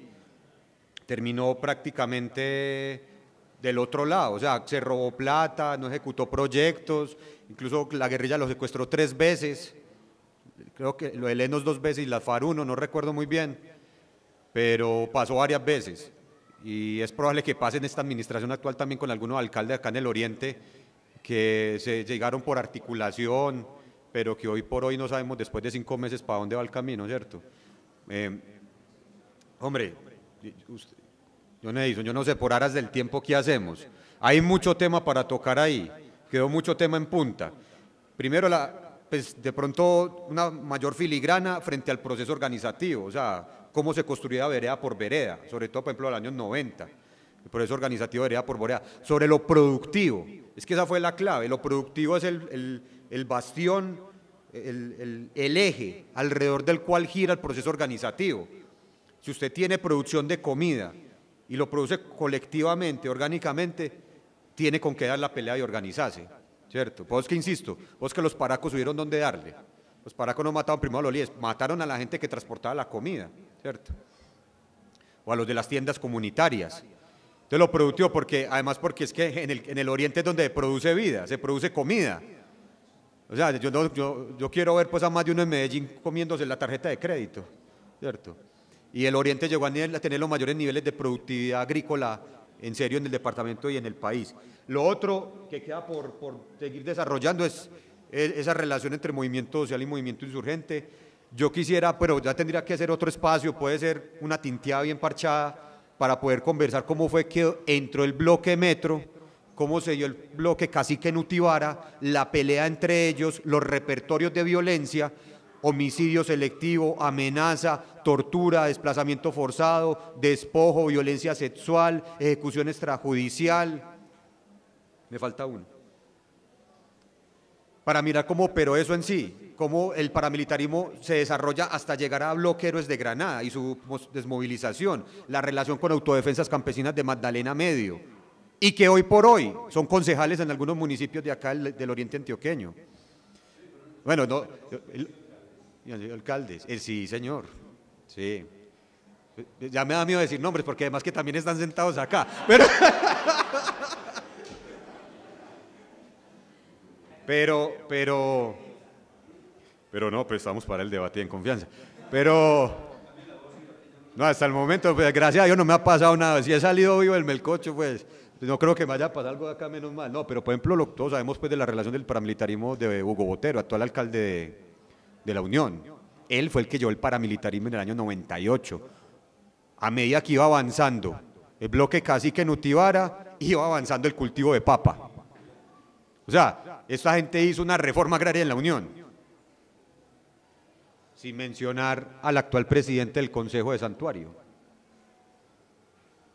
terminó prácticamente del otro lado. O sea, se robó plata, no ejecutó proyectos, incluso la guerrilla lo secuestró 3 veces, creo que lo de Lenos 2 veces y la FARC 1, no recuerdo muy bien, pero pasó varias veces. Y es probable que pase en esta administración actual también con algunos alcaldes acá en el oriente que se llegaron por articulación, pero que hoy por hoy no sabemos después de 5 meses para dónde va el camino, ¿cierto? Hombre, yo no sé, por aras del tiempo, ¿qué hacemos? Hay mucho tema para tocar ahí, quedó mucho tema en punta. Primero, pues de pronto una mayor filigrana frente al proceso organizativo, o sea, cómo se construía vereda por vereda, sobre todo, por ejemplo, en los años 90, el proceso organizativo vereda por vereda. Sobre lo productivo, es que esa fue la clave, lo productivo es el bastión, el eje alrededor del cual gira el proceso organizativo. Si usted tiene producción de comida y lo produce colectivamente, orgánicamente, tiene con qué dar la pelea y organizarse, ¿cierto? Pues que insisto, pues que los paracos tuvieron donde darle. Los paracos no mataron primero a los líderes, mataron a la gente que transportaba la comida, ¿cierto? O a los de las tiendas comunitarias. Entonces lo productivo, además porque es que en el oriente es donde se produce vida, se produce comida. O sea, yo quiero ver pues a más de uno en Medellín comiéndose la tarjeta de crédito, ¿cierto? Y el oriente llegó a tener los mayores niveles de productividad agrícola, en serio, en el departamento y en el país. Lo otro que queda por seguir desarrollando es esa relación entre movimiento social y movimiento insurgente. Yo quisiera, pero ya tendría que hacer otro espacio, puede ser una tinteada bien parchada, para poder conversar cómo fue que entró el bloque Metro, cómo se dio el bloque Cacique Nutibara, la pelea entre ellos, los repertorios de violencia, homicidio selectivo, amenaza, tortura, desplazamiento forzado, despojo, violencia sexual, ejecución extrajudicial. Me falta uno. Para mirar cómo operó eso en sí, cómo el paramilitarismo se desarrolla hasta llegar a Bloque Héroes de Granada y su desmovilización, la relación con autodefensas campesinas de Magdalena Medio, y que hoy por hoy son concejales en algunos municipios de acá del oriente antioqueño. Bueno, no, el alcalde, sí, señor, sí. Ya me da miedo decir nombres porque además que también están sentados acá. Pero no, pues estamos para el debate en confianza. Pero no, hasta el momento, pues, gracias a Dios no me ha pasado nada. Si he salido vivo del melcocho, pues no creo que me haya pasado algo de acá, menos mal. No, pero por ejemplo, todos sabemos pues de la relación del paramilitarismo de Hugo Botero, actual alcalde de La Unión. Él fue el que llevó el paramilitarismo en el año 98. A medida que iba avanzando el bloque cacique en Utibara, iba avanzando el cultivo de papa. O sea, esta gente hizo una reforma agraria en La Unión. Sin mencionar al actual presidente del Consejo de Santuario,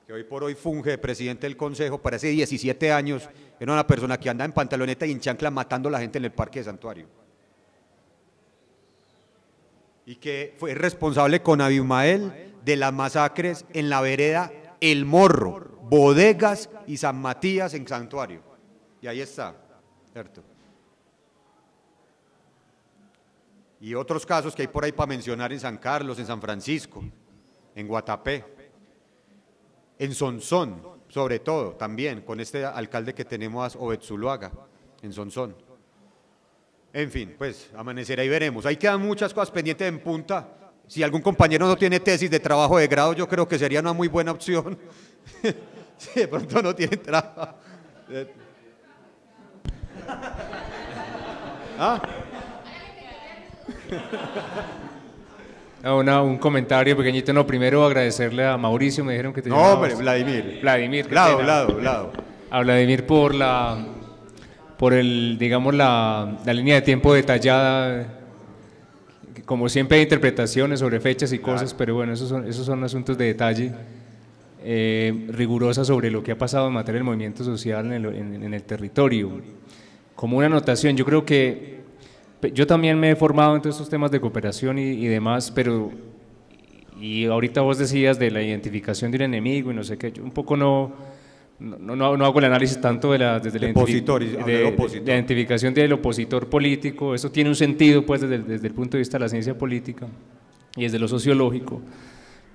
que hoy por hoy funge de presidente del Consejo, para hace 17 años, era una persona que anda en pantaloneta y en chancla matando a la gente en el Parque de Santuario. Y que fue responsable con Abimael de las masacres en la vereda El Morro, Bodegas y San Matías en Santuario. Y ahí está, ¿cierto? Y otros casos que hay por ahí para mencionar en San Carlos, en San Francisco, en Guatapé, en Sonsón, sobre todo, también, con este alcalde que tenemos, Obed Zuluaga, en Sonsón. En fin, pues amanecerá y veremos. Ahí quedan muchas cosas pendientes en punta. Si algún compañero no tiene tesis de trabajo de grado, yo creo que sería una muy buena opción. Si de pronto no tiene trabajo. ¿Ah? Un comentario pequeñito. No, primero agradecerle a Mauricio, me dijeron que te No, llamabas. hombre, Vladimir. Vladimir. Vlado. A Vladimir por digamos, la línea de tiempo detallada. Como siempre hay interpretaciones sobre fechas y cosas, pero bueno, esos son asuntos de detalle, rigurosa sobre lo que ha pasado en materia del movimiento social en el territorio. Como una anotación, yo creo que yo también me he formado en todos estos temas de cooperación y demás, pero y ahorita vos decías de la identificación de un enemigo y no sé qué, yo un poco no hago el análisis tanto desde la identificación del opositor político. Eso tiene un sentido pues desde el punto de vista de la ciencia política y desde lo sociológico,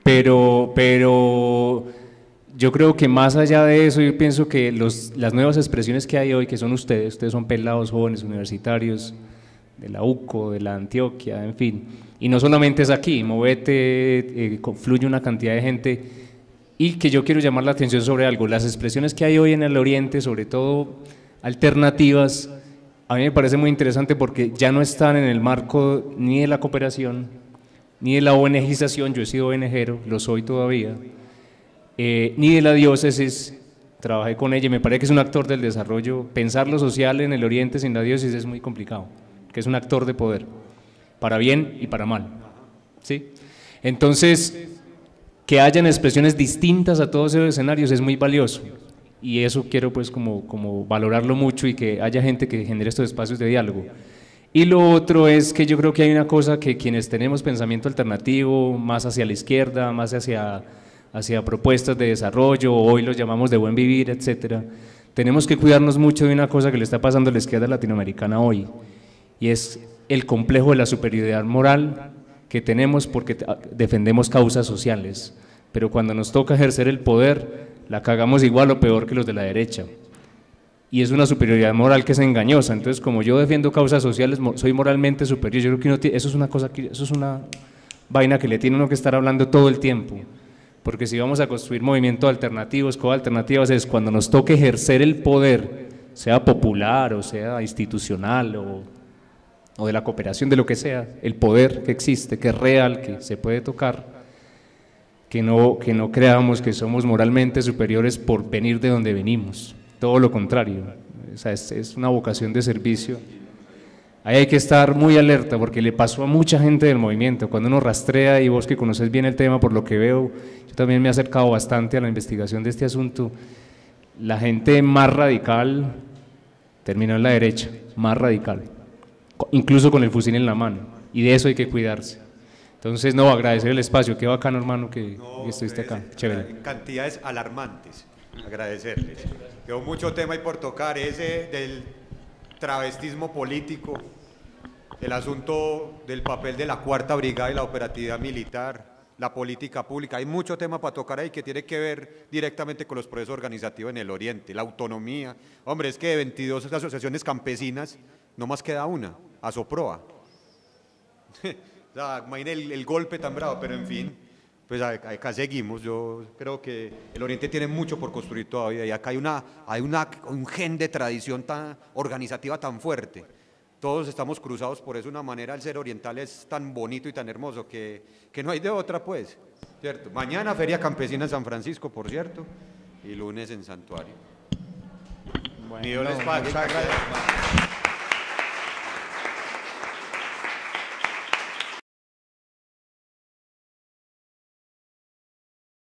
pero yo creo que más allá de eso, yo pienso que las nuevas expresiones que hay hoy, que son ustedes son pelados jóvenes universitarios de la UCO, de la Antioquia, en fin, y no solamente es aquí, Movete, fluye una cantidad de gente. Y que yo quiero llamar la atención sobre algo, las expresiones que hay hoy en el Oriente, sobre todo alternativas, a mí me parece muy interesante porque ya no están en el marco ni de la cooperación, ni de la ONGización, yo he sido ONGero, lo soy todavía, ni de la diócesis, trabajé con ella, me parece que es un actor del desarrollo. Pensar lo social en el Oriente sin la diócesis es muy complicado, que es un actor de poder, para bien y para mal, ¿sí? Entonces, que hayan expresiones distintas a todos esos escenarios es muy valioso y eso quiero pues como valorarlo mucho y que haya gente que genere estos espacios de diálogo. Y lo otro es que yo creo que hay una cosa que quienes tenemos pensamiento alternativo, más hacia la izquierda, más hacia propuestas de desarrollo, hoy los llamamos de buen vivir, etcétera, tenemos que cuidarnos mucho de una cosa que le está pasando a la izquierda latinoamericana hoy, y es el complejo de la superioridad moral que tenemos porque defendemos causas sociales, pero cuando nos toca ejercer el poder, la cagamos igual o peor que los de la derecha. Y es una superioridad moral que es engañosa. Entonces, como yo defiendo causas sociales, soy moralmente superior. Yo creo que eso es una vaina que le tiene uno que estar hablando todo el tiempo. Porque si vamos a construir movimientos alternativos, coalternativas, es cuando nos toque ejercer el poder, sea popular o sea institucional o de la cooperación, de lo que sea, el poder que existe, que es real, que se puede tocar, que no creamos que somos moralmente superiores por venir de donde venimos, todo lo contrario, o sea, es una vocación de servicio. Ahí hay que estar muy alerta porque le pasó a mucha gente del movimiento, cuando uno rastrea, y vos que conoces bien el tema por lo que veo, yo también me he acercado bastante a la investigación de este asunto, la gente más radical terminó en la derecha, más radical, incluso con el fusil en la mano, y de eso hay que cuidarse. Entonces, no, agradecer el espacio, qué bacano hermano que estuviste acá, chévere. En cantidades alarmantes, agradecerles. Quedó mucho tema y por tocar, ese del travestismo político, el asunto del papel de la Cuarta Brigada y la operatividad militar, la política pública. Hay mucho tema para tocar ahí que tiene que ver directamente con los procesos organizativos en el Oriente, la autonomía. Hombre, es que de 22 asociaciones campesinas, no más queda una, Asoproa. O sea, imaginen el golpe tan bravo, pero en fin, pues acá seguimos. Yo creo que el Oriente tiene mucho por construir todavía y acá hay un gen de tradición tan organizativa tan fuerte. Todos estamos cruzados por eso, una manera, el ser oriental es tan bonito y tan hermoso que no hay de otra, pues, ¿cierto? Mañana Feria Campesina en San Francisco, por cierto, y lunes en Santuario. Bueno, Ni Dios les pague. muchas gracias.